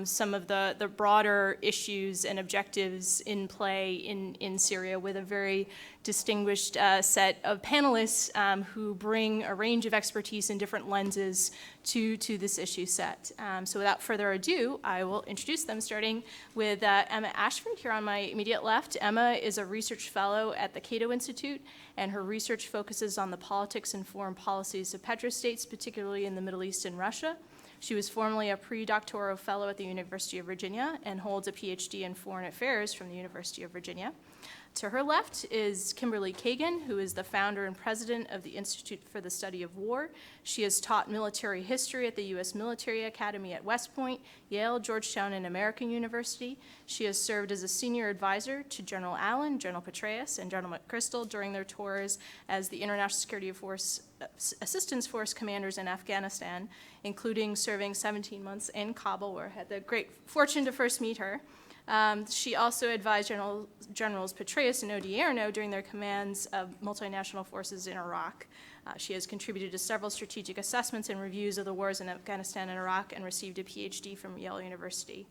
some of the broader issues and objectives in play in Syria with a very distinguished set of panelists who bring a range of expertise and different lenses to this issue set. So without further ado, I will introduce them, starting with Emma Ashford here on my immediate left. Emma is a research fellow at the Cato Institute, and her research focuses on the politics and foreign policies of petrostates, particularly in the Middle East and Russia. She was formerly a pre-doctoral fellow at the University of Virginia and holds a PhD in foreign affairs from the University of Virginia. To her left is Kimberly Kagan, who is the founder and president of the Institute for the Study of War. She has taught military history at the U.S. Military Academy at West Point, Yale, Georgetown, and American University. She has served as a senior advisor to General Allen, General Petraeus, and General McChrystal during their tours as the International Security Force Assistance Force commanders in Afghanistan, including serving 17 months in Kabul, where I had the great fortune to first meet her. She also advised Generals Petraeus and Odierno during their commands of multinational forces in Iraq. She has contributed to several strategic assessments and reviews of the wars in Afghanistan and Iraq and received a PhD from Yale University.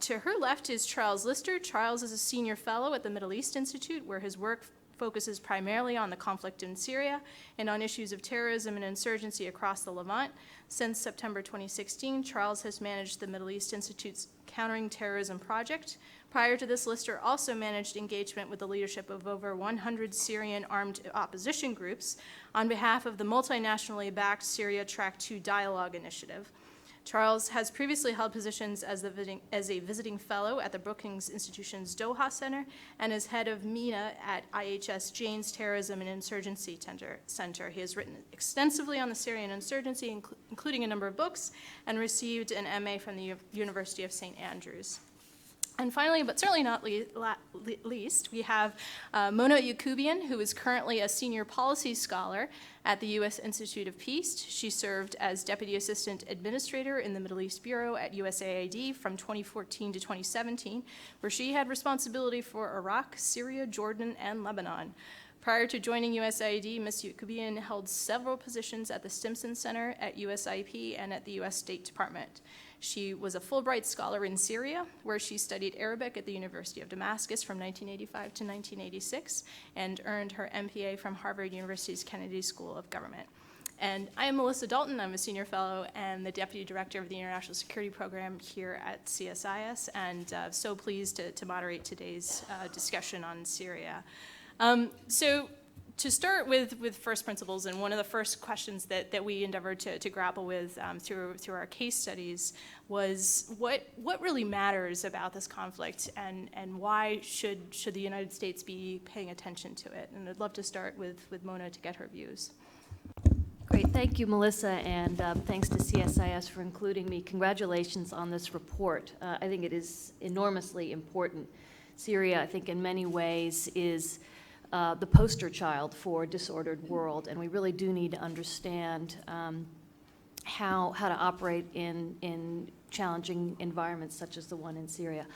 To her left is Charles Lister. Charles is a senior fellow at the Middle East Institute, where his work focuses primarily on the conflict in Syria and on issues of terrorism and insurgency across the Levant. Since September 2016, Charles has managed the Middle East Institute's Countering Terrorism Project. Prior to this, Lister also managed engagement with the leadership of over 100 Syrian armed opposition groups on behalf of the multinationally backed Syria Track 2 Dialogue Initiative. Charles has previously held positions as a visiting fellow at the Brookings Institution's Doha Center and as head of MENA at IHS Jane's Terrorism and Insurgency Center. He has written extensively on the Syrian insurgency, including a number of books, and received an MA from the University of St. Andrews. And finally, but certainly not least, we have Mona Yakubian, who is currently a senior policy scholar at the U.S. Institute of Peace. She served as Deputy Assistant Administrator in the Middle East Bureau at USAID from 2014 to 2017, where she had responsibility for Iraq, Syria, Jordan, and Lebanon. Prior to joining USAID, Ms. Yakubian held several positions at the Stimson Center, at USIP, and at the U.S. State Department. She was a Fulbright Scholar in Syria, where she studied Arabic at the University of Damascus from 1985 to 1986, and earned her MPA from Harvard University's Kennedy School of Government. And I am Melissa Dalton. I'm a senior fellow and the deputy director of the International Security Program here at CSIS, and so pleased to moderate today's discussion on Syria. So to start with first principles, and one of the first questions that we endeavored to grapple with through our case studies was what really matters about this conflict, and why should the United States be paying attention to it? And I'd love to start with Mona to get her views. Great, thank you, Melissa, and thanks to CSIS for including me. Congratulations on this report. I think it is enormously important. Syria, I think, in many ways is the poster child for a disordered world, and we really do need to understand how to operate in challenging environments such as the one in Syria.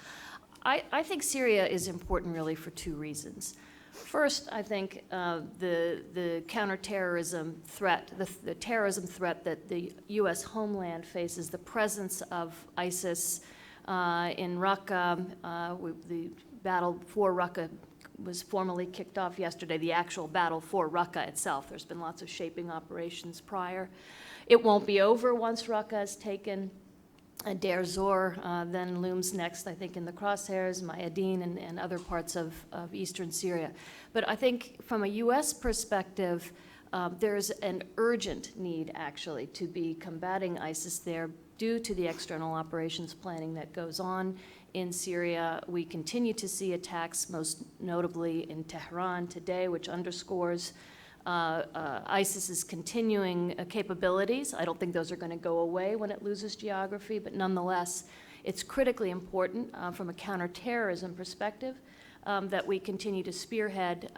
I think Syria is important really for two reasons. First, I think the counterterrorism threat, the terrorism threat that the U.S. homeland faces, the presence of ISIS in Raqqa, the battle for Raqqa was formally kicked off yesterday, the actual battle for Raqqa itself. There's been lots of shaping operations prior. It won't be over once Raqqa is taken. Deir Zor then looms next, I think, in the crosshairs, Mayadeen and other parts of eastern Syria. But I think from a U.S. perspective, there's an urgent need, actually, to be combating ISIS there due to the external operations planning that goes on in Syria. We continue to see attacks, most notably in Tehran today, which underscores ISIS's continuing capabilities. I don't think those are going to go away when it loses geography, but nonetheless, it's critically important from a counterterrorism perspective that we continue to spearhead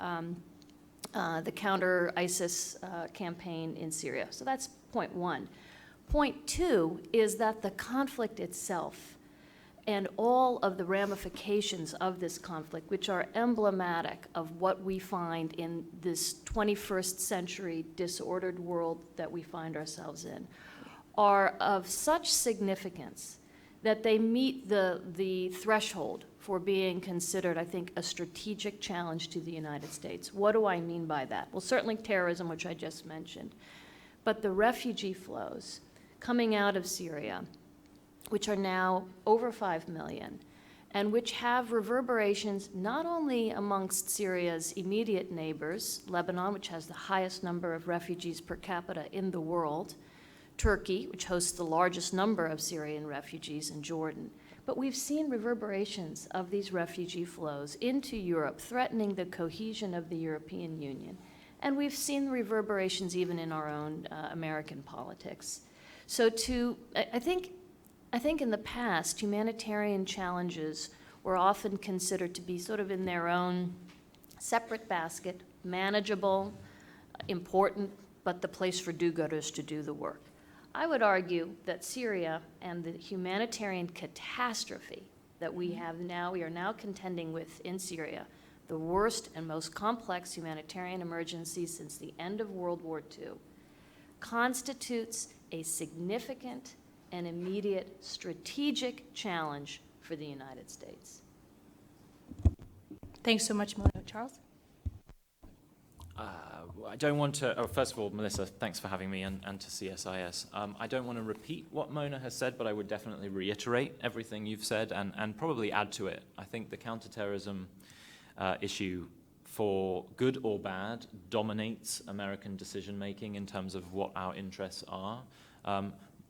the counter-ISIS campaign in Syria. So that's point one. Point two is that the conflict itself and all of the ramifications of this conflict, which are emblematic of what we find in this 21st century disordered world that we find ourselves in, are of such significance that they meet the threshold for being considered, I think, a strategic challenge to the United States. What do I mean by that? Well, certainly terrorism, which I just mentioned, but the refugee flows coming out of Syria, which are now over 5 million, and which have reverberations not only amongst Syria's immediate neighbors, Lebanon, which has the highest number of refugees per capita in the world, Turkey, which hosts the largest number of Syrian refugees, and Jordan. But we've seen reverberations of these refugee flows into Europe, threatening the cohesion of the European Union. And we've seen reverberations even in our own American politics. So I think in the past, humanitarian challenges were often considered to be sort of in their own separate basket, manageable, important, but the place for do-gooders to do the work. I would argue that Syria and the humanitarian catastrophe that we are now contending with in Syria, the worst and most complex humanitarian emergency since the end of World War II, constitutes a significant and immediate strategic challenge for the United States. Thanks so much, Melissa. Charles? I don't want to, first of all, Melissa, thanks for having me, and to CSIS. I don't want to repeat what Mona has said, but I would definitely reiterate everything you've said and probably add to it. I think the counterterrorism issue, for good or bad, dominates American decision-making in terms of what our interests are.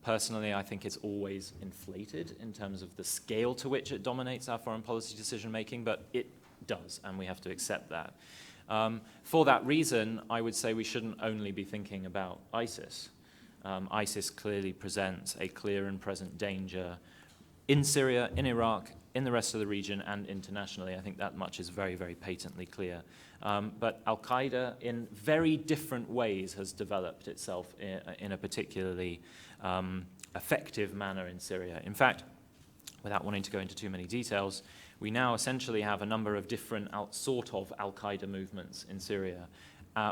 Personally, I think it's always inflated in terms of the scale to which it dominates our foreign policy decision-making, but it does, and we have to accept that. For that reason, I would say we shouldn't only be thinking about ISIS. ISIS clearly presents a clear and present danger in Syria, in Iraq, in the rest of the region, and internationally. I think that much is very, very patently clear. But al-Qaeda, in very different ways, has developed itself in a particularly effective manner in Syria. In fact, without wanting to go into too many details, we now essentially have a number of different sort of al-Qaeda movements in Syria,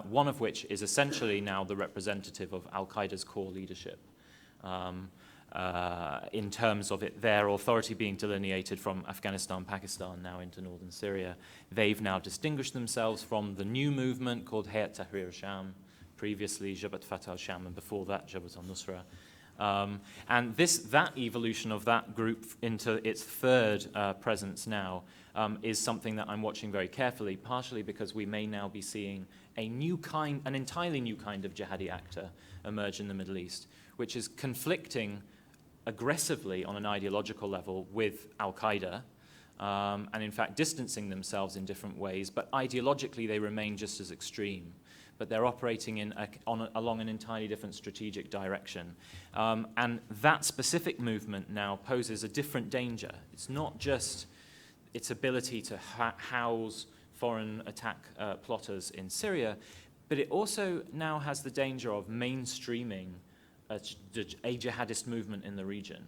one of which is essentially now the representative of al-Qaeda's core leadership, in terms of their authority being delineated from Afghanistan, Pakistan, now into northern Syria. They've now distinguished themselves from the new movement called Hayat Tahrir al-Sham, previously Jabhat Fatah al-Sham, and before that Jabhat al-Nusra. And that evolution of that group into its third presence now is something that I'm watching very carefully, partially because we may now be seeing an entirely new kind of jihadi actor emerge in the Middle East, which is conflicting aggressively on an ideological level with al-Qaeda, and in fact distancing themselves in different ways, but ideologically they remain just as extreme. But they're operating along an entirely different strategic direction. And that specific movement now poses a different danger. It's not just its ability to house foreign attack plotters in Syria, but it also now has the danger of mainstreaming a jihadist movement in the region.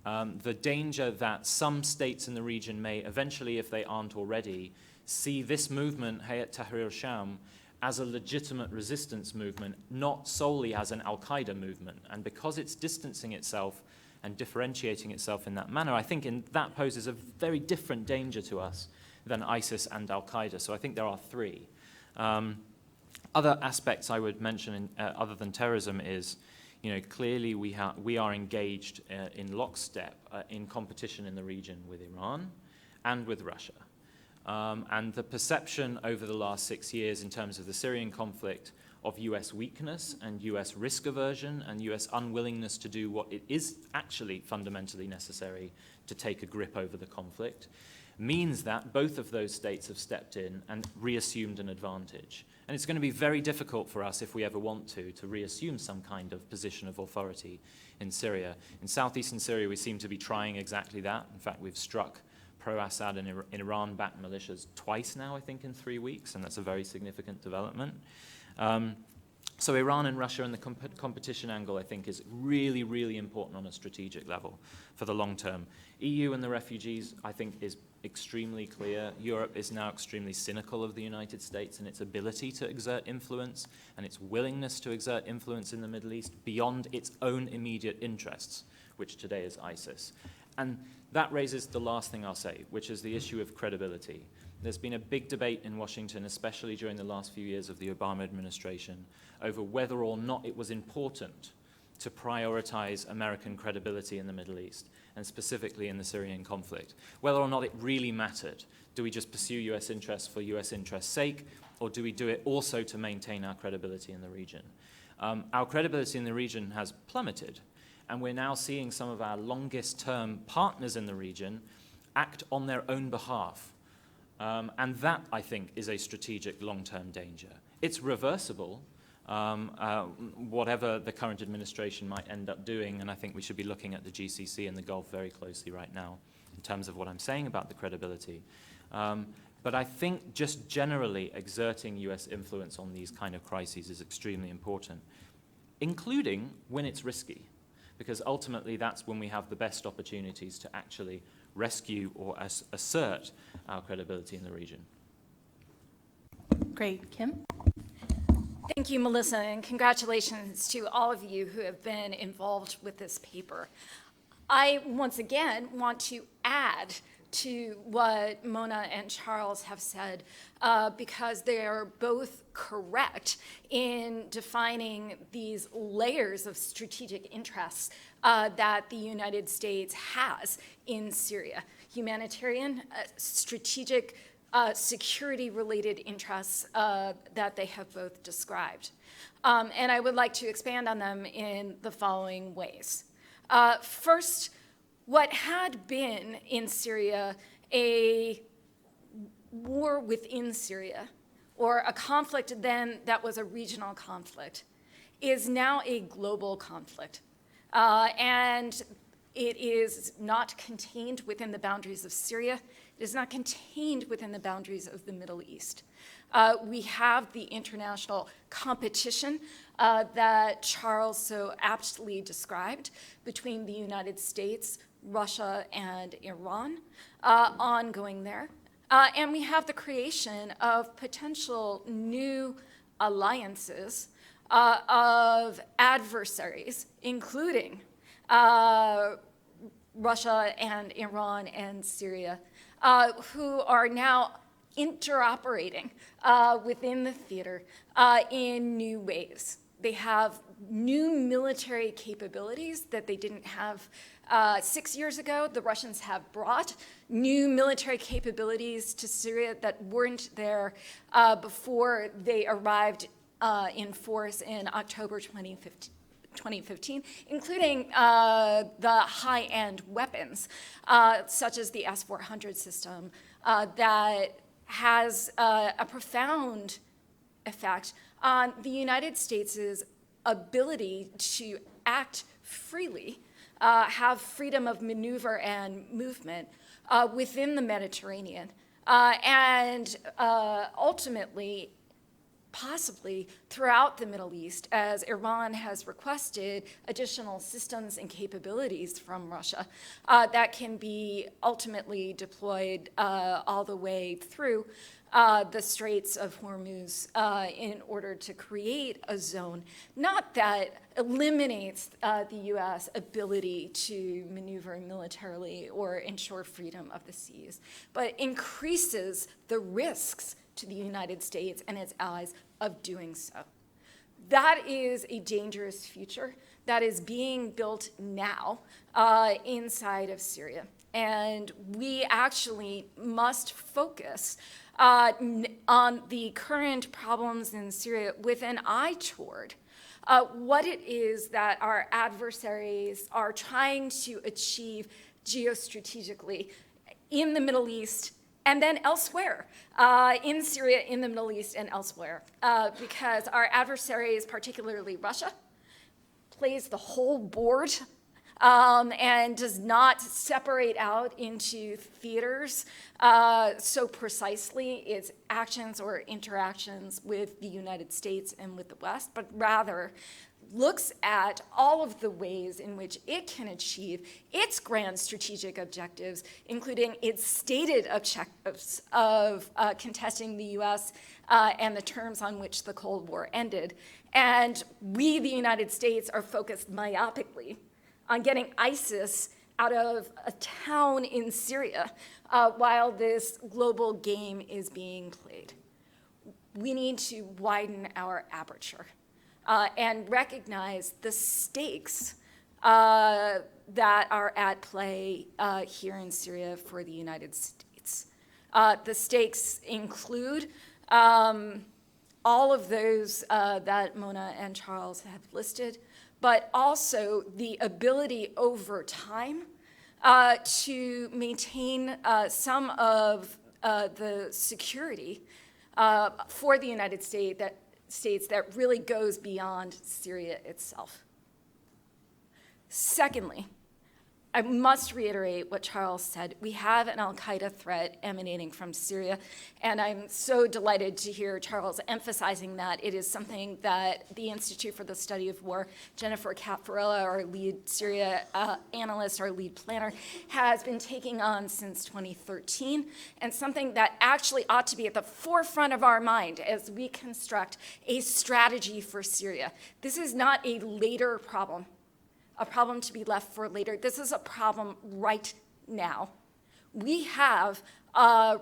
The danger that some states in the region may eventually, if they aren't already, see this movement, Hayat Tahrir al-Sham, as a legitimate resistance movement, not solely as an al-Qaeda movement. And because it's distancing itself and differentiating itself in that manner, I think that poses a very different danger to us than ISIS and al-Qaeda. So I think there are three. Other aspects I would mention, other than terrorism, is clearly we are engaged in lockstep in competition in the region with Iran and with Russia. And the perception over the last 6 years in terms of the Syrian conflict of US weakness and US risk aversion and US unwillingness to do what it is actually fundamentally necessary to take a grip over the conflict means that both of those states have stepped in and reassumed an advantage. And it's going to be very difficult for us, if we ever want to reassume some kind of position of authority in Syria. In southeastern Syria, we seem to be trying exactly that. In fact, we've struck pro-Assad and Iran-backed militias twice now, I think, in 3 weeks, and that's a very significant development. So Iran and Russia and the competition angle, I think, is really, really important on a strategic level for the long term. EU and the refugees, I think, is extremely clear. Europe is now extremely cynical of the United States and its ability to exert influence and its willingness to exert influence in the Middle East beyond its own immediate interests, which today is ISIS. And that raises the last thing I'll say, which is the issue of credibility. There's been a big debate in Washington, especially during the last few years of the Obama administration, over whether or not it was important to prioritize American credibility in the Middle East, and specifically in the Syrian conflict. Whether or not it really mattered. Do we just pursue US interests for US interests' sake, or do we do it also to maintain our credibility in the region? Our credibility in the region has plummeted, and we're now seeing some of our longest-term partners in the region act on their own behalf. And that, I think, is a strategic long-term danger. It's reversible, whatever the current administration might end up doing, and I think we should be looking at the GCC and the Gulf very closely right now in terms of what I'm saying about the credibility. But I think just generally exerting US influence on these kind of crises is extremely important, including when it's risky, because ultimately that's when we have the best opportunities to actually rescue or assert our credibility in the region. Great. Kim? Thank you, Melissa, and congratulations to all of you who have been involved with this paper. I, once again, want to add to what Mona and Charles have said because they are both correct in defining these layers of strategic interests that the United States has in Syria. Humanitarian, strategic, security-related interests that they have both described. And I would like to expand on them in the following ways. First, what had been in Syria a war within Syria, or a conflict then that was a regional conflict, is now a global conflict. And it is not contained within the boundaries of Syria. It is not contained within the boundaries of the Middle East. We have the international competition that Charles so aptly described between the United States, Russia, and Iran ongoing there. And we have the creation of potential new alliances of adversaries, including Russia and Iran and Syria, who are now interoperating within the theater in new ways. They have new military capabilities that they didn't have 6 years ago. The Russians have brought new military capabilities to Syria that weren't there before they arrived in force in October 2015, including the high-end weapons, such as the S-400 system, that has a profound effect on the United States' ability to act freely, have freedom of maneuver and movement within the Mediterranean, and ultimately possibly throughout the Middle East, as Iran has requested additional systems and capabilities from Russia that can be ultimately deployed all the way through the Straits of Hormuz in order to create a zone, not that eliminates the U.S. ability to maneuver militarily or ensure freedom of the seas, but increases the risks to the United States and its allies of doing so. That is a dangerous future that is being built now inside of Syria. And we actually must focus on the current problems in Syria with an eye toward what it is that our adversaries are trying to achieve geostrategically in the Middle East and then elsewhere, in Syria, in the Middle East, and elsewhere. Because our adversaries, particularly Russia, plays the whole board and does not separate out into theaters so precisely its actions or interactions with the United States and with the West, but rather looks at all of the ways in which it can achieve its grand strategic objectives, including its stated objectives of contesting the U.S. And the terms on which the Cold War ended. And we, the United States, are focused myopically on getting ISIS out of a town in Syria while this global game is being played. We need to widen our aperture and recognize the stakes that are at play here in Syria for the United States. The stakes include all of those that Mona and Charles have listed, but also the ability over time to maintain some of the security for the United States that really goes beyond Syria itself. Secondly, I must reiterate what Charles said. We have an al-Qaeda threat emanating from Syria, and I'm so delighted to hear Charles emphasizing that. It is something that the Institute for the Study of War, Jennifer Cafarella, our lead Syria analyst, our lead planner, has been taking on since 2013, and something that actually ought to be at the forefront of our mind as we construct a strategy for Syria. This is not a later problem. A problem to be left for later. This is a problem right now. We have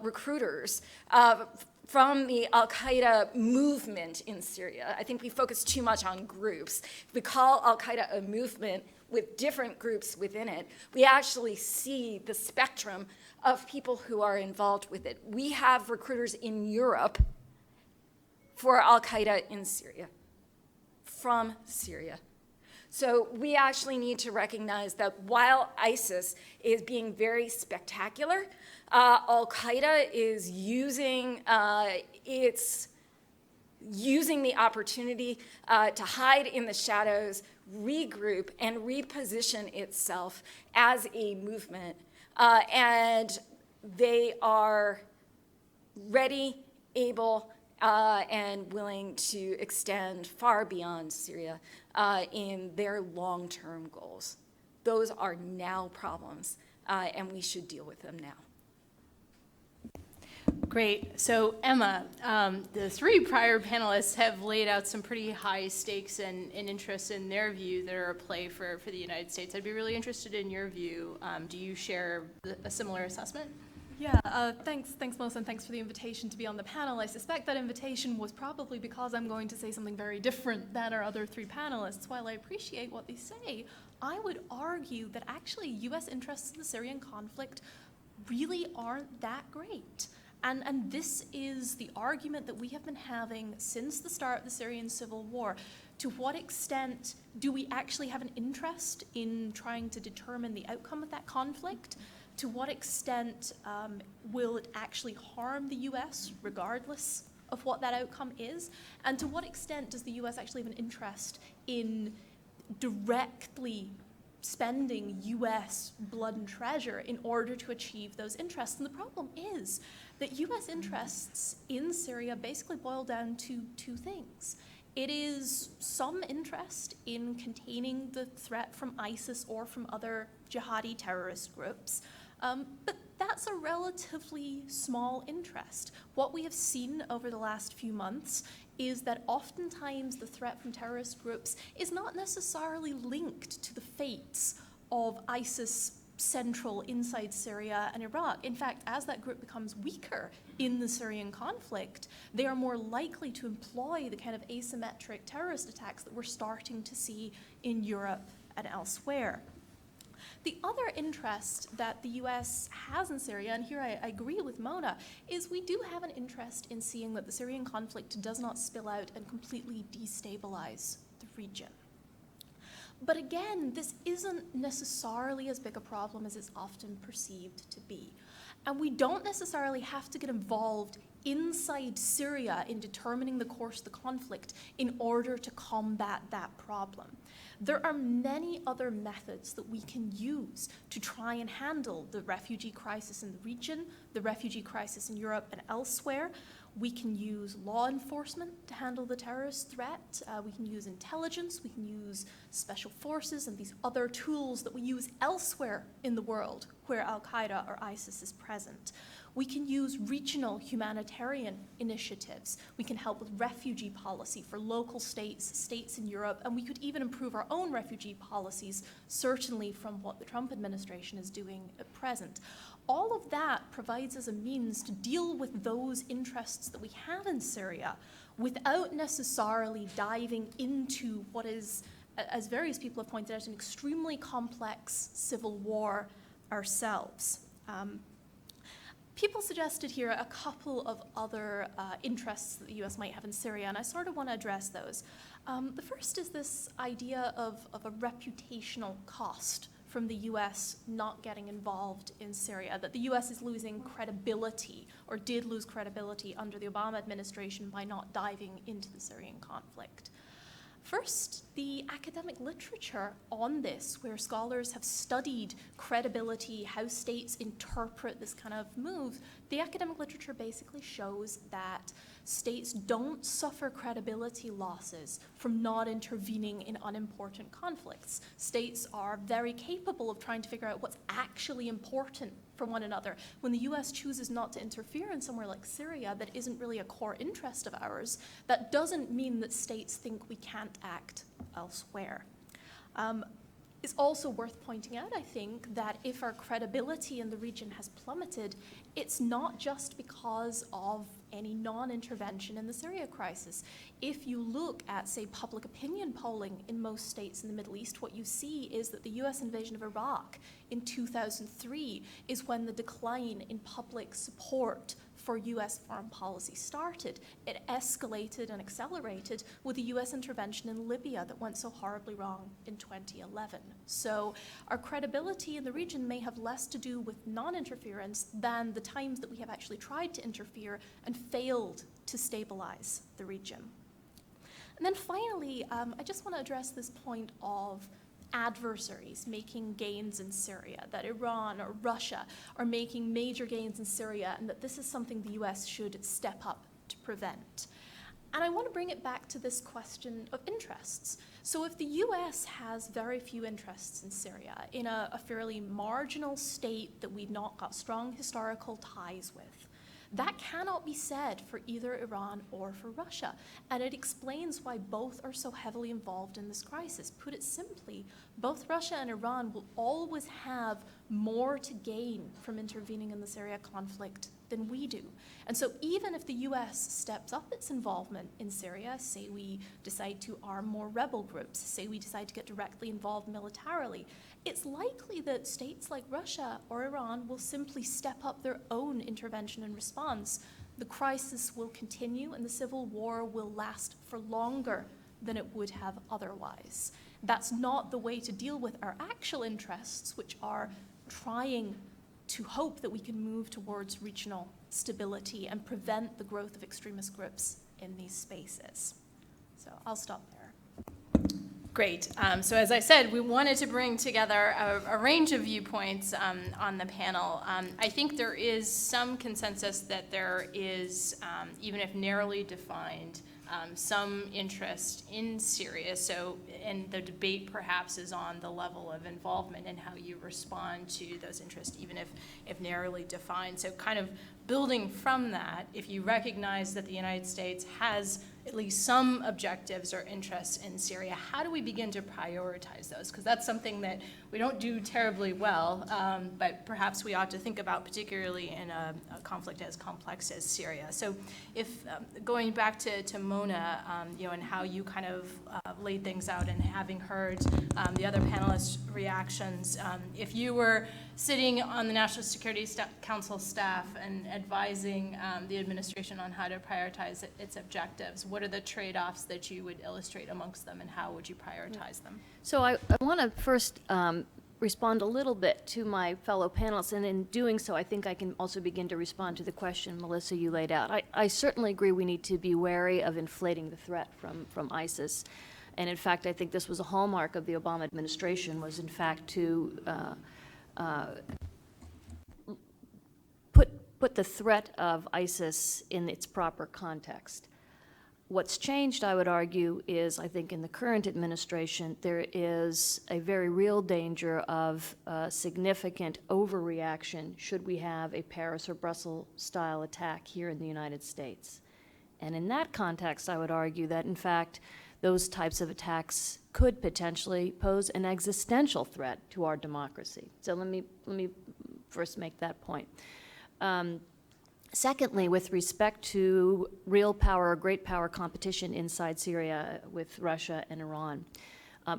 recruiters from the al-Qaeda movement in Syria. I think we focus too much on groups. If we call al-Qaeda a movement with different groups within it, we actually see the spectrum of people who are involved with it. We have recruiters in Europe for al-Qaeda in Syria, from Syria. So we actually need to recognize that while ISIS is being very spectacular, al-Qaeda is using the opportunity to hide in the shadows, regroup, and reposition itself as a movement. And they are ready, able, and willing to extend far beyond Syria in their long-term goals. Those are now problems, and we should deal with them now. Great. So Emma, the three prior panelists have laid out some pretty high stakes and interests in their view that are at play for the United States. I'd be really interested in your view. Do you share a similar assessment? Yeah, thanks, Melissa, and thanks for the invitation to be on the panel. I suspect that invitation was probably because I'm going to say something very different than our other three panelists. While I appreciate what they say, I would argue that actually U.S. interests in the Syrian conflict really aren't that great. And this is the argument that we have been having since the start of the Syrian civil war. To what extent do we actually have an interest in trying to determine the outcome of that conflict? To what extent will it actually harm the U.S. regardless of what that outcome is? And to what extent does the U.S. actually have an interest in directly spending U.S. blood and treasure in order to achieve those interests? And the problem is that U.S. interests in Syria basically boil down to two things. It is some interest in containing the threat from ISIS or from other jihadi terrorist groups, but that's a relatively small interest. What we have seen over the last few months is that oftentimes the threat from terrorist groups is not necessarily linked to the fates of ISIS central inside Syria and Iraq. In fact, as that group becomes weaker in the Syrian conflict, they are more likely to employ the kind of asymmetric terrorist attacks that we're starting to see in Europe and elsewhere. The other interest that the US has in Syria, and here I agree with Mona, is we do have an interest in seeing that the Syrian conflict does not spill out and completely destabilize the region. But again, this isn't necessarily as big a problem as it's often perceived to be. And we don't necessarily have to get involved inside Syria in determining the course of the conflict in order to combat that problem. There are many other methods that we can use to try and handle the refugee crisis in the region, the refugee crisis in Europe and elsewhere. We can use law enforcement to handle the terrorist threat. We can use intelligence. We can use special forces and these other tools that we use elsewhere in the world where Al-Qaeda or ISIS is present. We can use regional humanitarian initiatives. We can help with refugee policy for local states, states in Europe, and we could even improve our own refugee policies, certainly from what the Trump administration is doing at present. All of that provides us a means to deal with those interests that we have in Syria without necessarily diving into what is, as various people have pointed out, an extremely complex civil war ourselves. People suggested here a couple of other interests that the US might have in Syria, and I sort of want to address those. The first is this idea of a reputational cost from the US not getting involved in Syria, that the US is losing credibility, or did lose credibility under the Obama administration by not diving into the Syrian conflict. First, the academic literature on this, where scholars have studied credibility, how states interpret this kind of move, the academic literature basically shows that states don't suffer credibility losses from not intervening in unimportant conflicts. States are very capable of trying to figure out what's actually important for one another. When the US chooses not to interfere in somewhere like Syria that isn't really a core interest of ours, that doesn't mean that states think we can't act elsewhere. It's also worth pointing out, I think, that if our credibility in the region has plummeted, it's not just because of any non-intervention in the Syria crisis. If you look at, say, public opinion polling in most states in the Middle East, what you see is that the US invasion of Iraq in 2003 is when the decline in public support for US foreign policy started. It escalated and accelerated with the US intervention in Libya that went so horribly wrong in 2011. So our credibility in the region may have less to do with non-interference than the times that we have actually tried to interfere and failed to stabilize the region. And then finally, I just want to address this point of adversaries making gains in Syria, that Iran or Russia are making major gains in Syria, and that this is something the US should step up to prevent. And I want to bring it back to this question of interests. So if the US has very few interests in Syria, in a fairly marginal state that we've not got strong historical ties with, that cannot be said for either Iran or for Russia, and it explains why both are so heavily involved in this crisis. Put it simply, both Russia and Iran will always have more to gain from intervening in the Syria conflict than we do. And so even if the US steps up its involvement in Syria, say we decide to arm more rebel groups, say we decide to get directly involved militarily, it's likely that states like Russia or Iran will simply step up their own intervention and response. The crisis will continue and the civil war will last for longer than it would have otherwise. That's not the way to deal with our actual interests, which are trying to hope that we can move towards regional stability and prevent the growth of extremist groups in these spaces. So I'll stop there. Great. So as I said, we wanted to bring together a range of viewpoints on the panel. I think there is some consensus that there is, even if narrowly defined, some interest in Syria. So, and the debate perhaps is on the level of involvement and how you respond to those interests, even if narrowly defined. So kind of building from that, if you recognize that the United States has at least some objectives or interests in Syria, how do we begin to prioritize those? Because that's something that we don't do terribly well, but perhaps we ought to think about, particularly in a conflict as complex as Syria. So if, going back to Mona, and how you kind of laid things out, and having heard the other panelists' reactions, if you were sitting on the National Security Council staff and advising the administration on how to prioritize its objectives, what are the trade-offs that you would illustrate amongst them, and how would you prioritize them? So I want to first respond a little bit to my fellow panelists, and in doing so, I think I can also begin to respond to the question, Melissa, you laid out. I certainly agree we need to be wary of inflating the threat from ISIS. And in fact, I think this was a hallmark of the Obama administration, was in fact to put the threat of ISIS in its proper context. What's changed, I would argue, is I think in the current administration, there is a very real danger of significant overreaction should we have a Paris or Brussels-style attack here in the United States. And in that context, I would argue that, in fact, those types of attacks could potentially pose an existential threat to our democracy. So let me first make that point. Secondly, with respect to real power or great power competition inside Syria with Russia and Iran,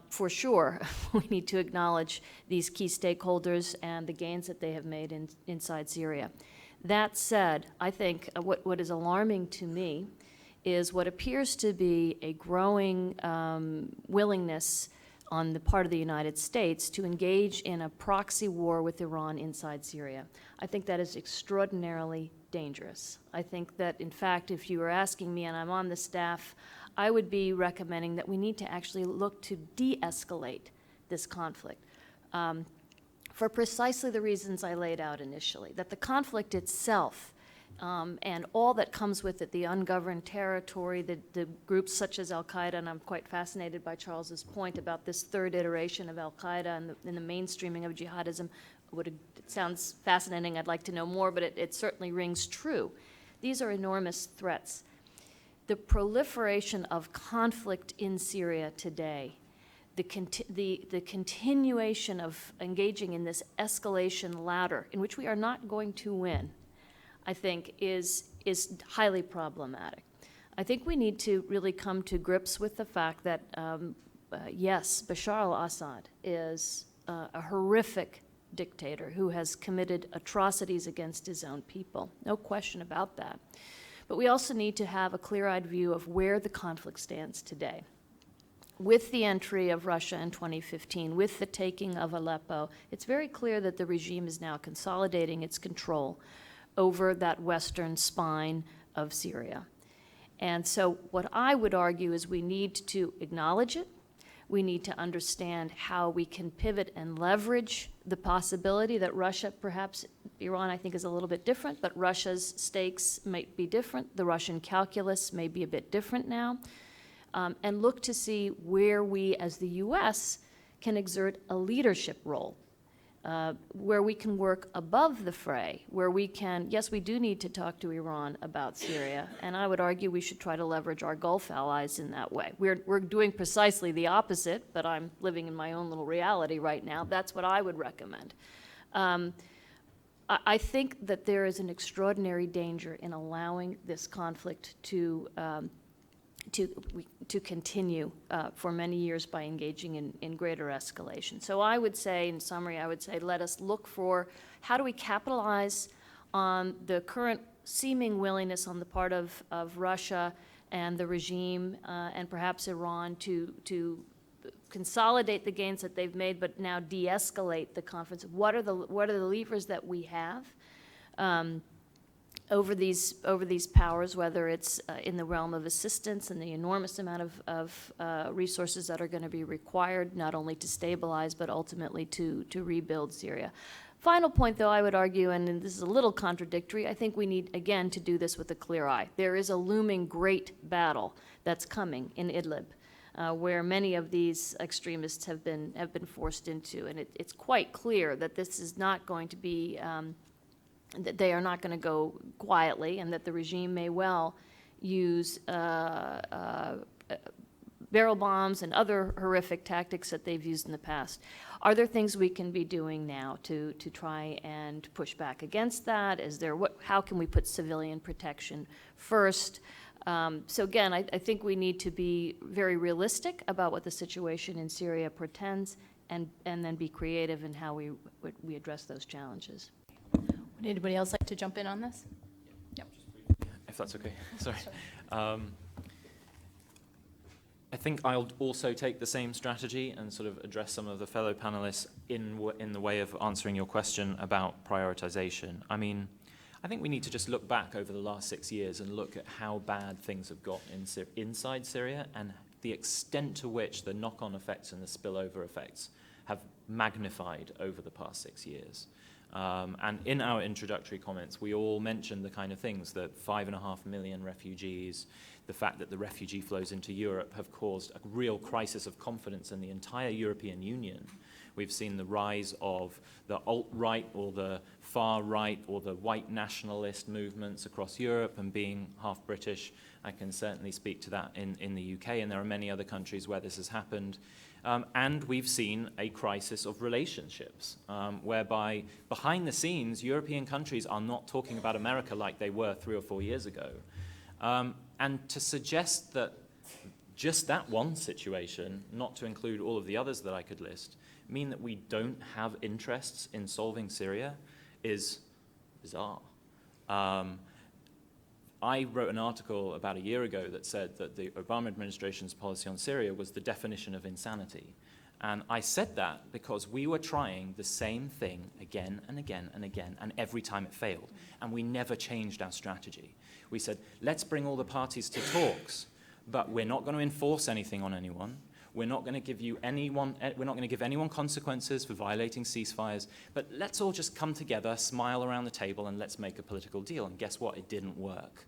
for sure, we need to acknowledge these key stakeholders and the gains that they have made inside Syria. That said, I think what is alarming to me is what appears to be a growing willingness on the part of the United States to engage in a proxy war with Iran inside Syria. I think that is extraordinarily dangerous. I think that, in fact, if you were asking me, and I'm on the staff, I would be recommending that we need to actually look to de-escalate this conflict for precisely the reasons I laid out initially, that the conflict itself and all that comes with it, the ungoverned territory, the groups such as Al-Qaeda, and I'm quite fascinated by Charles's point about this third iteration of Al-Qaeda and the mainstreaming of jihadism. It sounds fascinating. I'd like to know more, but it certainly rings true. These are enormous threats. The proliferation of conflict in Syria today, the continuation of engaging in this escalation ladder in which we are not going to win, I think is highly problematic. I think we need to really come to grips with the fact that, yes, Bashar al-Assad is a horrific dictator who has committed atrocities against his own people. No question about that. But we also need to have a clear-eyed view of where the conflict stands today. With the entry of Russia in 2015, with the taking of Aleppo, it's very clear that the regime is now consolidating its control over that western spine of Syria. And so what I would argue is we need to acknowledge it. We need to understand how we can pivot and leverage the possibility that Russia, perhaps Iran I think is a little bit different, but Russia's stakes might be different. The Russian calculus may be a bit different now. And look to see where we as the U.S. can exert a leadership role. Where we can work above the fray, where we can, yes, we do need to talk to Iran about Syria, and I would argue we should try to leverage our Gulf allies in that way. We're doing precisely the opposite, but I'm living in my own little reality right now. That's what I would recommend. I think that there is an extraordinary danger in allowing this conflict to continue for many years by engaging in greater escalation. So I would say, in summary, I would say let us look for how do we capitalize on the current seeming willingness on the part of Russia and the regime and perhaps Iran to consolidate the gains that they've made, but now de-escalate the conflict. What are the levers that we have? over these powers, whether it's in the realm of assistance and the enormous amount of resources that are going to be required, not only to stabilize, but ultimately to rebuild Syria. Final point, though, I would argue, and this is a little contradictory, I think we need, again, to do this with a clear eye. There is a looming great battle that's coming in Idlib, where many of these extremists have been forced into, and it's quite clear that this is not going to be, that they are not going to go quietly, and that the regime may well use barrel bombs and other horrific tactics that they've used in the past. Are there things we can be doing now to try and push back against that? Is there how can we put civilian protection first? So again, I think we need to be very realistic about what the situation in Syria portends, and then be creative in how we address those challenges. Would anybody else like to jump in on this? Yep. If that's okay. Sorry. I think I'll also take the same strategy and sort of address some of the fellow panelists in the way of answering your question about prioritization. I mean, I think we need to just look back over the last 6 years and look at how bad things have got inside Syria, and the extent to which the knock-on effects and the spillover effects have magnified over the past 6 years. And in our introductory comments, we all mentioned the kind of things that 5.5 million refugees, the fact that the refugee flows into Europe have caused a real crisis of confidence in the entire European Union. We've seen the rise of the alt-right or the far-right or the white nationalist movements across Europe, and being half British, I can certainly speak to that in the UK, and there are many other countries where this has happened. And we've seen a crisis of relationships, whereby behind the scenes, European countries are not talking about America like they were 3 or 4 years ago. And to suggest that just that one situation, not to include all of the others that I could list, mean that we don't have interests in solving Syria is bizarre. I wrote an article about a year ago that said that the Obama administration's policy on Syria was the definition of insanity. And I said that because we were trying the same thing again and again and again, and every time it failed. And we never changed our strategy. We said, let's bring all the parties to talks, but we're not going to enforce anything on anyone. We're not going to give anyone consequences for violating ceasefires, but let's all just come together, smile around the table, and let's make a political deal. And guess what? It didn't work.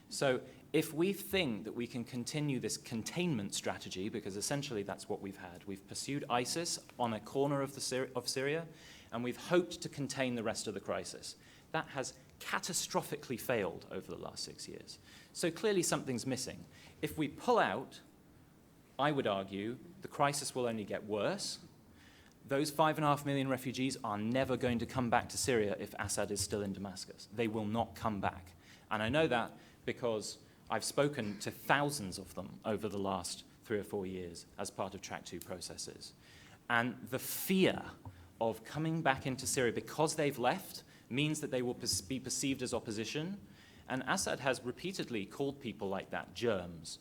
So if we think that we can continue this containment strategy, because essentially that's what we've had, we've pursued ISIS on a corner of Syria, and we've hoped to contain the rest of the crisis. That has catastrophically failed over the last 6 years. So clearly something's missing. If we pull out, I would argue the crisis will only get worse. Those 5.5 million refugees are never going to come back to Syria if Assad is still in Damascus. They will not come back. And I know that because I've spoken to thousands of them over the last 3 or 4 years as part of Track 2 processes. And the fear of coming back into Syria because they've left means that they will be perceived as opposition. And Assad has repeatedly called people like that germs.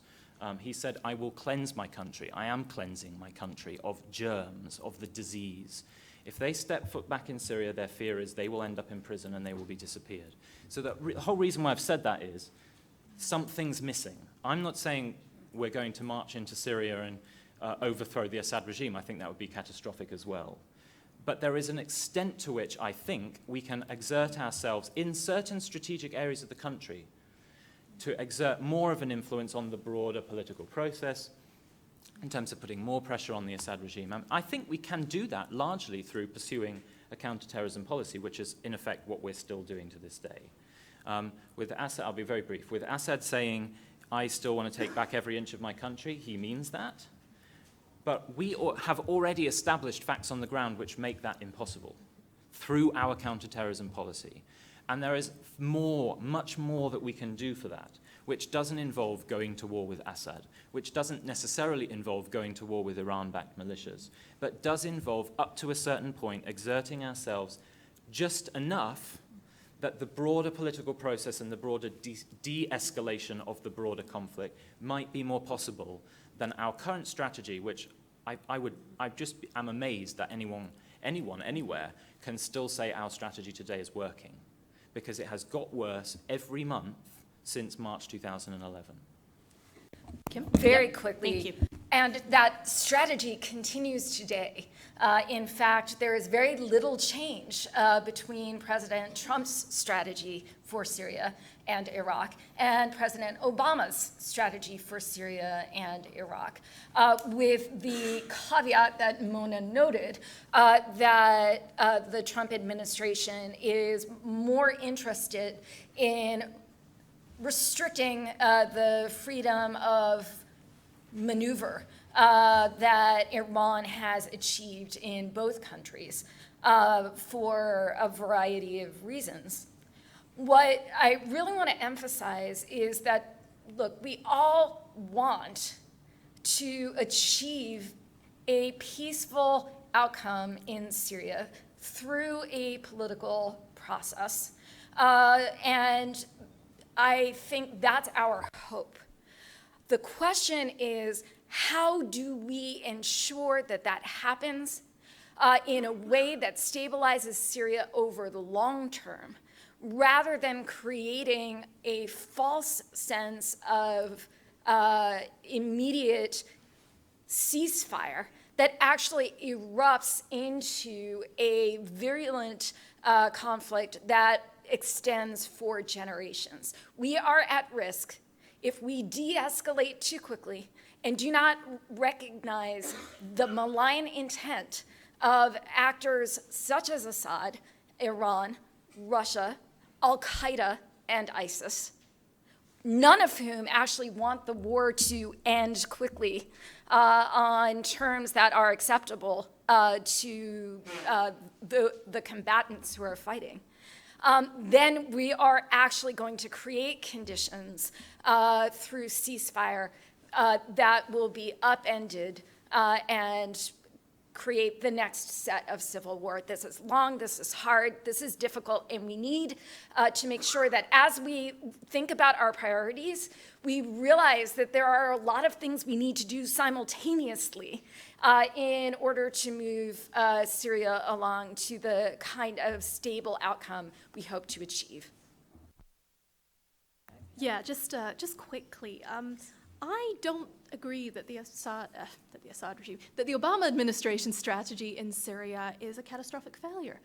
He said, I will cleanse my country. I am cleansing my country of germs, of the disease. If they step foot back in Syria, their fear is they will end up in prison and they will be disappeared. So the whole reason why I've said that is something's missing. I'm not saying we're going to march into Syria and overthrow the Assad regime. I think that would be catastrophic as well. But there is an extent to which I think we can exert ourselves in certain strategic areas of the country to exert more of an influence on the broader political process in terms of putting more pressure on the Assad regime. I think we can do that largely through pursuing a counterterrorism policy, which is in effect what we're still doing to this day. With Assad, I'll be very brief. With Assad saying, I still want to take back every inch of my country, he means that. But we have already established facts on the ground which make that impossible through our counterterrorism policy. And there is much more that we can do for that, which doesn't involve going to war with Assad, which doesn't necessarily involve going to war with Iran-backed militias, but does involve, up to a certain point, exerting ourselves just enough that the broader political process and the broader de-escalation of the broader conflict might be more possible than our current strategy, which I'm amazed that anyone, anywhere, can still say our strategy today is working. because it has got worse every month since March 2011. Kim? Very quickly. Thank you. And that strategy continues today. In fact, there is very little change between President Trump's strategy for Syria and Iraq and President Obama's strategy for Syria and Iraq, with the caveat that Mona noted that the Trump administration is more interested in restricting the freedom of maneuver that Iran has achieved in both countries for a variety of reasons. What I really want to emphasize is that, look, we all want to achieve a peaceful outcome in Syria through a political process. And I think that's our hope. The question is, how do we ensure that that happens in a way that stabilizes Syria over the long term, rather than creating a false sense of immediate ceasefire that actually erupts into a virulent conflict that extends for generations. We are at risk if we de-escalate too quickly and do not recognize the malign intent of actors such as Assad, Iran, Russia, Al-Qaeda, and ISIS, none of whom actually want the war to end quickly on terms that are acceptable to the combatants who are fighting. Then we are actually going to create conditions through ceasefire that will be upended and create the next set of civil war. This is long, this is hard, this is difficult, and we need to make sure that as we think about our priorities, we realize that there are a lot of things we need to do simultaneously in order to move Syria along to the kind of stable outcome we hope to achieve. Yeah, just quickly. I don't agree that the Obama administration strategy in Syria is a catastrophic failure.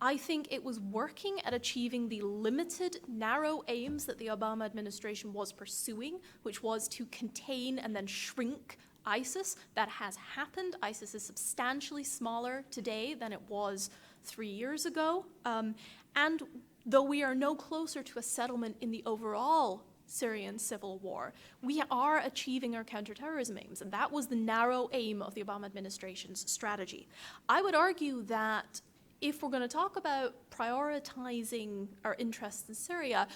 I think it was working at achieving the limited, narrow aims that the Obama administration was pursuing, which was to contain and then shrink ISIS. That has happened. ISIS is substantially smaller today than it was 3 years ago. And though we are no closer to a settlement in the overall Syrian civil war, we are achieving our counterterrorism aims, and that was the narrow aim of the Obama administration's strategy. I would argue that if we're going to talk about prioritizing our interests in Syria,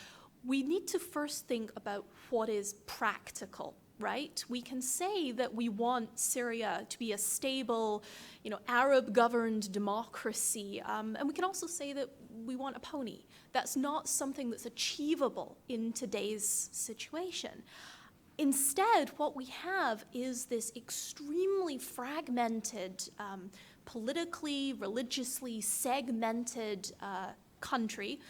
we need to first think about what is practical, right? We can say that we want Syria to be a stable, Arab-governed democracy, and we can also say that we want a pony. That's not something that's achievable in today's situation. Instead, what we have is this extremely fragmented, politically, religiously segmented country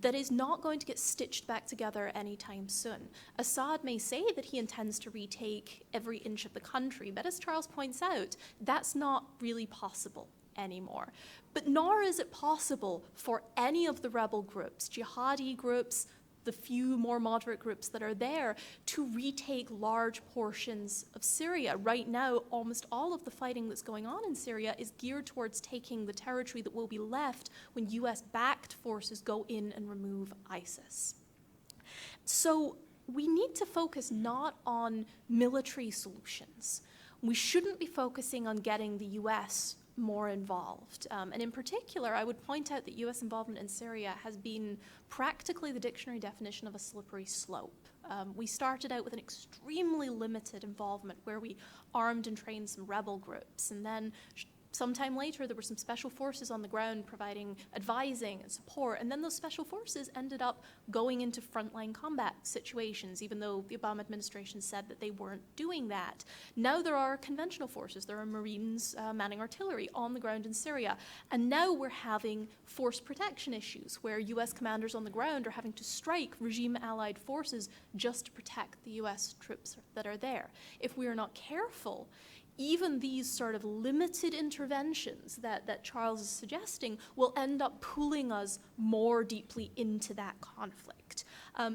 that is not going to get stitched back together anytime soon. Assad may say that he intends to retake every inch of the country, but as Charles points out, that's not really possible anymore. But nor is it possible for any of the rebel groups, jihadi groups, the few more moderate groups that are there, to retake large portions of Syria. Right now, almost all of the fighting that's going on in Syria is geared towards taking the territory that will be left when US-backed forces go in and remove ISIS. So we need to focus not on military solutions. We shouldn't be focusing on getting the US more involved. And in particular, I would point out that US involvement in Syria has been practically the dictionary definition of a slippery slope. We started out with an extremely limited involvement where we armed and trained some rebel groups, and then sometime later, there were some special forces on the ground providing advising and support, and then those special forces ended up going into frontline combat situations, even though the Obama administration said that they weren't doing that. Now there are conventional forces. There are Marines manning artillery on the ground in Syria, and now we're having force protection issues where U.S. commanders on the ground are having to strike regime-allied forces just to protect the U.S. troops that are there. If we are not careful, even these sort of limited interventions that Charles is suggesting will end up pulling us more deeply into that conflict.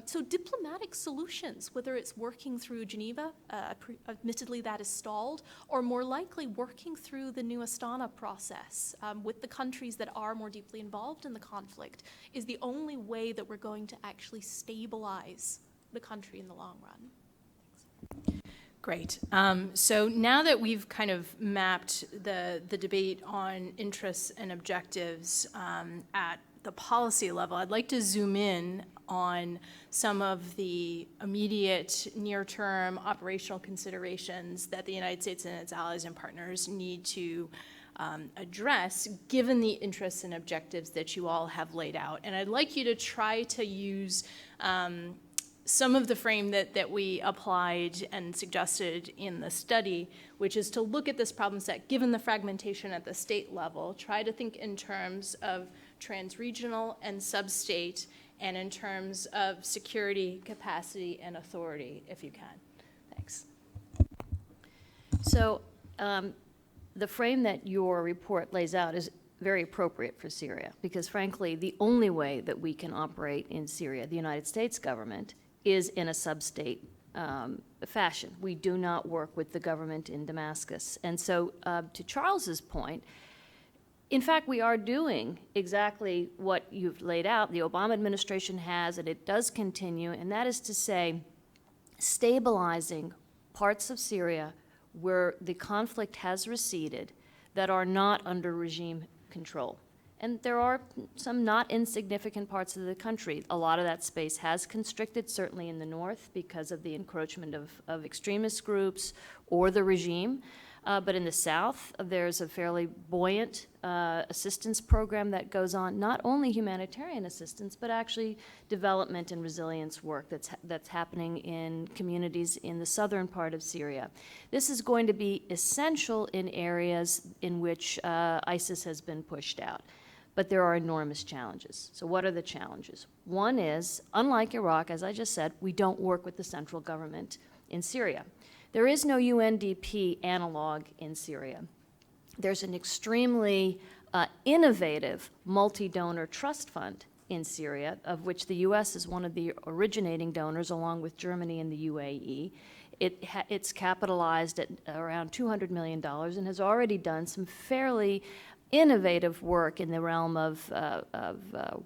So diplomatic solutions, whether it's working through Geneva, admittedly that is stalled, or more likely working through the new Astana process with the countries that are more deeply involved in the conflict, is the only way that we're going to actually stabilize the country in the long run. Great. So now that we've kind of mapped the debate on interests and objectives at the policy level, I'd like to zoom in on some of the immediate near-term operational considerations that the United States and its allies and partners need to address, given the interests and objectives that you all have laid out. And I'd like you to try to use some of the frame that we applied and suggested in the study, which is to look at this problem set, given the fragmentation at the state level, try to think in terms of trans-regional and sub-state, and in terms of security, capacity, and authority, if you can. Thanks. So the frame that your report lays out is very appropriate for Syria, because frankly, the only way that we can operate in Syria, the United States government, is in a sub-state fashion. We do not work with the government in Damascus. And so to Charles's point, in fact, we are doing exactly what you've laid out. The Obama administration has, and it does continue, and that is to say, stabilizing parts of Syria where the conflict has receded that are not under regime control. And there are some not insignificant parts of the country. A lot of that space has constricted, certainly in the north, because of the encroachment of extremist groups or the regime. But in the south, there's a fairly buoyant assistance program that goes on, not only humanitarian assistance, but actually development and resilience work that's happening in communities in the southern part of Syria. This is going to be essential in areas in which ISIS has been pushed out. But there are enormous challenges. So what are the challenges? One is, unlike Iraq, as I just said, we don't work with the central government in Syria. There is no UNDP analog in Syria. There's an extremely innovative multi-donor trust fund in Syria, of which the U.S. is one of the originating donors, along with Germany and the UAE. It's capitalized at around $200 million and has already done some fairly innovative work in the realm of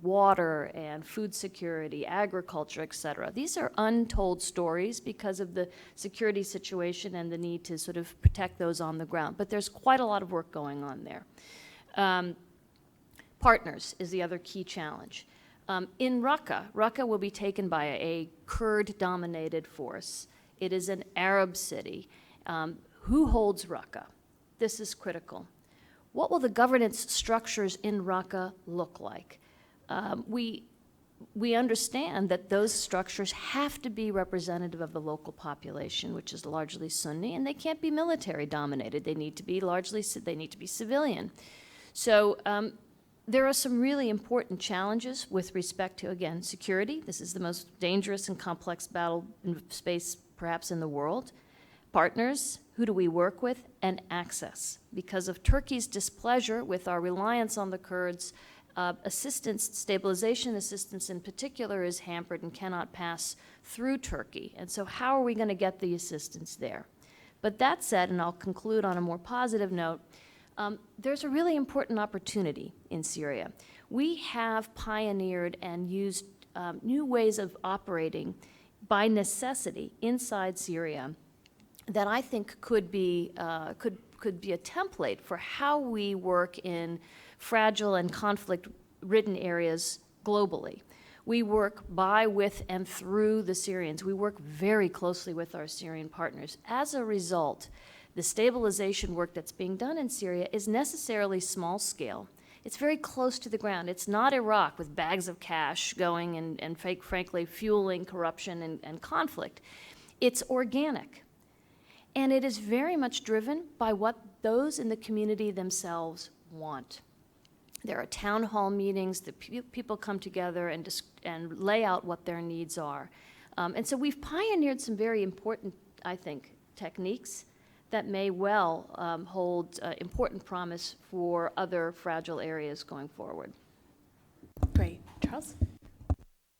water and food security, agriculture, et cetera. These are untold stories because of the security situation and the need to sort of protect those on the ground. But there's quite a lot of work going on there. Partners is the other key challenge. In Raqqa will be taken by a Kurd-dominated force. It is an Arab city. Who holds Raqqa? This is critical. What will the governance structures in Raqqa look like? We understand that those structures have to be representative of the local population, which is largely Sunni, and they can't be military dominated. They need to be civilian. So there are some really important challenges with respect to, again, security. This is the most dangerous and complex battle space perhaps in the world. Partners, who do we work with, and access. Because of Turkey's displeasure with our reliance on the Kurds, stabilization assistance in particular is hampered and cannot pass through Turkey. And so how are we going to get the assistance there? But that said, and I'll conclude on a more positive note, there's a really important opportunity in Syria. We have pioneered and used new ways of operating by necessity inside Syria that I think could be a template for how we work in fragile and conflict-ridden areas globally. We work by, with, and through the Syrians. We work very closely with our Syrian partners. As a result, the stabilization work that's being done in Syria is necessarily small scale. It's very close to the ground. It's not Iraq with bags of cash going and frankly, fueling corruption and conflict. It's organic. And it is very much driven by what those in the community themselves want. There are town hall meetings, the people come together and lay out what their needs are. And so we've pioneered some very important, I think, techniques that may well hold important promise for other fragile areas going forward. Great. Charles?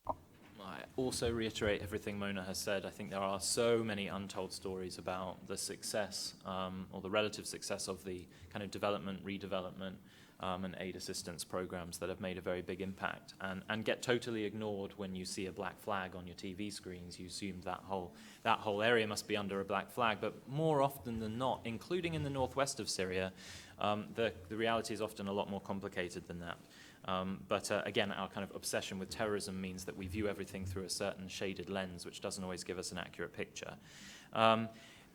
I also reiterate everything Mona has said. I think there are so many untold stories about the success or the relative success of the kind of development, redevelopment, and aid assistance programs that have made a very big impact and get totally ignored when you see a black flag on your TV screens. You assume that whole area must be under a black flag, but more often than not, including in the northwest of Syria, the reality is often a lot more complicated than that. But again, our kind of obsession with terrorism means that we view everything through a certain shaded lens, which doesn't always give us an accurate picture.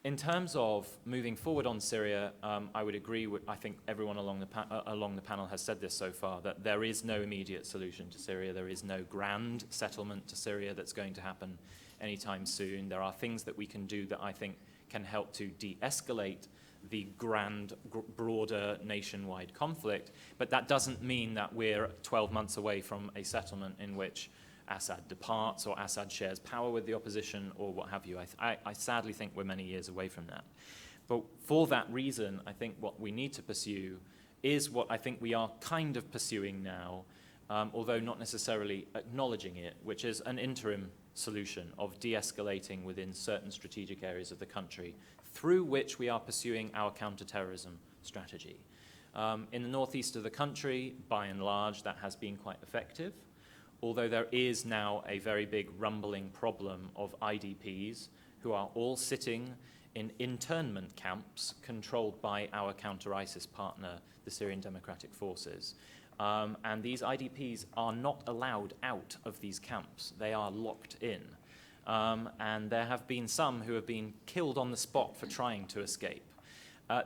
In terms of moving forward on Syria, I would agree with, I think everyone along the panel has said this so far, that there is no immediate solution to Syria. There is no grand settlement to Syria that's going to happen anytime soon. There are things that we can do that I think can help to de-escalate the grand, broader nationwide conflict, but that doesn't mean that we're 12 months away from a settlement in which Assad departs or Assad shares power with the opposition or what have you. I sadly think we're many years away from that. But for that reason, I think what we need to pursue is what I think we are kind of pursuing now, although not necessarily acknowledging it, which is an interim solution of de-escalating within certain strategic areas of the country through which we are pursuing our counterterrorism strategy. In the northeast of the country, by and large, that has been quite effective, although there is now a very big rumbling problem of IDPs who are all sitting in internment camps controlled by our counter-ISIS partner, the Syrian Democratic Forces. And these IDPs are not allowed out of these camps. They are locked in. And there have been some who have been killed on the spot for trying to escape.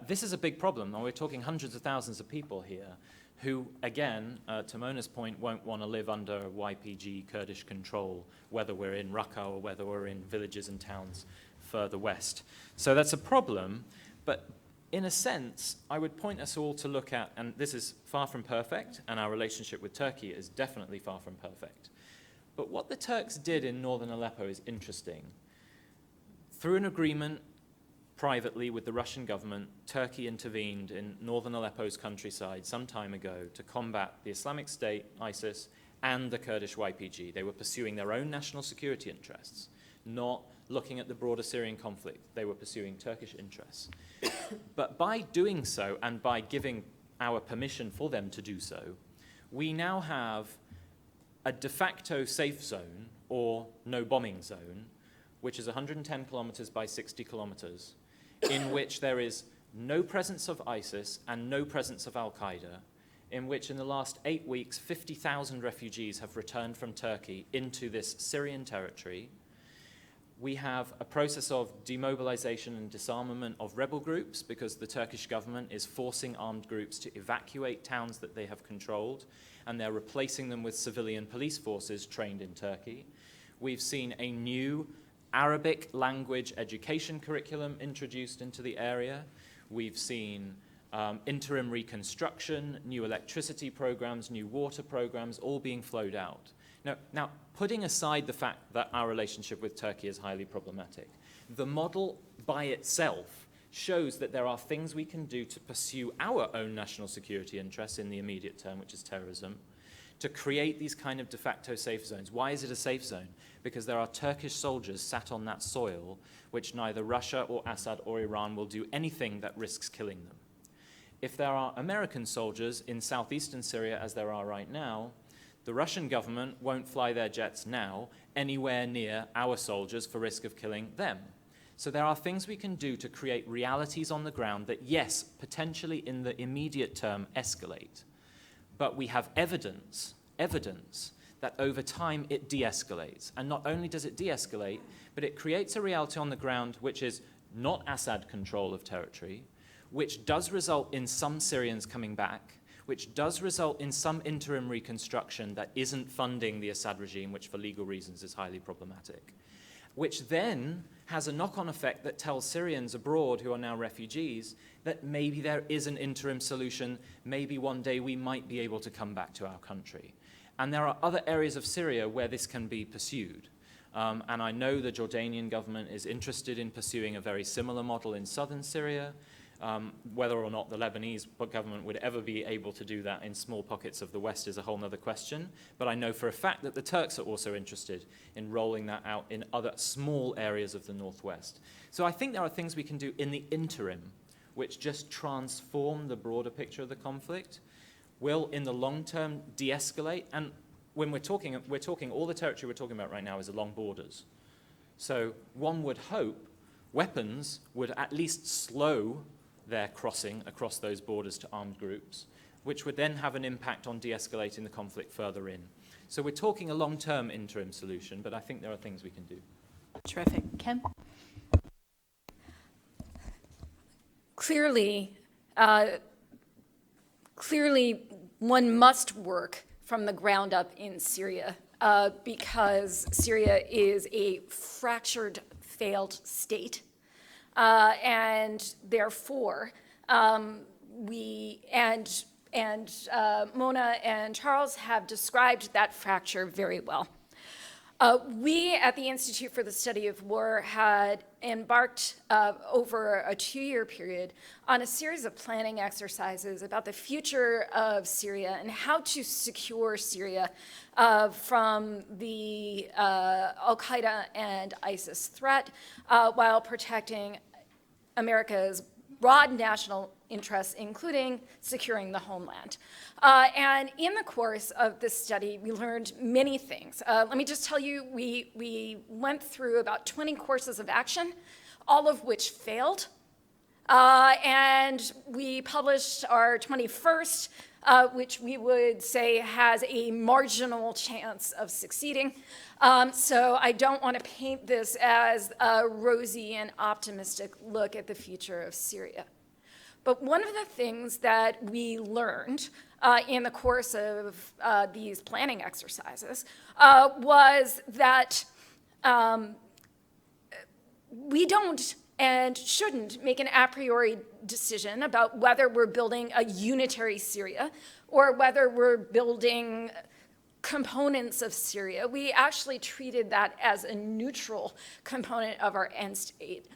This is a big problem, and we're talking hundreds of thousands of people here who, again, to Mona's point, won't want to live under YPG Kurdish control, whether we're in Raqqa or whether we're in villages and towns further west. So that's a problem, but in a sense, I would point us all to look at, and this is far from perfect, and our relationship with Turkey is definitely far from perfect. But what the Turks did in northern Aleppo is interesting. Through an agreement privately with the Russian government, Turkey intervened in northern Aleppo's countryside some time ago to combat the Islamic State, ISIS, and the Kurdish YPG. They were pursuing their own national security interests, not looking at the broader Syrian conflict. They were pursuing Turkish interests. But by doing so, and by giving our permission for them to do so, we now have a de facto safe zone, or no bombing zone, which is 110 kilometers by 60 kilometers, in which there is no presence of ISIS and no presence of Al-Qaeda, in which in the last 8 weeks, 50,000 refugees have returned from Turkey into this Syrian territory. We have a process of demobilization and disarmament of rebel groups because the Turkish government is forcing armed groups to evacuate towns that they have controlled, and they're replacing them with civilian police forces trained in Turkey. We've seen a new Arabic language education curriculum introduced into the area. We've seen interim reconstruction, new electricity programs, new water programs, all being flowed out. Now, putting aside the fact that our relationship with Turkey is highly problematic, the model by itself shows that there are things we can do to pursue our own national security interests in the immediate term, which is terrorism, to create these kind of de facto safe zones. Why is it a safe zone? Because there are Turkish soldiers sat on that soil, which neither Russia or Assad or Iran will do anything that risks killing them. If there are American soldiers in southeastern Syria, as there are right now, the Russian government won't fly their jets now anywhere near our soldiers for risk of killing them. So there are things we can do to create realities on the ground that, yes, potentially in the immediate term escalate, but we have evidence that over time it de-escalates. And not only does it de-escalate, but it creates a reality on the ground which is not Assad control of territory, which does result in some Syrians coming back, which does result in some interim reconstruction that isn't funding the Assad regime, which for legal reasons is highly problematic, which then has a knock-on effect that tells Syrians abroad who are now refugees that maybe there is an interim solution, maybe one day we might be able to come back to our country. And there are other areas of Syria where this can be pursued. And I know the Jordanian government is interested in pursuing a very similar model in southern Syria. Whether or not the Lebanese government would ever be able to do that in small pockets of the West is a whole other question. But I know for a fact that the Turks are also interested in rolling that out in other small areas of the Northwest. So I think there are things we can do in the interim which just transform the broader picture of the conflict, will in the long term de-escalate. And when we're talking all the territory we're talking about right now is along borders. So one would hope weapons would at least slow their crossing across those borders to armed groups, which would then have an impact on de-escalating the conflict further in. So we're talking a long-term interim solution, but I think there are things we can do. Terrific. Kim? Clearly, one must work from the ground up in Syria because Syria is a fractured, failed state. And therefore, Mona and Charles have described that fracture very well. We at the Institute for the Study of War had embarked over a 2-year period on a series of planning exercises about the future of Syria and how to secure Syria from the Al-Qaeda and ISIS threat while protecting America's broad national interests, including securing the homeland. And in the course of this study, we learned many things. Let me just tell you, we went through about 20 courses of action, all of which failed. And we published our 21st, which we would say has a marginal chance of succeeding. So I don't want to paint this as a rosy and optimistic look at the future of Syria. But one of the things that we learned in the course of these planning exercises was that we don't and shouldn't make an a priori decision about whether we're building a unitary Syria or whether we're building components of Syria. We actually treated that as a neutral component of our end state.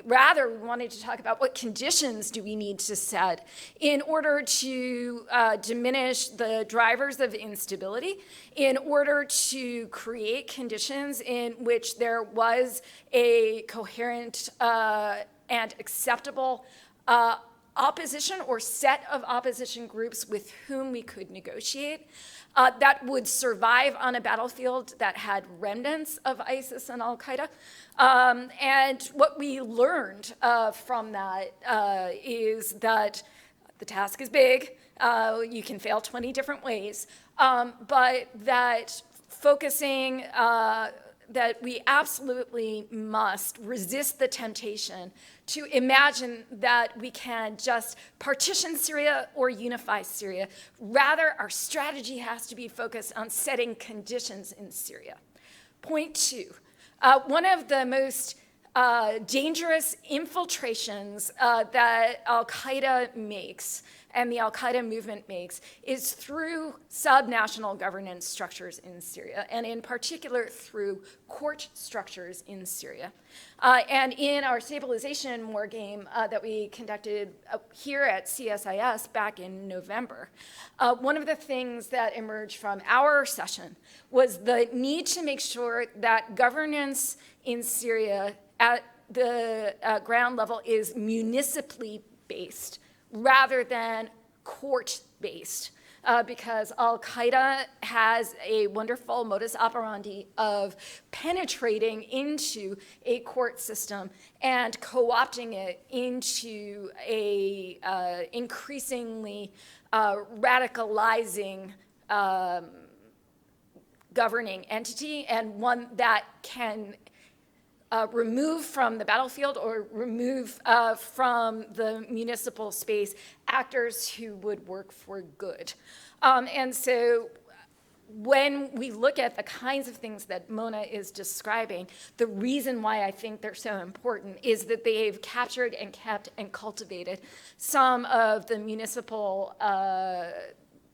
Rather, we wanted to talk about what conditions do we need to set in order to diminish the drivers of instability, in order to create conditions in which there was a coherent and acceptable opposition or set of opposition groups with whom we could negotiate that would survive on a battlefield that had remnants of ISIS and Al-Qaeda. And what we learned from that is that the task is big. You can fail 20 different ways, but that focusing that we absolutely must resist the temptation to imagine that we can just partition Syria or unify Syria. Rather, our strategy has to be focused on setting conditions in Syria. Point 2, one of the most dangerous infiltrations that Al-Qaeda makes and the Al-Qaeda movement makes is through subnational governance structures in Syria, and in particular through court structures in Syria. And in our stabilization war game that we conducted here at CSIS back in November, one of the things that emerged from our session was the need to make sure that governance in Syria at the ground level is municipally based rather than court-based, because Al-Qaeda has a wonderful modus operandi of penetrating into a court system and co-opting it into a increasingly radicalizing governing entity, and one that can remove from the battlefield or remove from the municipal space actors who would work for good. And so when we look at the kinds of things that Mona is describing, the reason why I think they're so important is that they've captured and kept and cultivated some of the municipal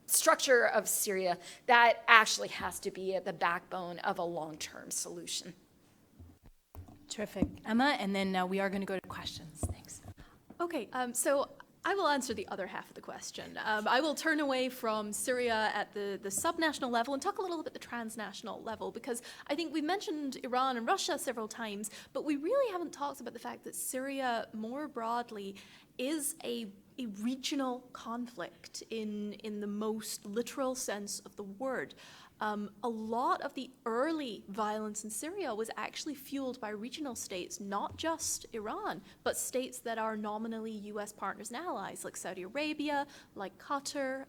structure of Syria that actually has to be at the backbone of a long-term solution. Terrific. Emma, and then we are going to go to questions. Thanks. Okay, so I will answer the other half of the question. I will turn away from Syria at the subnational level and talk a little bit the transnational level, because I think we mentioned Iran and Russia several times, but we really haven't talked about the fact that Syria more broadly is a regional conflict in the most literal sense of the word. A lot of the early violence in Syria was actually fueled by regional states, not just Iran, but states that are nominally US partners and allies, like Saudi Arabia, like Qatar,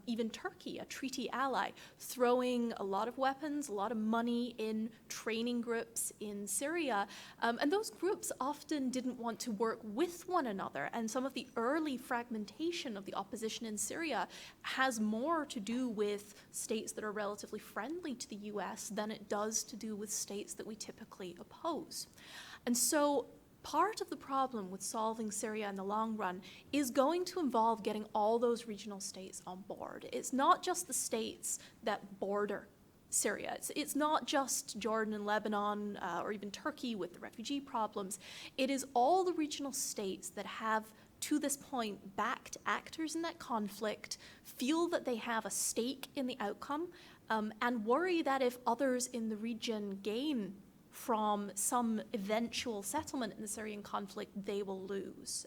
even Turkey, a treaty ally, throwing a lot of weapons, a lot of money in training groups in Syria. And those groups often didn't want to work with one another. And some of the early fragmentation of the opposition in Syria has more to do with states that are relatively friendly to the US than it does to do with states that we typically oppose. And so part of the problem with solving Syria in the long run is going to involve getting all those regional states on board. It's not just the states that border Syria. It's not just Jordan and Lebanon or even Turkey with the refugee problems. It is all the regional states that have, to this point, backed actors in that conflict, feel that they have a stake in the outcome, and worry that if others in the region gain from some eventual settlement in the Syrian conflict, they will lose.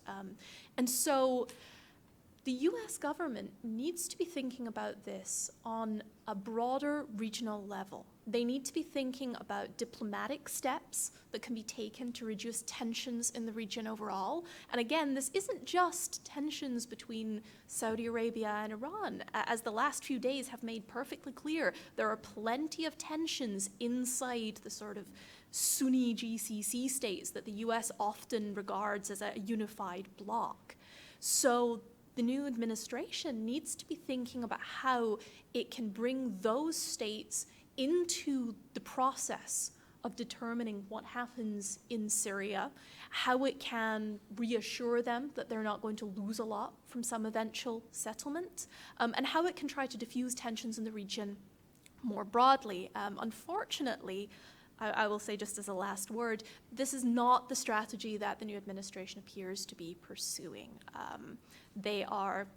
And so the US government needs to be thinking about this on a broader regional level. They need to be thinking about diplomatic steps that can be taken to reduce tensions in the region overall. And again, this isn't just tensions between Saudi Arabia and Iran. As the last few days have made perfectly clear, there are plenty of tensions inside the sort of Sunni GCC states that the US often regards as a unified bloc. So the new administration needs to be thinking about how it can bring those states into the process of determining what happens in Syria, how it can reassure them that they're not going to lose a lot from some eventual settlement, and how it can try to diffuse tensions in the region more broadly. Unfortunately, I will say just as a last word, this is not the strategy that the new administration appears to be pursuing. They are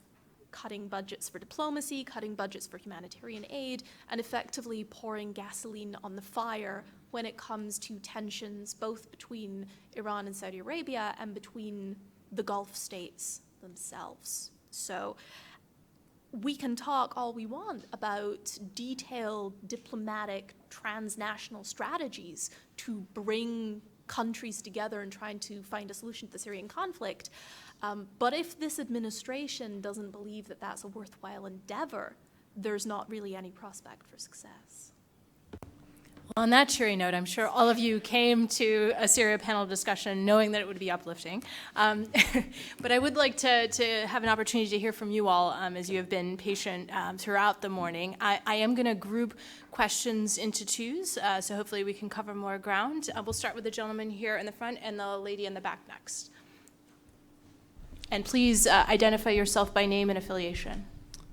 cutting budgets for diplomacy, cutting budgets for humanitarian aid, and effectively pouring gasoline on the fire when it comes to tensions both between Iran and Saudi Arabia and between the Gulf states themselves. So we can talk all we want about detailed diplomatic transnational strategies to bring countries together and trying to find a solution to the Syrian conflict. But if this administration doesn't believe that that's a worthwhile endeavor, there's not really any prospect for success. Well, on that cheery note, I'm sure all of you came to a Syria panel discussion knowing that it would be uplifting. But I would like to have an opportunity to hear from you all as you have been patient throughout the morning. I am going to group questions into twos, so hopefully we can cover more ground. We'll start with the gentleman here in the front and the lady in the back next. And please identify yourself by name and affiliation.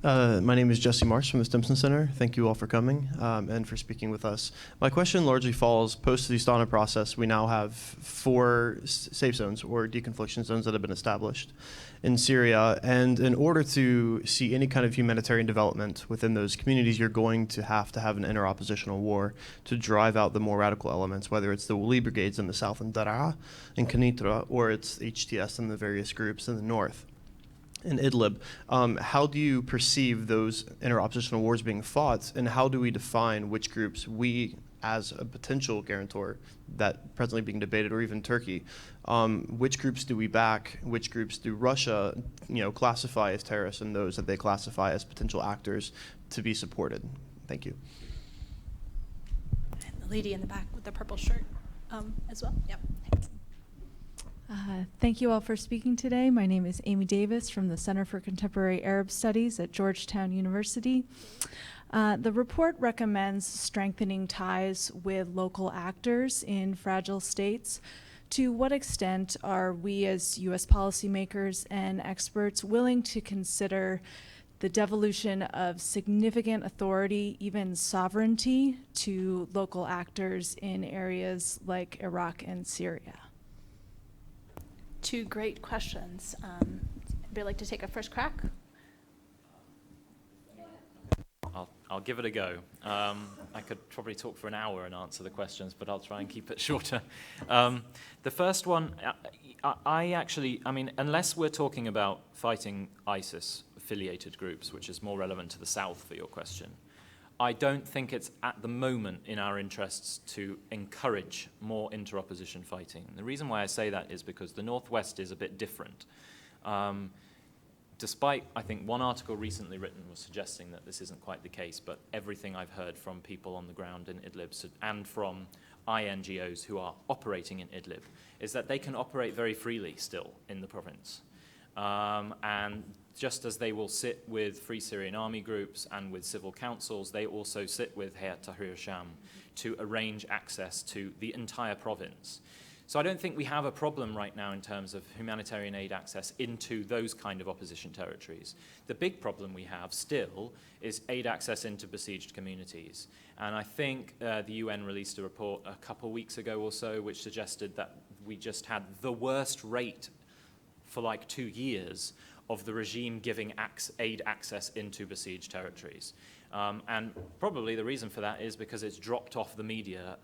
My name is Jesse Marsh from the Stimson Center. Thank you all for coming and for speaking with us. My question largely falls post the Astana process. We now have 4 safe zones or deconfliction zones that have been established in Syria. And in order to see any kind of humanitarian development within those communities, you're going to have an inter-oppositional war to drive out the more radical elements, whether it's the Wali brigades in the south in Daraa and Kenitra, or it's HTS and the various groups in the north. In Idlib, how do you perceive those inter-oppositional wars being fought, and how do we define which groups we, as a potential guarantor that presently being debated, or even Turkey, which groups do we back, which groups do Russia, classify as terrorists, and those that they classify as potential actors to be supported? Thank you. And the lady in the back with the purple shirt. as well. Yep. Thanks. Thank you all for speaking today. My name is Amy Davis from the Center for Contemporary Arab Studies at Georgetown University. The report recommends strengthening ties with local actors in fragile states. To what extent are we as U.S. policymakers and experts willing to consider the devolution of significant authority, even sovereignty, to local actors in areas like Iraq and Syria? Two great questions. Anybody like to take a first crack? I'll give it a go. I could probably talk for an hour and answer the questions, but I'll try and keep it shorter. The first one, I mean, unless we're talking about fighting ISIS-affiliated groups, which is more relevant to the south for your question, I don't think it's at the moment in our interests to encourage more inter-opposition fighting. The reason why I say that is because the Northwest is a bit different. Despite, I think, one article recently written was suggesting that this isn't quite the case, but everything I've heard from people on the ground in Idlib and from INGOs who are operating in Idlib is that they can operate very freely still in the province. And just as they will sit with Free Syrian Army groups and with civil councils, they also sit with Hayat Tahrir Sham to arrange access to the entire province. So I don't think we have a problem right now in terms of humanitarian aid access into those kind of opposition territories. The big problem we have still is aid access into besieged communities. And I think the UN released a report a couple weeks ago or so which suggested that we just had the worst rate for like 2 years of the regime giving aid access into besieged territories. And probably the reason for that is because it's dropped off the media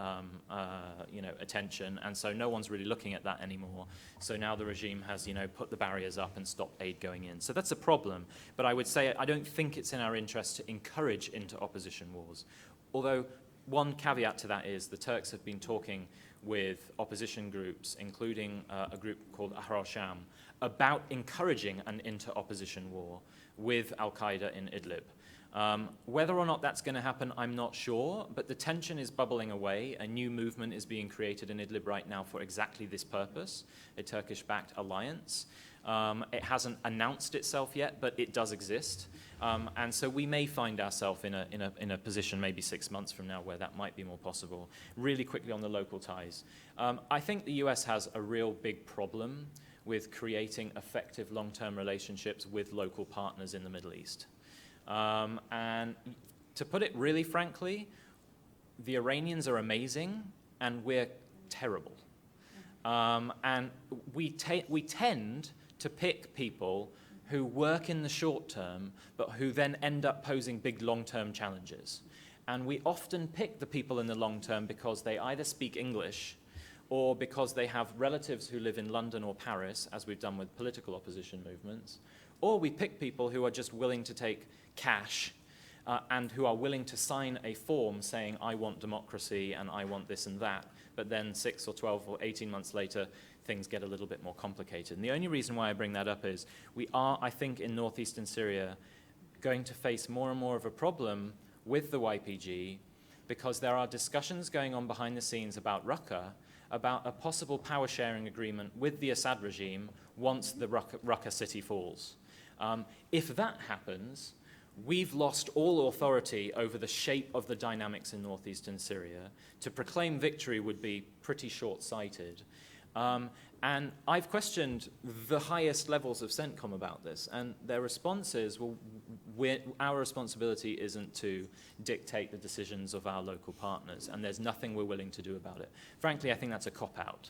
attention, and so no one's really looking at that anymore. So now the regime has put the barriers up and stopped aid going in. So that's a problem, but I would say I don't think it's in our interest to encourage inter-opposition wars. Although one caveat to that is the Turks have been talking with opposition groups, including a group called Ahrar Sham, about encouraging an inter-opposition war with Al-Qaeda in Idlib. Whether or not that's going to happen, I'm not sure, but the tension is bubbling away. A new movement is being created in Idlib right now for exactly this purpose, a Turkish-backed alliance. It hasn't announced itself yet, but it does exist. And so we may find ourselves in a position maybe 6 months from now where that might be more possible. Really quickly on the local ties. I think the US has a real big problem with creating effective long-term relationships with local partners in the Middle East. And to put it really frankly, the Iranians are amazing and we're terrible. And we tend to pick people who work in the short term, but who then end up posing big long-term challenges. And we often pick the people in the long term because they either speak English or because they have relatives who live in London or Paris, as we've done with political opposition movements, or we pick people who are just willing to take cash and who are willing to sign a form saying, I want democracy and I want this and that, but then 6 or 12 or 18 months later, things get a little bit more complicated. And the only reason why I bring that up is we are, I think, in northeastern Syria, going to face more and more of a problem with the YPG because there are discussions going on behind the scenes about Raqqa, about a possible power-sharing agreement with the Assad regime once the Raqqa city falls. If that happens, we've lost all authority over the shape of the dynamics in northeastern Syria. To proclaim victory would be pretty short-sighted. And I've questioned the highest levels of CENTCOM about this, and their response is, well, our responsibility isn't to dictate the decisions of our local partners, and there's nothing we're willing to do about it. Frankly, I think that's a cop-out.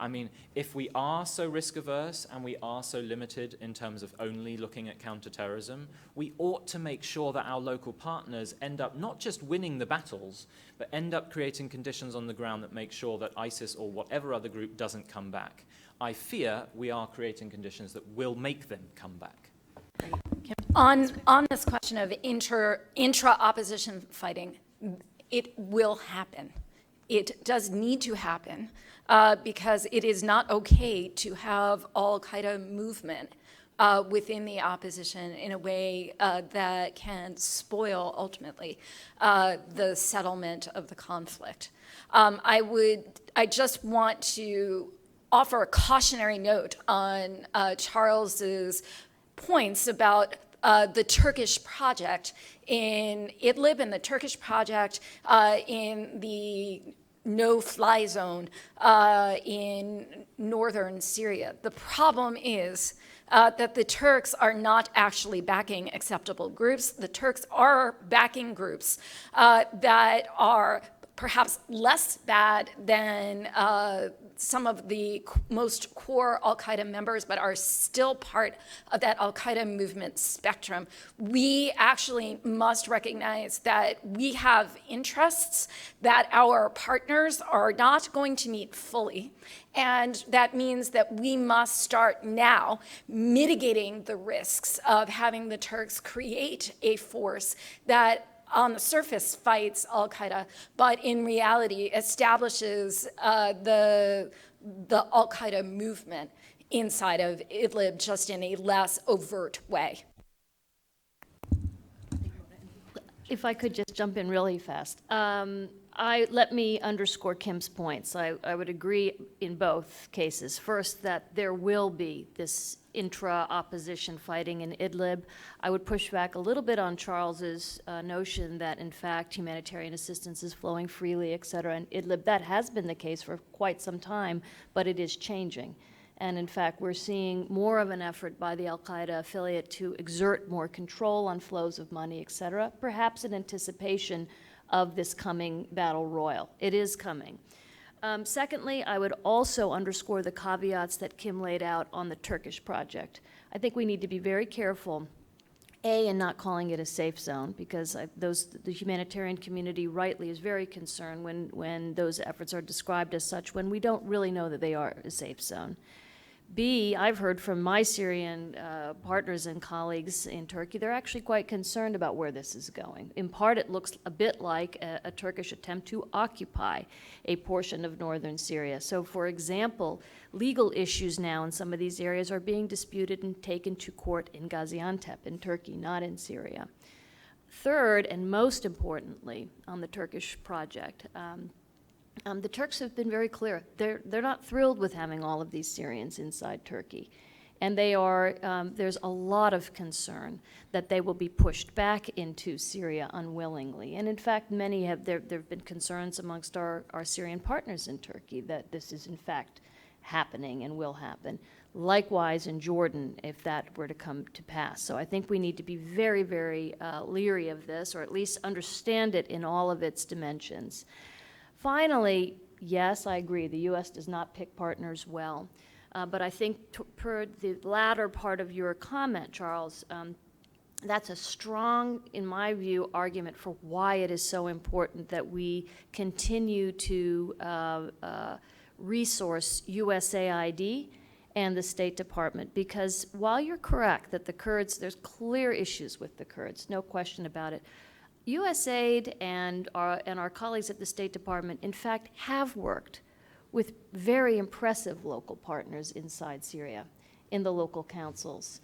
I mean, if we are so risk-averse and we are so limited in terms of only looking at counterterrorism, we ought to make sure that our local partners end up not just winning the battles, but end up creating conditions on the ground that make sure that ISIS or whatever other group doesn't come back. I fear we are creating conditions that will make them come back. On this question of intra-opposition fighting, it will happen. It does need to happen because it is not okay to have Al-Qaeda movement within the opposition in a way that can spoil, ultimately, the settlement of the conflict. I just want to offer a cautionary note on Charles's points about the Turkish project in Idlib and the Turkish project in the no-fly zone in northern Syria. The problem is that the Turks are not actually backing acceptable groups. The Turks are backing groups that are perhaps less bad than some of the most core al-Qaeda members, but are still part of that al-Qaeda movement spectrum. We actually must recognize that we have interests that our partners are not going to meet fully. And that means that we must start now mitigating the risks of having the Turks create a force that on the surface fights al-Qaeda, but in reality establishes the al-Qaeda movement inside of Idlib just in a less overt way. If I could just jump in really fast. Let me underscore Kim's points. I would agree in both cases. First, that there will be this intra-opposition fighting in Idlib. I would push back a little bit on Charles's notion that, in fact, humanitarian assistance is flowing freely, et cetera, in Idlib. That has been the case for quite some time, but it is changing. And in fact, we're seeing more of an effort by the al-Qaeda affiliate to exert more control on flows of money, et cetera, perhaps in anticipation of this coming battle royal. It is coming. Secondly, I would also underscore the caveats that Kim laid out on the Turkish project. I think we need to be very careful, A, in not calling it a safe zone, because the humanitarian community rightly is very concerned when those efforts are described as such, when we don't really know that they are a safe zone. B, I've heard from my Syrian partners and colleagues in Turkey, they're actually quite concerned about where this is going. In part, it looks a bit like a Turkish attempt to occupy a portion of northern Syria. So, for example, legal issues now in some of these areas are being disputed and taken to court in Gaziantep in Turkey, not in Syria. Third, and most importantly, on the Turkish project, the Turks have been very clear. They're not thrilled with having all of these Syrians inside Turkey. And they are, there's a lot of concern that they will be pushed back into Syria unwillingly. And in fact, there have been concerns amongst our Syrian partners in Turkey that this is in fact happening and will happen. Likewise in Jordan, if that were to come to pass. So I think we need to be very, very leery of this, or at least understand it in all of its dimensions. Finally, yes, I agree, the U.S. does not pick partners well. But I think per the latter part of your comment, Charles, that's a strong, in my view, argument for why it is so important that we continue to resource USAID and the State Department. Because while you're correct that the Kurds, there's clear issues with the Kurds, no question about it, USAID and our colleagues at the State Department, in fact, have worked with very impressive local partners inside Syria, in the local councils.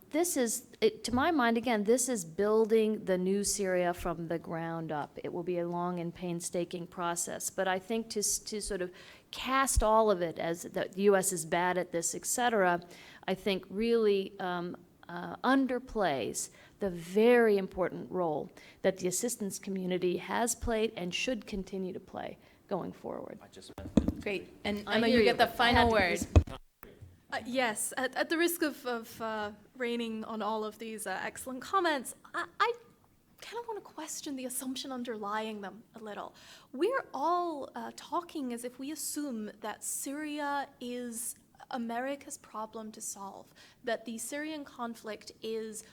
This is, to my mind, again, this is building the new Syria from the ground up. It will be a long and painstaking process. But I think to sort of cast all of it as that the U.S. is bad at this, et cetera, I think really underplays the very important role that the assistance community has played and should continue to play going forward. Great. And Emma, you get the final word. Yes, at the risk of raining on all of these excellent comments, I kind of want to question the assumption underlying them a little. We're all talking as if we assume that Syria is America's problem to solve, that the Syrian conflict is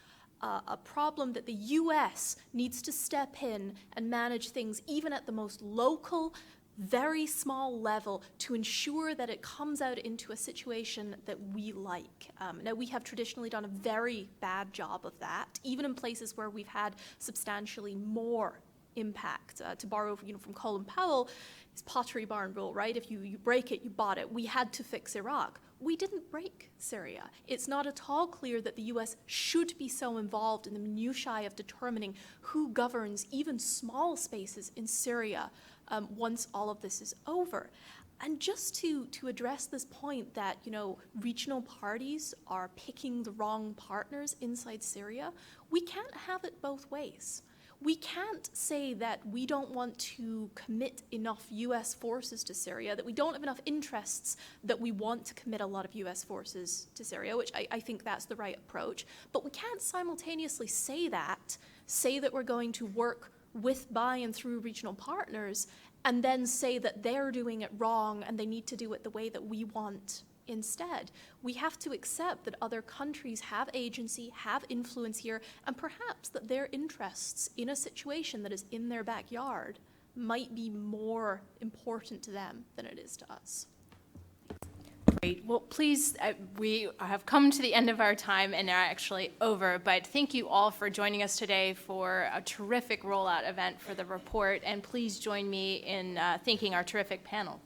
a problem that the U.S. needs to step in and manage things even at the most local, very small level to ensure that it comes out into a situation that we like. Now, we have traditionally done a very bad job of that, even in places where we've had substantially more impact. To borrow from Colin Powell, his pottery barn rule, right? If you break it, you bought it. We had to fix Iraq. we didn't break Syria. It's not at all clear that the US should be so involved in the minutiae of determining who governs even small spaces in Syria once all of this is over. And just to address this point that, regional parties are picking the wrong partners inside Syria, we can't have it both ways. We can't say that we don't want to commit enough US forces to Syria, that we don't have enough interests that we want to commit a lot of US forces to Syria, which I think that's the right approach. But we can't simultaneously say that we're going to work with, by, and through regional partners, and then say that they're doing it wrong and they need to do it the way that we want instead. We have to accept that other countries have agency, have influence here, and perhaps that their interests in a situation that is in their backyard might be more important to them than it is to us. Great. Well, please, we have come to the end of our time and are actually over, but thank you all for joining us today for a terrific rollout event for the report, and please join me in thanking our terrific panel.